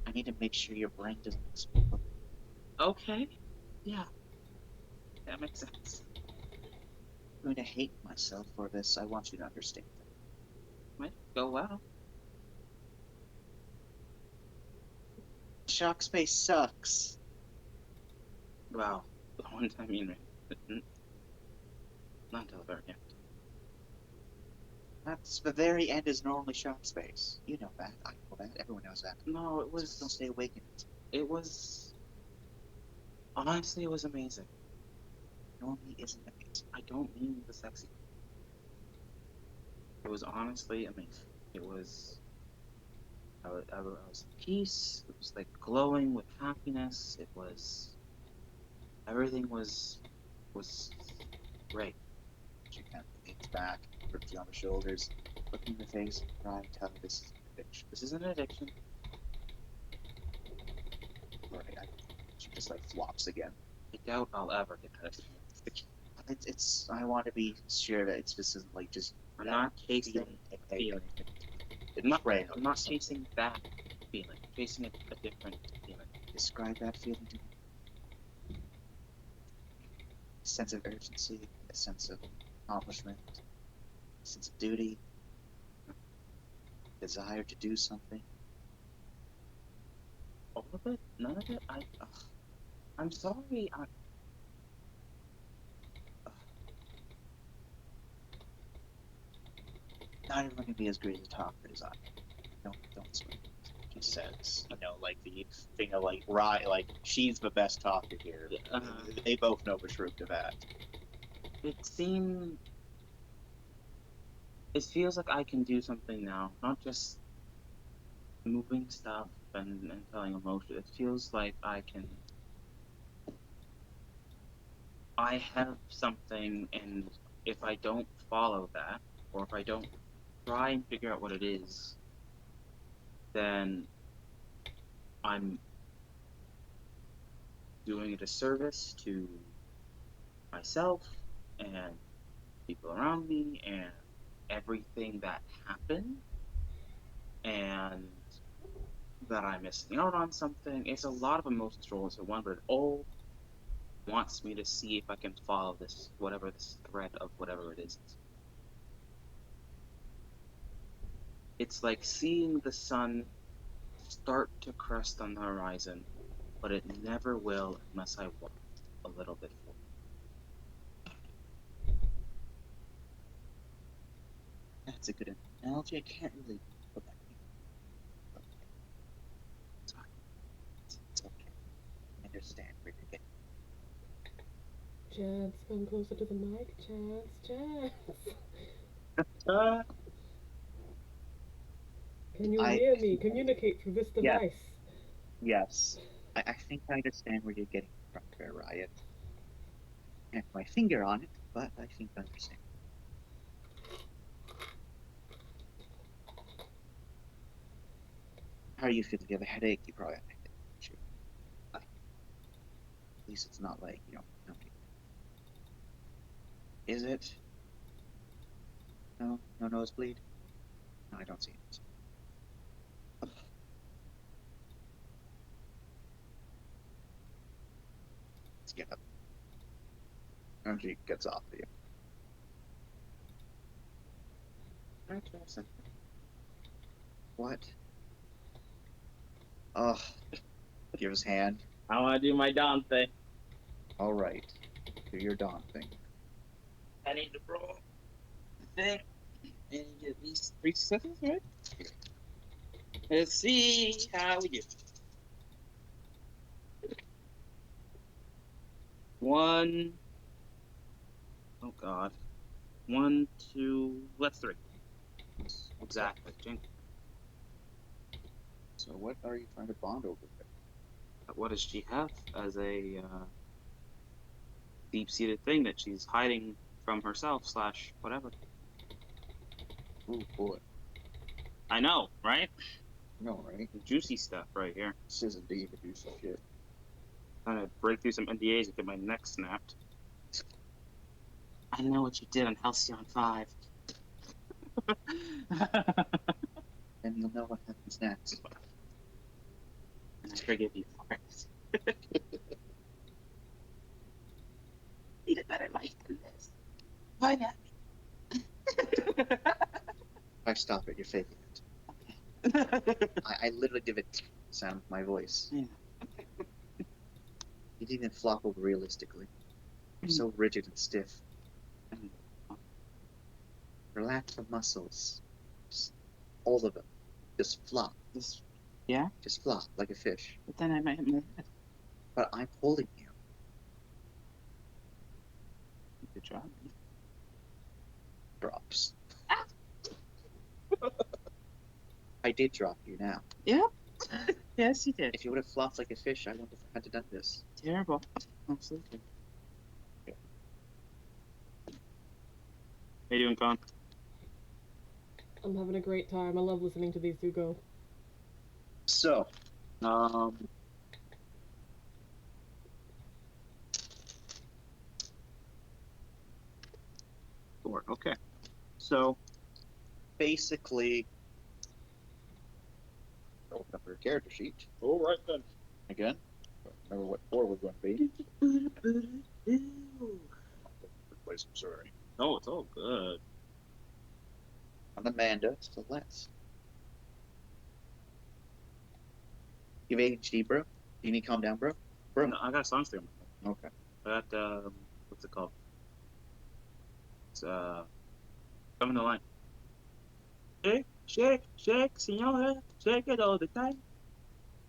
I need to make sure your brain doesn't explode. Okay. Yeah. That makes sense. I'm going to hate myself for this. I want you to understand that. Might go well. Shock space sucks. Wow. The one time you not until the very end. That's the very end is normally shock space. You know that. I know that. Everyone knows that. No, it So was. don't stay awake in it. It was. Honestly, it was amazing. Normally isn't amazing. I don't mean the sexy. It was honestly amazing. It was. I was at peace. It was like glowing with happiness. It was. Everything was Great. She kind of leans back, grips you on the shoulders, look in the face, and try and tell her this is an addiction. This is an addiction. Right. She just like flops again. I doubt I'll ever get that experience. It's. I want to be sure that it's just isn't like just. I'm that not chasing feeling, a feeling. betrayal I'm or not something. chasing that feeling. I'm chasing a different feeling. Describe that feeling to me. A sense of urgency, a sense of accomplishment, a sense of duty, desire to do something. All of it? None of it? I'm sorry. Not everyone can be as great a talker as I. Don't swear. He says, like the thing of like she's the best talker here. They both know the truth to that. It feels like I can do something now, not just moving stuff and telling emotion. It feels like I have something, and if I don't follow that, or if I don't try and figure out what it is, then I'm doing a disservice to myself and people around me and everything that happened, and that I'm missing out on something. It's a lot of emotions roll into one, but it all wants me to see if I can follow this thread of whatever it is. It's like seeing the sun start to crest on the horizon, but it never will unless I walk a little bit forward. That's a good analogy. I can't really put that in. Okay. It's okay. I understand where you're getting. Chance, come closer to the mic. Chance. Uh, Can you I hear me? Communicate through this Yes. device. Yes. I think I understand where you're getting from there, Riot. Can't put my finger on it, but I think I understand. How are you feeling? Do you have a headache? You probably have a headache. Sure. At least it's not like, no. Is it? No? No nosebleed? No, I don't see it. Let's get up. And she gets off of you. interesting. What? Ugh. Give his hand. I want to do my Don thing. All right. Do your Dawn thing. I need to roll the thing. And you get these 3 successes, right? Let's see how we do. 1. Oh God. 1, 2. Let's 3. Exactly. So what are you trying to bond over there? What does she have as a deep-seated thing that she's hiding from herself / whatever? Oh boy. I know, right? No, right? The juicy stuff right here. This is indeed a juicy shit. Trying to break through some NDAs and get my neck snapped. I know what you did on Halcyon 5. And you'll know what happens next. And I forgive you for it. Need a better life than this. Why not? If I stop it, you're faking it. I literally did it sound with my voice. Yeah. You didn't even flop over realistically. You're so rigid and stiff. Relax the muscles. Just, all of them. Just flop. Yeah? Just flop like a fish. But then I might hit my head. But I'm holding you. Good job. Drops. I did drop you now. Yeah? Yes, you did. If you would have flopped like a fish, I wouldn't have had to done this. Terrible. Absolutely. How you doing, Con? I'm having a great time. I love listening to these two go. So, Sure, okay. So, basically, open up your character sheet All right then. again. Remember what 4 was going to be. Place, I'm sorry. Oh, it's all good. I'm Amanda Celeste. You have ADHD, bro? You need to calm down, bro? Bro? No, I got songs there. Okay. I got what's it called? It's coming to line. Shake, shake, shake, senora, shake it all the time.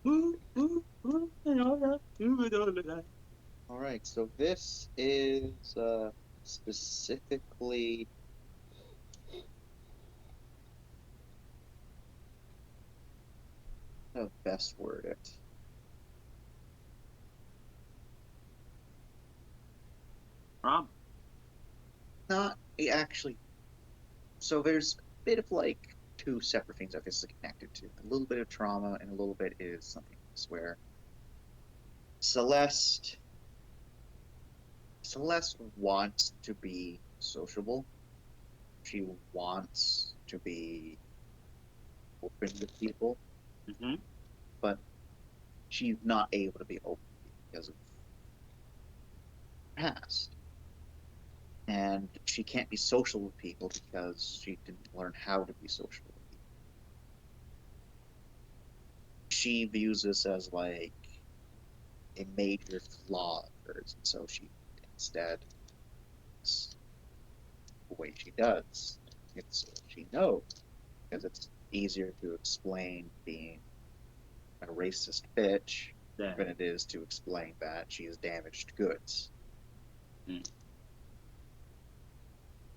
Ooh, ooh, ooh, senora, do it all the time. All right. So this is specifically how to best word it. Rom. Not actually. So there's a bit of like 2 separate things that this is connected to. A little bit of trauma and a little bit is something else. Where Celeste wants to be sociable. She wants to be open with people, Mm-hmm. but she's not able to be open because of her past. And she can't be social with people because she didn't learn how to be social with people. She views this as like a major flaw of hers, and so she instead it's the way she does. It's what she knows because it's easier to explain being a racist bitch Yeah. than it is to explain that she has damaged goods. Mm.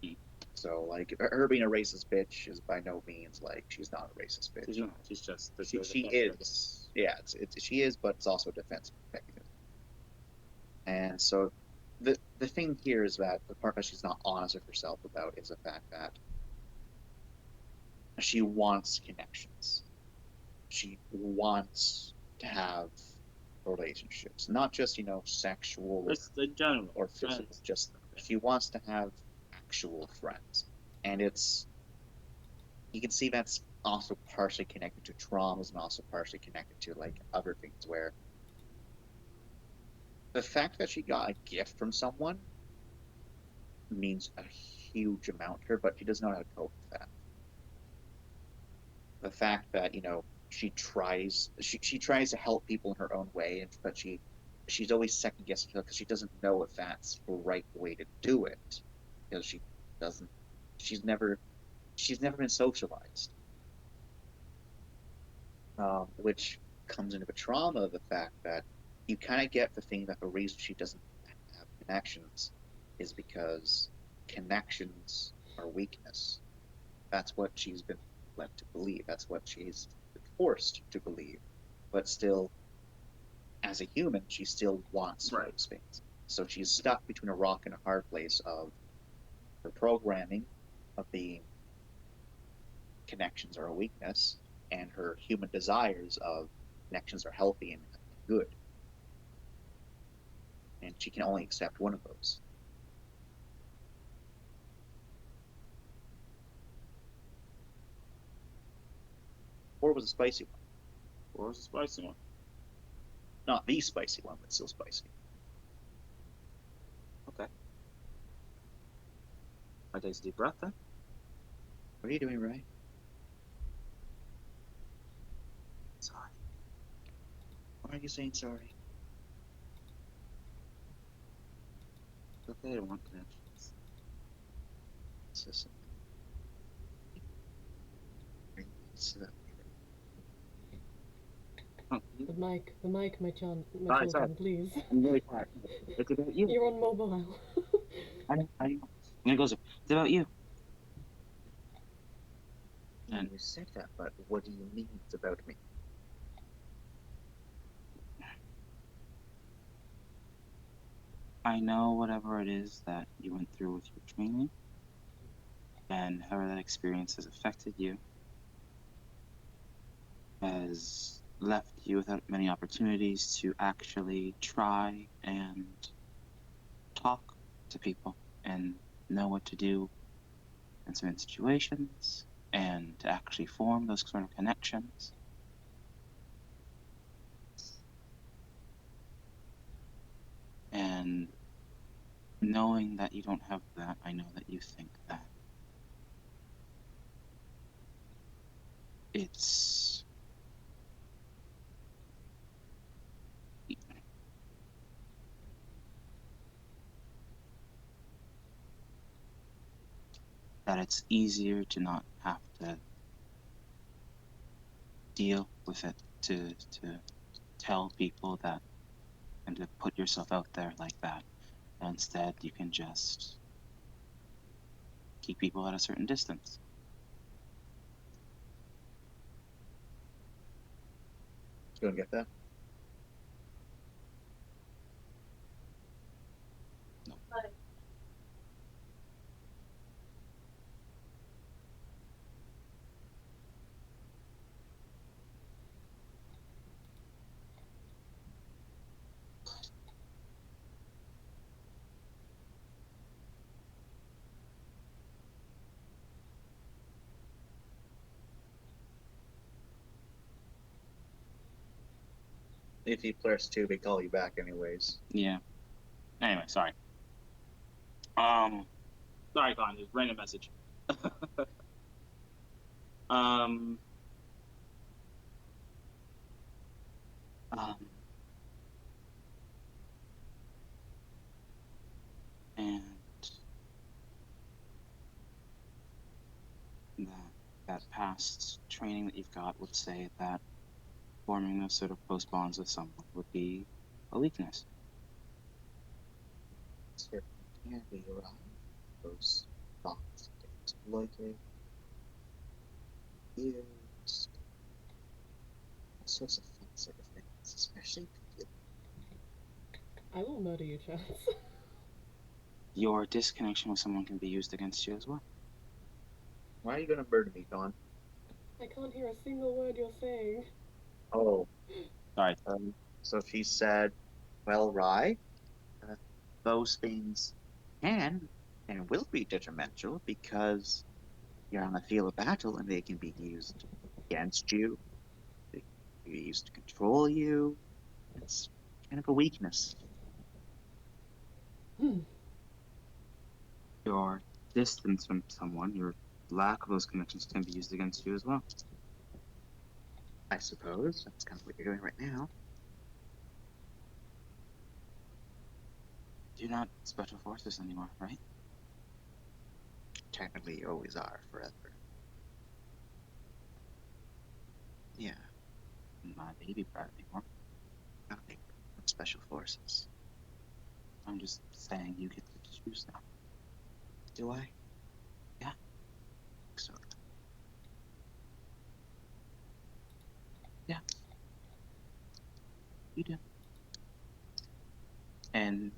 Mm. So, like, her being a racist bitch is by no means like she's not a racist bitch. She's not. She's just. She is. Yeah, she is, but it's also a defense mechanism. And so, the thing here is that the part that she's not honest with herself about is the fact that she wants connections. She wants to have relationships, not just sexual Just in general. or physical. Friends. Just she wants to have actual friends, and you can see that's also partially connected to traumas and also partially connected to like other things where the fact that she got a gift from someone means a huge amount to her, but she doesn't know how to cope with that. The fact that she tries to help people in her own way, but she's always second guessing herself because she doesn't know if that's the right way to do it because she doesn't she's never been socialized, which comes into the trauma of the fact that you kind of get the thing that the reason she doesn't have connections is because connections are weakness. That's what she's been led to believe. That's what she's been forced to believe. But still, as a human, she still wants those things. So she's stuck between a rock and a hard place of her programming of being connections are a weakness and her human desires of connections are healthy and good. And she can only accept one of those. Or was a spicy one. Or a spicy one. Not the spicy one, but still spicy. Okay. I take a deep breath then. What are you doing, Ray? Sorry. Why are you saying sorry? It's okay, I don't want connections. Listen. Oh, The mic, my Sorry, children, please. I'm really quiet. It's about you. You're on mobile. I know. And it goes, it's about you. And you said that, but what do you mean it's about me? I know whatever it is that you went through with your training. and however that experience has affected you has left you without many opportunities to actually try and talk to people and know what to do in certain situations and to actually form those sort of connections. And knowing that you don't have that, I know that you think that it's easier to not have to deal with it, to tell people that and to put yourself out there like that. And instead, you can just keep people at a certain distance. You don't get that? No. If you press 2, we call you back anyways. Yeah. Anyway, sorry. Sorry, Con, just random message. um, um, and that past training that you've got would say that forming those sort of close bonds with someone would be a weakness. Certainly can be right. Those thoughts get exploited, used, all sorts of fun sort of things, especially if I will murder you, Chance. Your disconnection with someone can be used against you as well. Why are you gonna murder me, Don? I can't hear a single word you're saying. Oh, Sorry. so she said, well, Rye, uh, those things can and will be detrimental because you're on the field of battle and they can be used against you, they can be used to control you. It's kind of a weakness. Hmm. Your distance from someone, your lack of those connections can be used against you as well. I suppose that's kind of what you're doing right now. You're not special forces anymore, right? Technically, you always are forever. Yeah, Not baby brat anymore. not like special forces. I'm just saying you get to choose now. Do I? Yeah. So Yeah, you do. And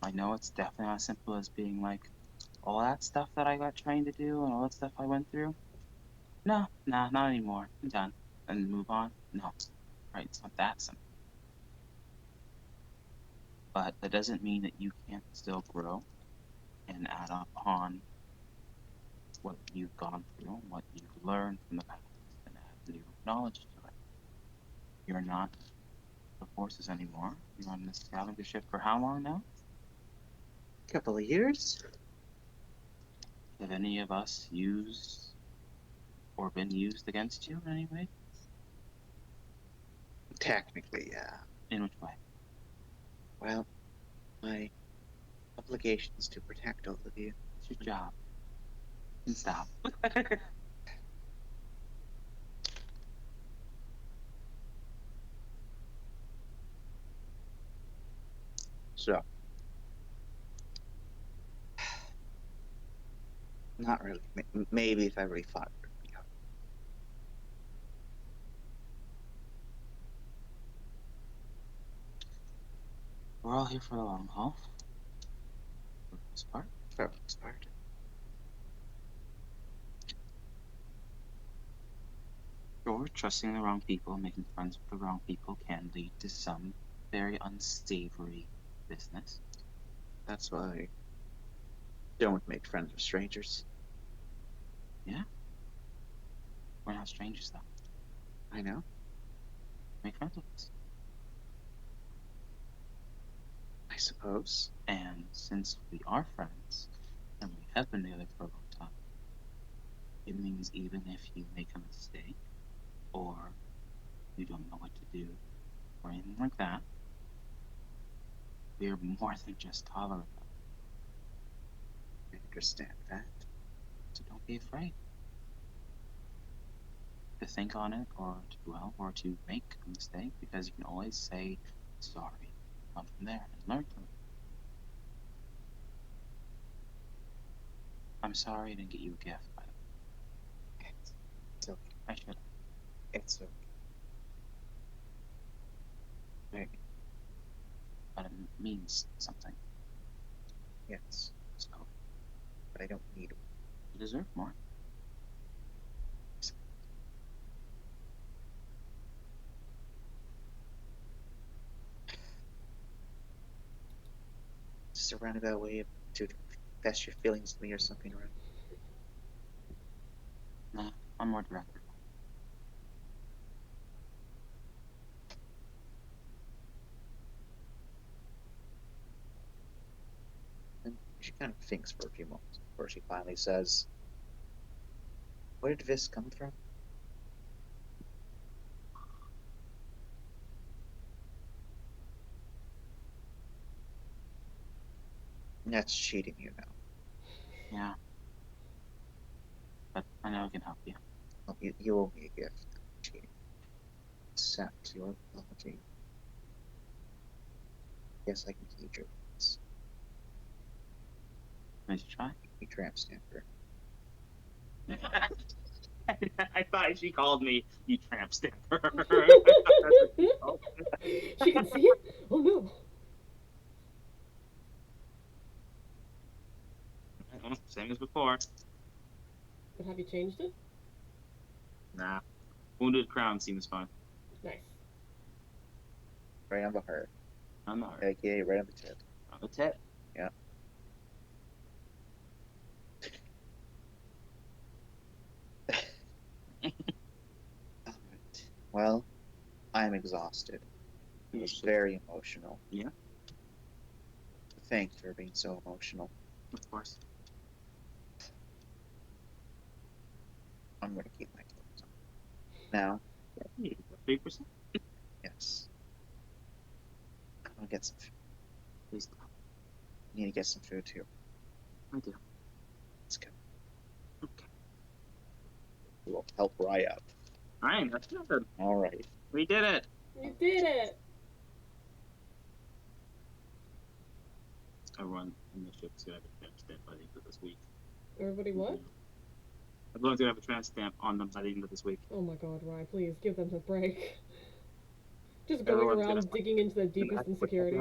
I know it's definitely not as simple as being like, all that stuff that I got trained to do and all that stuff I went through. No, nah, not anymore. I'm done. And move on. No, right? It's not that simple. But that doesn't mean that you can't still grow and add up on what you've gone through, what you've learned from the past, and add new knowledge to it. You're not the forces anymore. You're on this scavenger ship for how long now? couple of years. Have any of us used or been used against you in any way? Technically, yeah. In which way? Well, my obligation is to protect all of you. It's your job. And stop. So, not really. Maybe if I really fought really hard. We're all here for the long haul. most part. For the most part. Or trusting the wrong people, making friends with the wrong people can lead to some very unsavory business. That's why I don't make friends with strangers. We're not strangers, though. I know. Make friends with us. I suppose. And since we are friends, and we have been together for a long time, it means even if you make a mistake, or you don't know what to do, or anything like that, we are more than just tolerant of it. I understand that. So don't be afraid to think on it, or to dwell, or to make a mistake, because you can always say sorry, come from there, and learn from it. I'm sorry I didn't get you a gift, by the way. It's okay. I should have. It's okay. Right. But it means something. Yes. So But I don't need one. you deserve more. Just a roundabout way to confess your feelings to me or something, right? Nah, I'm more direct. And she kind of thinks for a few moments before she finally says, "Where did this come from?" That's cheating, you know. Yeah. But I know I can help you. Well, you owe me a gift. Cheating. Accept your apology. Yes, I can heed your words. Did you try? You tramp stamper. I thought she called me you tramp stamper. She can see it? Oh no. Same as before. But have you changed it? Nah. Wounded crown seems fine. Nice. Right on the heart. I'm not hurt. AKA right on the tip. On the tip. Yeah. Alright. Well, I'm exhausted. It was very emotional. Yeah. Thank you for being so emotional. Of course. I'm going to keep my clothes on. Now, 3%? yes. I'm going to get some food. Please don't. You need to get some food too. I do. Let's go. Okay. We'll help Rye up. Alright, that's good. Alright. We did it. You did it! Everyone in the ship's gonna have a tramp stamp by the end of this week. Everybody what? Everyone's gonna have a tramp stamp on them by the end of this week. Oh my god, Rye, please give them a break. Just going Everyone's around gonna- digging into the deepest insecurities.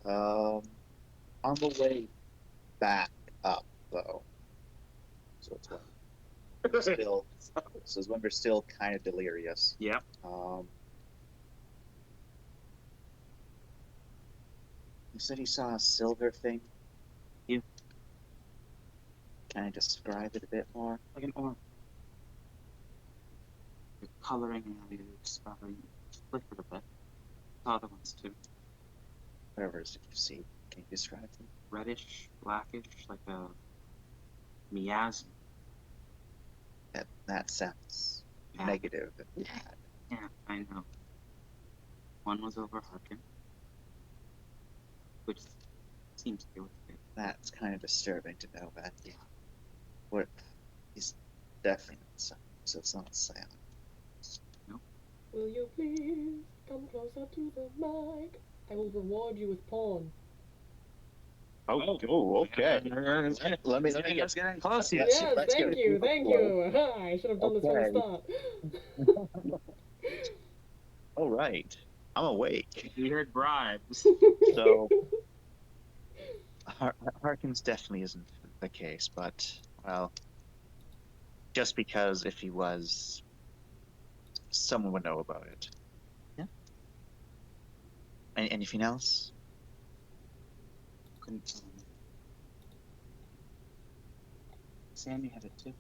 On the way back up, though. So it's when we're still, this is when we're still kind of delirious. Yep. You said you saw a silver thing? Yeah. Can I describe it a bit more? Like an orb. You're coloring and how you discovering flickered a bit. Saw other ones too. Whatever did you see? Can you describe them? Reddish, blackish, like a miasma. That sounds Yeah. negative and bad. Yeah, I know. One was over Harkin, which seems to be what it is. That's kind of disturbing to know that. Yeah. What? He's definitely not silent, so it's not silent. Will you please come closer to the mic? I will reward you with porn. Okay. Let me It's getting close here. Let's- Yes, let's thank get you, it thank flow. you. I should have done this from the Okay. start. All right. I'm awake. We heard bribes. So Harkins definitely isn't the case, but well, just because if he was, someone would know about it. Yeah. Anything else? Couldn't tell me. Sam, you had it too.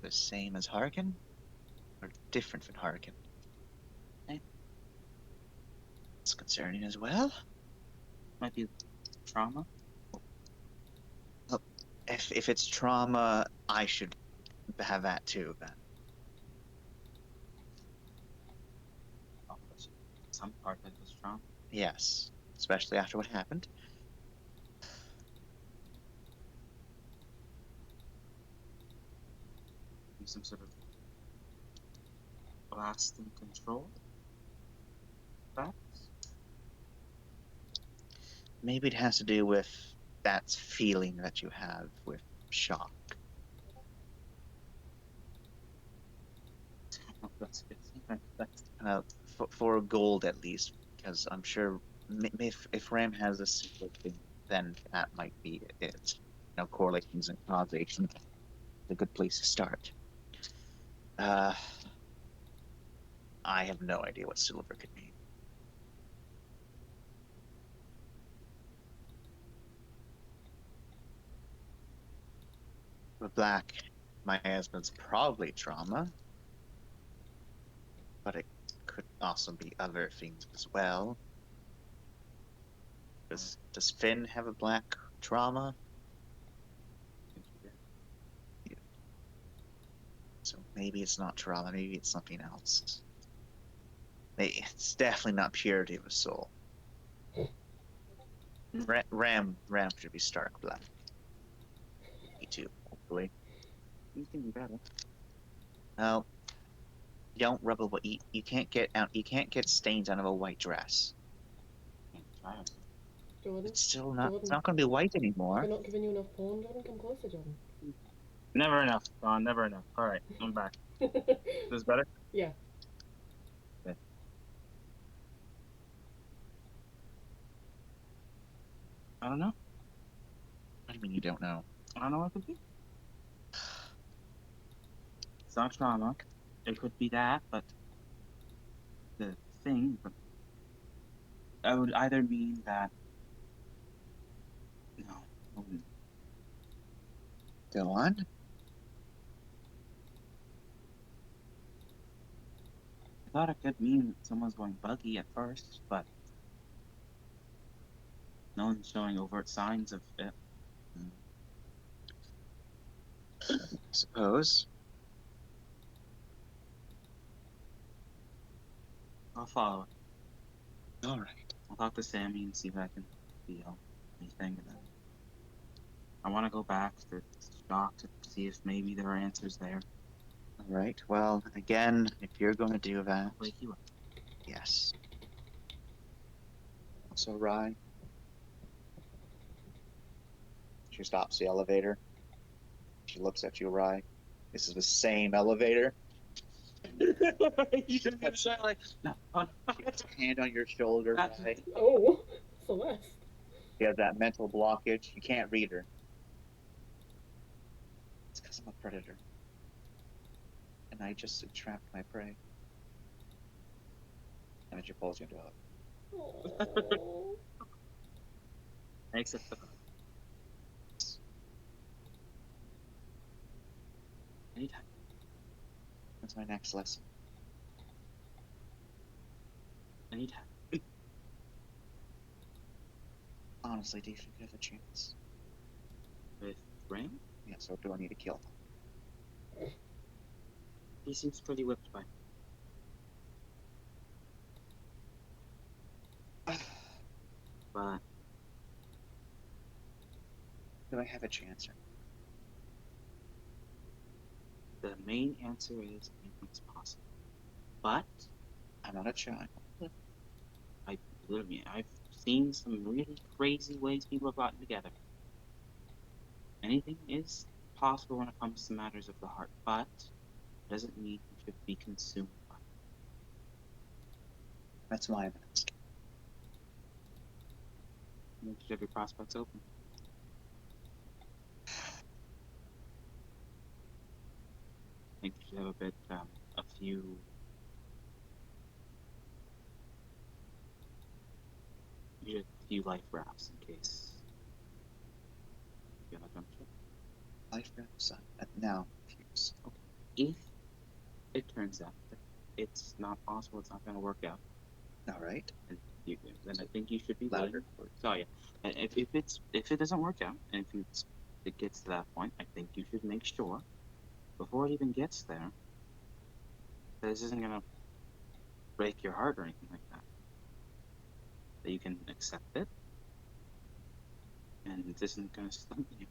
The same as Harkin, or different from Harkin? Same. It's concerning as well. Might be trauma. Well, if it's trauma, I should have that too. Then Oh, that's some part of it was trauma. yes, especially after what happened. Be some sort of lasting control. Perhaps. Maybe it has to do with that feeling that you have with shock. Oh, that's good. That's For gold at least, because I'm sure if Ram has a similar thing, then that might be it. Correlations and causation is a good place to start. I have no idea what silver could mean. But black, my husband's probably trauma, but it could also be other things as well. Does Finn have a black trauma? think he did. So maybe it's not trauma, maybe it's something else. It's definitely not purity of a soul. Ram should be stark black. Me too, hopefully. You can be better. No, don't rub a you can't get out. You can't get stains out of a white dress. Can't try it. Jordan, It's still not. It's Jordan, not going to be white have I anymore. not given you enough porn, Jordan? Come closer, Jordan. Never enough, Don. Never enough. All right, I'm back. This better? Yeah. Okay. I don't know. What do you mean you don't know? I don't know what it could be. It's not trauma. It could be that, but the thing, but I would either mean that. No, I wouldn't. Go on. I thought it could mean someone's going buggy at first, but no one's showing overt signs of it. I suppose. I'll follow it. All right. I'll talk to Sammy and see if I can feel anything, and then I want to go back to Doc to see if maybe there are answers there. All right. Well, again, if you're going to do that, I'll wake you up. yes. Also, Rye. She stops the elevator. She looks at you, Rye. This is the same elevator. You just gotta say like, no, oh, no. She puts a hand on your shoulder, Rye. Oh, Celeste. You have that mental blockage. You can't read her. It's because I'm a predator. And I just entrapped my prey. And then she pulls you into a hug. Oh. Except the hug. Anytime. That's my next lesson. Anytime. Honestly, do you think I have a chance? With Ram, Yeah, so do I need to kill he seems pretty whipped by. him? But Do I have a chance? the main answer is anything's possible. But I'm not a child. I've seen some really crazy ways people have gotten together. Anything is possible when it comes to matters of the heart, but it doesn't mean you should be consumed by it. That's why I'm asking. You should have your prospects open. think you should have a bit, a few. You should have a few life rafts in case you're not done ship. Life wraps up. Now I'm confused. If it turns out that it's not possible, it's not going to work out, All right. and then I think you should be Louder. willing. So yeah, and if it doesn't work out, and if it gets to that point, I think you should make sure before it even gets there that this isn't going to break your heart or anything like that. That you can accept it, and it isn't going to stunt you.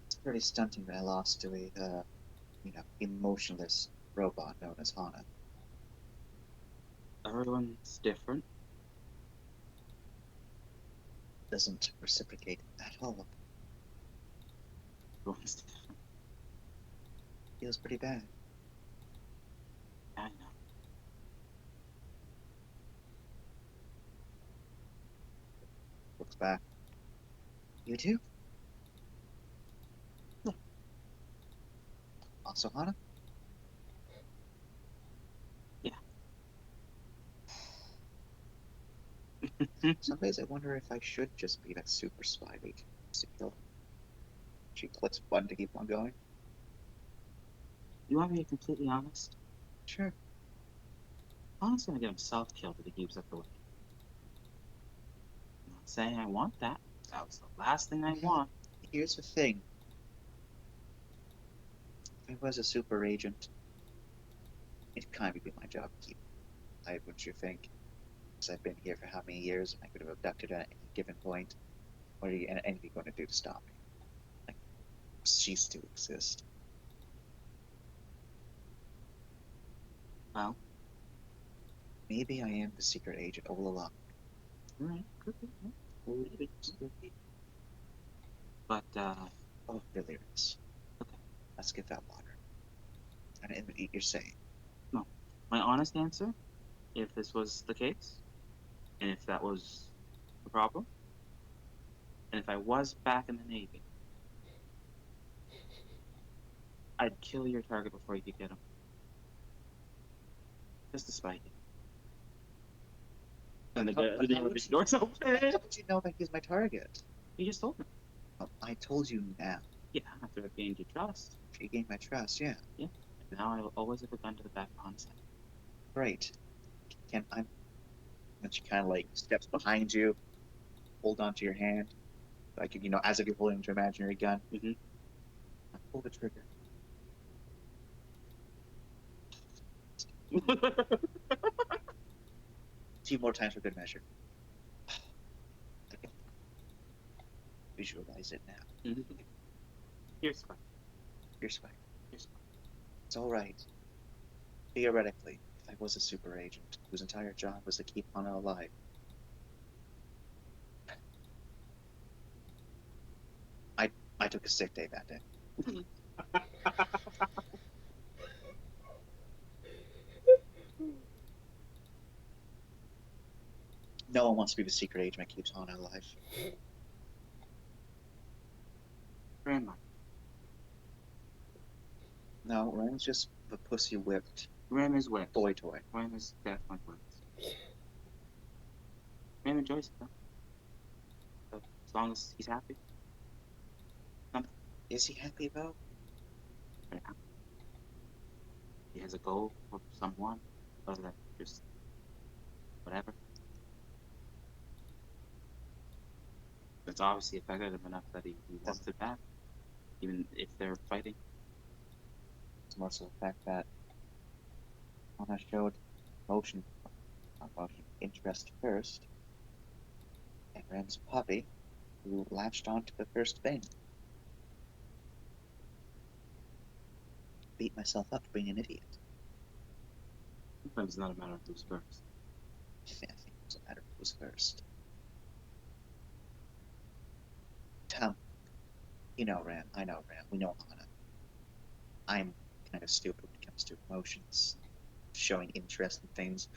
It's pretty stunting that I lost to a, emotionless robot known as Hana. Everyone's different. Doesn't reciprocate at all. Everyone's different. Feels pretty bad. I know. Looks back. You too? Also Hana? Yeah. Some days I wonder if I should just be that super spy agent to kill him. She clicks button to keep on going. You want me to be completely honest? Sure. Han's gonna get himself killed if he keeps up the way. I'm not saying I want that. That was the last thing I want. Here's the thing. If I was a super agent, it'd kind of be my job to keep alive, wouldn't you think? Because I've been here for how many years, and I could have abducted her at any given point. What are you anything going to do to stop me? Like, cease to exist. Well, Maybe I am the secret agent all along. alright, could be. Yeah. Maybe. Could be. But, Oh, really is. Okay. Let's get that water. And eat your saying. no. My honest answer, if this was the case, and if that was the problem, and if I was back in the Navy, I'd kill your target before you could get him. Just to spite you. And the door's open. How did you know that he's my target? You just told me. Well, I told you now. Yeah, after I've gained your trust. She gained my trust, yeah. And now I will always have a gun to the back of Han's head. Great. And she kind of like steps behind you, hold onto your hand, like as if you're holding an imaginary gun. Mm-hmm. I pull the trigger. A few more times for good measure. I can visualize it now. Mm-hmm. Here's fine. Here's fine. Here's fine. It's all right. Theoretically, if I was a super agent whose entire job was to keep Hana alive, I took a sick day that day. No one wants to be the secret agent that keeps Hana alive. Grandma. No, Ryan's just the pussy whipped Ram is whipped. boy toy. Ram is definitely whipped. Ram enjoys it though. So, as long as he's happy. Is he happy though? Right now. He has a goal for someone, other than just whatever. It's obviously affected him enough that he wants it back, even if they're fighting. It's more so the fact that Hana showed interest first, and Ren's a puppy who latched onto the first thing. Beat myself up for being an idiot. Sometimes it's not a matter of who's first. I think it doesn't matter who was first. Ram. I know Ram. We know Hana. I'm kind of stupid when it comes to emotions, showing interest in things.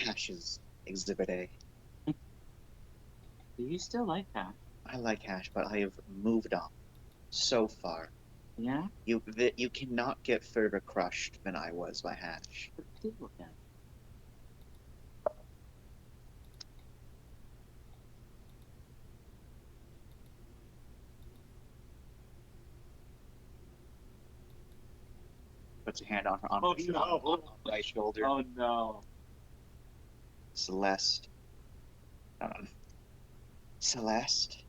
Hash is Exhibit A. Do you still like that? I like Hash, but I have moved on so far. Yeah? You cannot get further crushed than I was by Hash. But deal then. Puts a hand on her Oh, his no. on right shoulder. Oh no. Celeste. Celeste.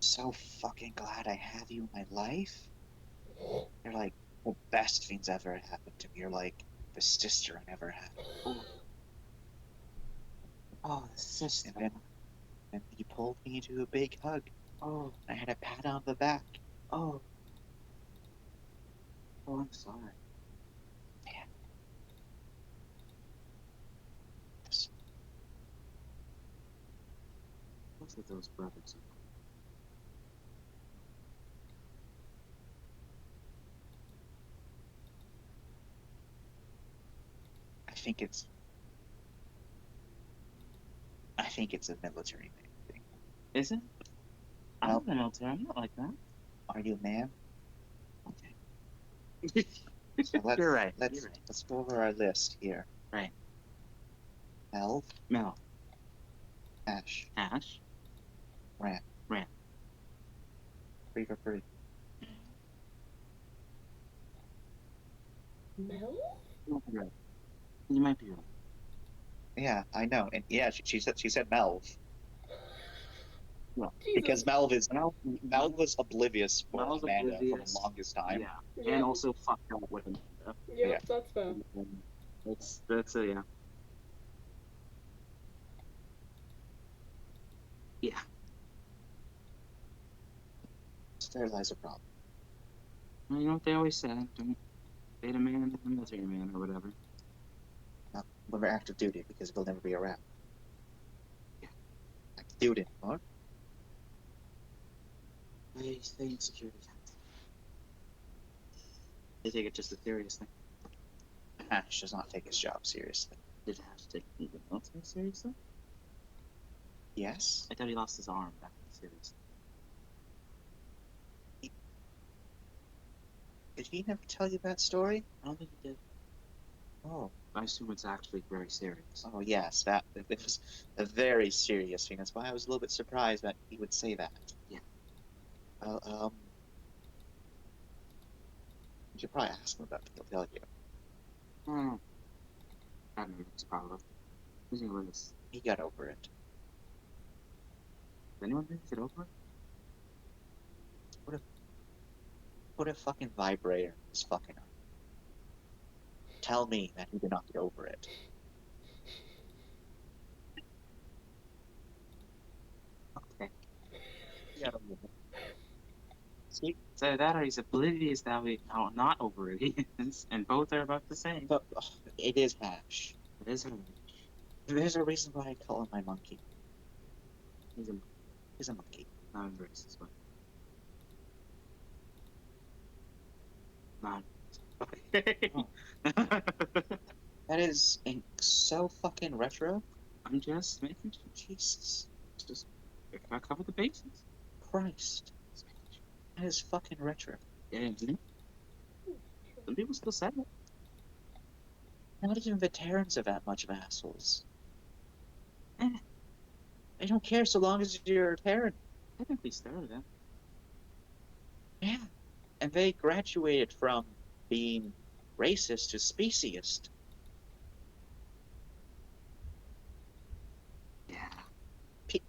So fucking glad I have you in my life. You're like the best things ever happened to me. You're like the sister I never had. Oh, the sister. And you pulled me into a big hug. Oh, I had a pat on the back. oh. Oh, I'm sorry. Both of those brothers are. I think it's a military thing. Is it? I'm Well- in the military. I'm not like that. Are you a man? Okay. So You're right. Let's go over our list here. Right. Elf, Mel. Ash, Ash. Ram. Ram. 3 for 3. Mel? You might be right. You might be right. Yeah, I know. And yeah, she said Melv. Jesus. Because Melv was oblivious for Mel's Amanda for oblivious. the longest time. Yeah. Yeah. And also fucked up with Amanda. Yep, Yeah. that's fair. That's a yeah. Yeah. Sterilize a problem. Well, you know what they always say? Don't date a man and a military man or whatever. When we're active duty, because we'll never be around. Yeah. Active duty anymore. They stay in security. They take it just a serious thing. Ash does not take his job seriously. Did it have to take the military seriously? Yes? I thought he lost his arm back in the series. Did he never tell you that story? I don't think he did. Oh. I assume it's actually very serious. Oh yes, it was a very serious thing. That's why I was a little bit surprised that he would say that. Yeah. Well, you should probably ask him about it. He'll tell you. I don't know, it's probably. Who's gonna this? He got over it. Does anyone think get over it? Put a fucking vibrator in his fucking arm. Tell me that he did not get over it. Okay. He got over it. See? So that or he's oblivious that how not over it he is, and both are about the same. But it is Hash. It is her. There's a reason why I call him my monkey. He's a He's a monkey. not racist, but not. That is so fucking retro. I'm just making sure. Jesus Just if I cover the bases. Christ. Just making sure. That is fucking retro. Yeah, you know? Some people still say it. Not even veterans are that much of assholes. Eh. They don't care so long as you're a veteran. Technically started then. Yeah. And they graduated from being racist to speciest. Yeah.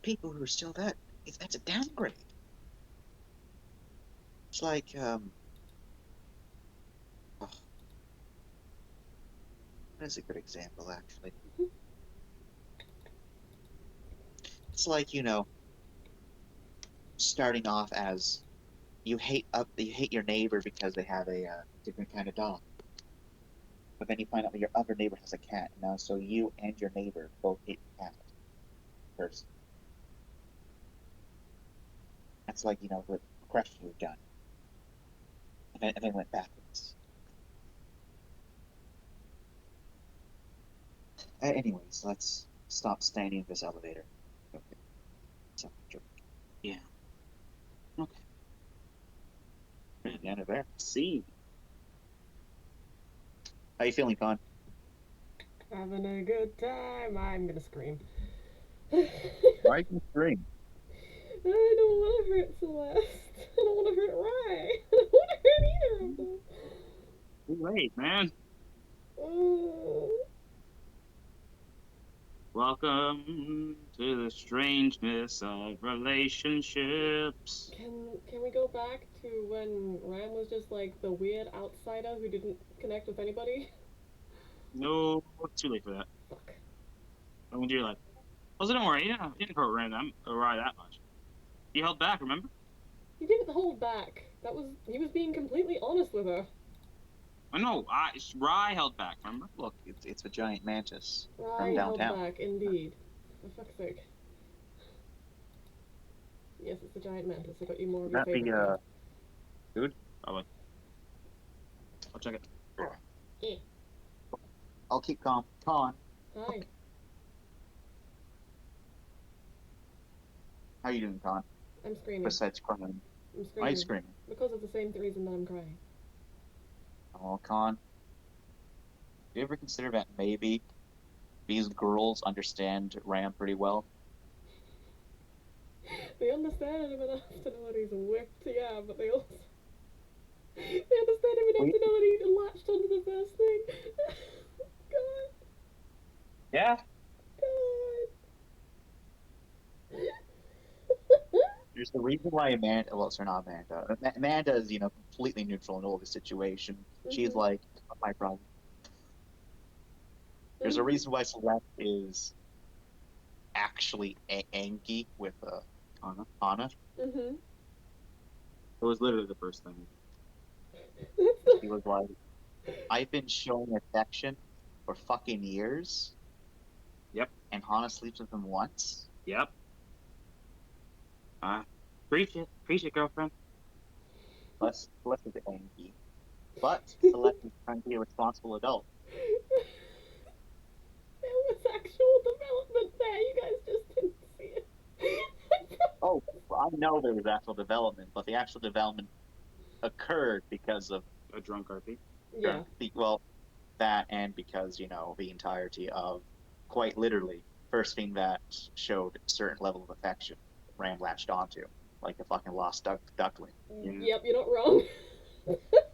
People who are still that's a downgrade. It's like, what is a good example, actually? It's like, starting off as you hate your neighbor because they have a different kind of dog. But then you find out that your other neighbor has a cat now, so you and your neighbor both hate the cat person. That's like, the progression you've done. And then went backwards. Anyways, let's stop standing in this elevator. Okay. So, Yeah. Okay. Pretty the end of there. See. How you feeling, Con? Having a good time. I'm gonna scream. Why are you scream? I don't want to hurt Celeste. I don't want to hurt Rye. I don't want to hurt either of them. Too late, man. Oh. Welcome to the strangeness of relationships. Can we go back to when Ram was just like the weird outsider who didn't connect with anybody? No, it's too late for that. Fuck. I went to your life. Also, don't worry, you didn't hurt Random or Rye that much. You held back, remember? He didn't hold back. He was being completely honest with her. I know, Rye held back, remember? Look, it's a giant mantis Rye from held downtown. back, indeed. For fuck's sake. Yes, it's the giant mantis. I got you more of your That favorite be guy. food? Probably. I'll check it. Eh. I'll keep calm. Con, Hi. how you doing, Con? I'm screaming. Besides crying, I'm why are screaming. you screaming? Because of the same reason that I'm crying. Oh, Con. Do you ever consider that maybe these girls understand Ram pretty well? They understand him enough to know that he's whipped, yeah, but they also they understand him enough to know that he latched onto the first thing. God. Yeah? God. There's the reason why Amanda, well, sorry, not Amanda. Amanda is, completely neutral in all the situation. She's Mhm. like, not my problem. There's a reason why Celeste is actually angry with Anna. Mhm. It was literally the first thing. She was like, I've been showing affection for fucking years. Yep. And Hana sleeps with him once. Yep. Preach it, girlfriend. Celeste is angry. But Celeste is trying to be a responsible adult. There was actual development there. You guys just didn't see it. Oh, I know there was actual development, but the actual development occurred because of A drunk RP. Yeah. well, that and because, the entirety of, quite literally, first thing that showed a certain level of affection Ram latched onto, like a fucking lost duckling. Yeah. Yep, you're not wrong.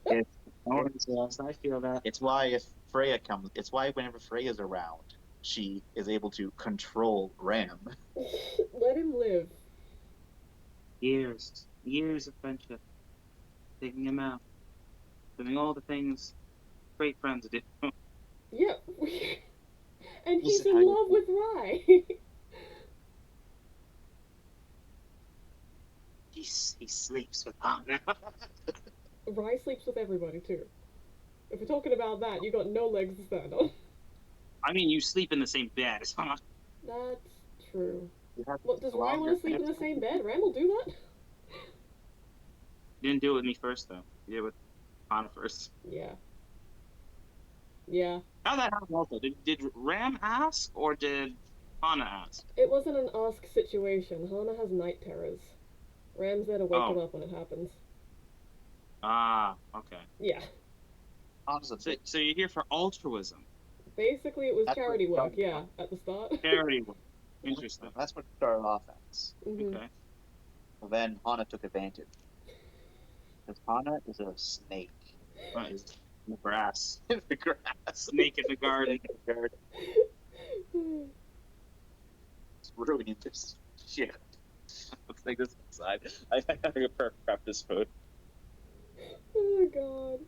I feel that. It's why whenever Freya's around, she is able to control Ram. Let him live. Years of friendship. Taking him out. Doing all the things great friends do. Yep. And This he's is how in you love with Rye. He sleeps with Anna. Rye sleeps with everybody too. If we're talking about that, you got no legs to stand on. I mean, you sleep in the same bed. It's not. That's true. You have What, does Rye longer want to sleep in the same bed? Ram will do that? You didn't do it with me first, though. You did it with Anna first. Yeah. Yeah. How that happen also? Did Ram ask or did Anna ask? It wasn't an ask situation. Hana has night terrors. Ram's there to wake him Oh. up when it happens. Ah, okay. Yeah. So you're here for altruism. Basically, it was That's charity what- work, yeah, at the start. Charity work. Interesting. That's what it started off as. Mhm. Okay. Well, then Hana took advantage. Because Hana is a snake. What is in the grass? In the grass. Snake in the garden. Snake in the garden. It's ruining this shit. Let's take this aside. I gotta go prep this food. Oh god.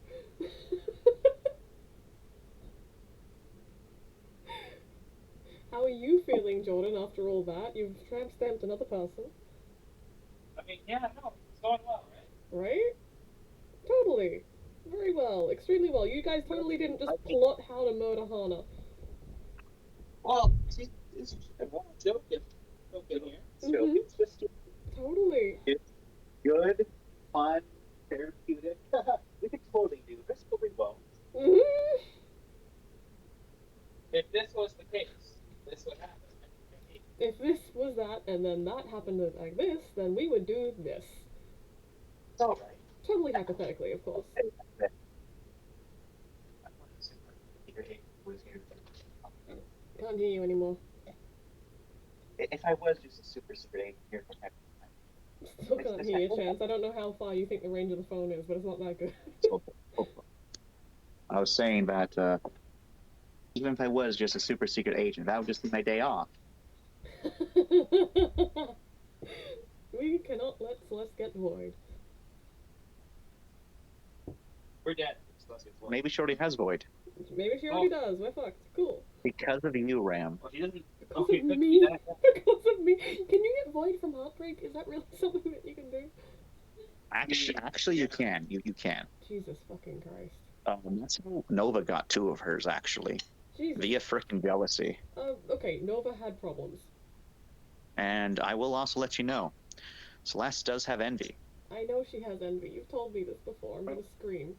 How are you feeling, Jordan, after all that? You've tramp stamped another person. I mean, yeah, no, it's going well, right? Right? Totally. Very well. Extremely well. You guys totally didn't just plot how to murder Hana. Well, I'm not joking. Joking here. Mhm. It's just Totally. good, fun, therapeutic. We could totally do this, but we won't. Mhm. If this was the case, this would happen. If this was that, and then that happened like this, then we would do this. It's alright. Totally hypothetically, of course. Can't hear you anymore. If I was just a super secret agent here for everything. Still can't hear you, Chance. I don't know how far you think the range of the phone is, but it's not that good. I was saying that even if I was just a super secret agent, that would just be my day off. We cannot let Celeste get void. We're dead. Maybe she already has void. Maybe she already does. We're fucked. Cool. Because of you, Ram. Well, he doesn't. Because Okay, of could me. be that. Because of me. Can you get void from heartbreak? Is that really something that you can do? Actually, you can. You can. Jesus fucking Christ. That's how Nova got 2 of hers, actually. Jesus. Via frickin' jealousy. Okay, Nova had problems. And I will also let you know, Celeste does have envy. I know she has envy. You've told me this before. I'm gonna scream.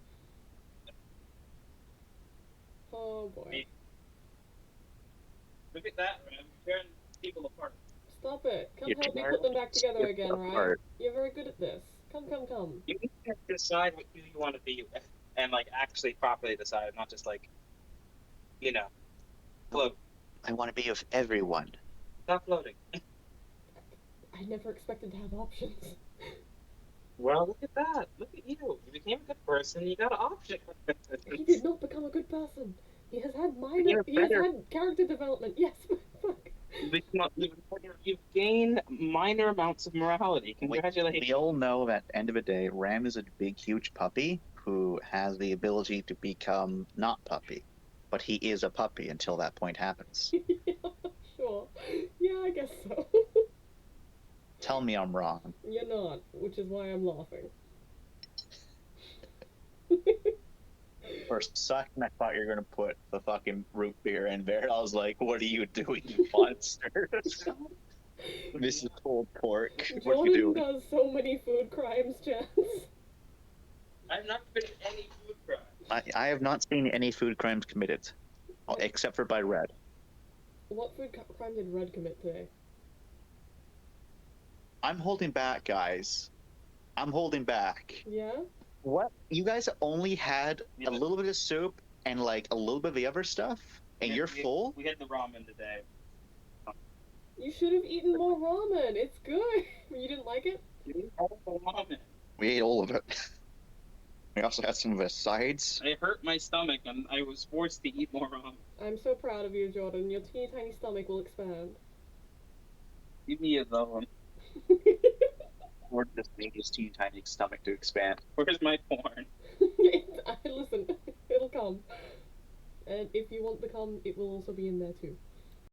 Oh boy. Look at that, man. Tearing people apart. Stop it. Come You're help me tearing put them back together shit again, right? apart. You're very good at this. Come. You need to decide what you want to be, and like actually properly decide, not just like, you know, float. I want to be with everyone. Stop floating. I never expected to have options. Well, look at that. Look at you. You became a good person. You got an option. He did not become a good person. He has had You're he has better. had character development. Yes, fuck. You've gained minor amounts of morality. Congratulations. We all know that at the end of the day, Ram is a big, huge puppy who has the ability to become not puppy. But he is a puppy until that point happens. Yeah, sure. Yeah, I guess so. Tell me I'm wrong. You're not, which is why I'm laughing. For a second, I thought you were going to put the fucking root beer in there. I was like, what are you doing, you monster? This is pulled pork. What are you Jordan doing? does so many food crimes, Chance. I've not committed any food crime. I have not seen any food crimes committed, except for by Red. What food crime did Red commit today? I'm holding back, guys. I'm holding back. Yeah? What? You guys only had a little bit of soup and like a little bit of the other stuff, and you're full? We had the ramen today. You should have eaten more ramen. It's good. You didn't like it? We had the ramen. We ate all of it. We also had some of the sides. I hurt my stomach and I was forced to eat more ramen. I'm so proud of you, Jordan. Your teeny tiny stomach will expand. Give me a bone. Or just made his teeny tiny stomach to expand. Where's my porn? Listen, it'll come. And if you want the cum, it will also be in there too.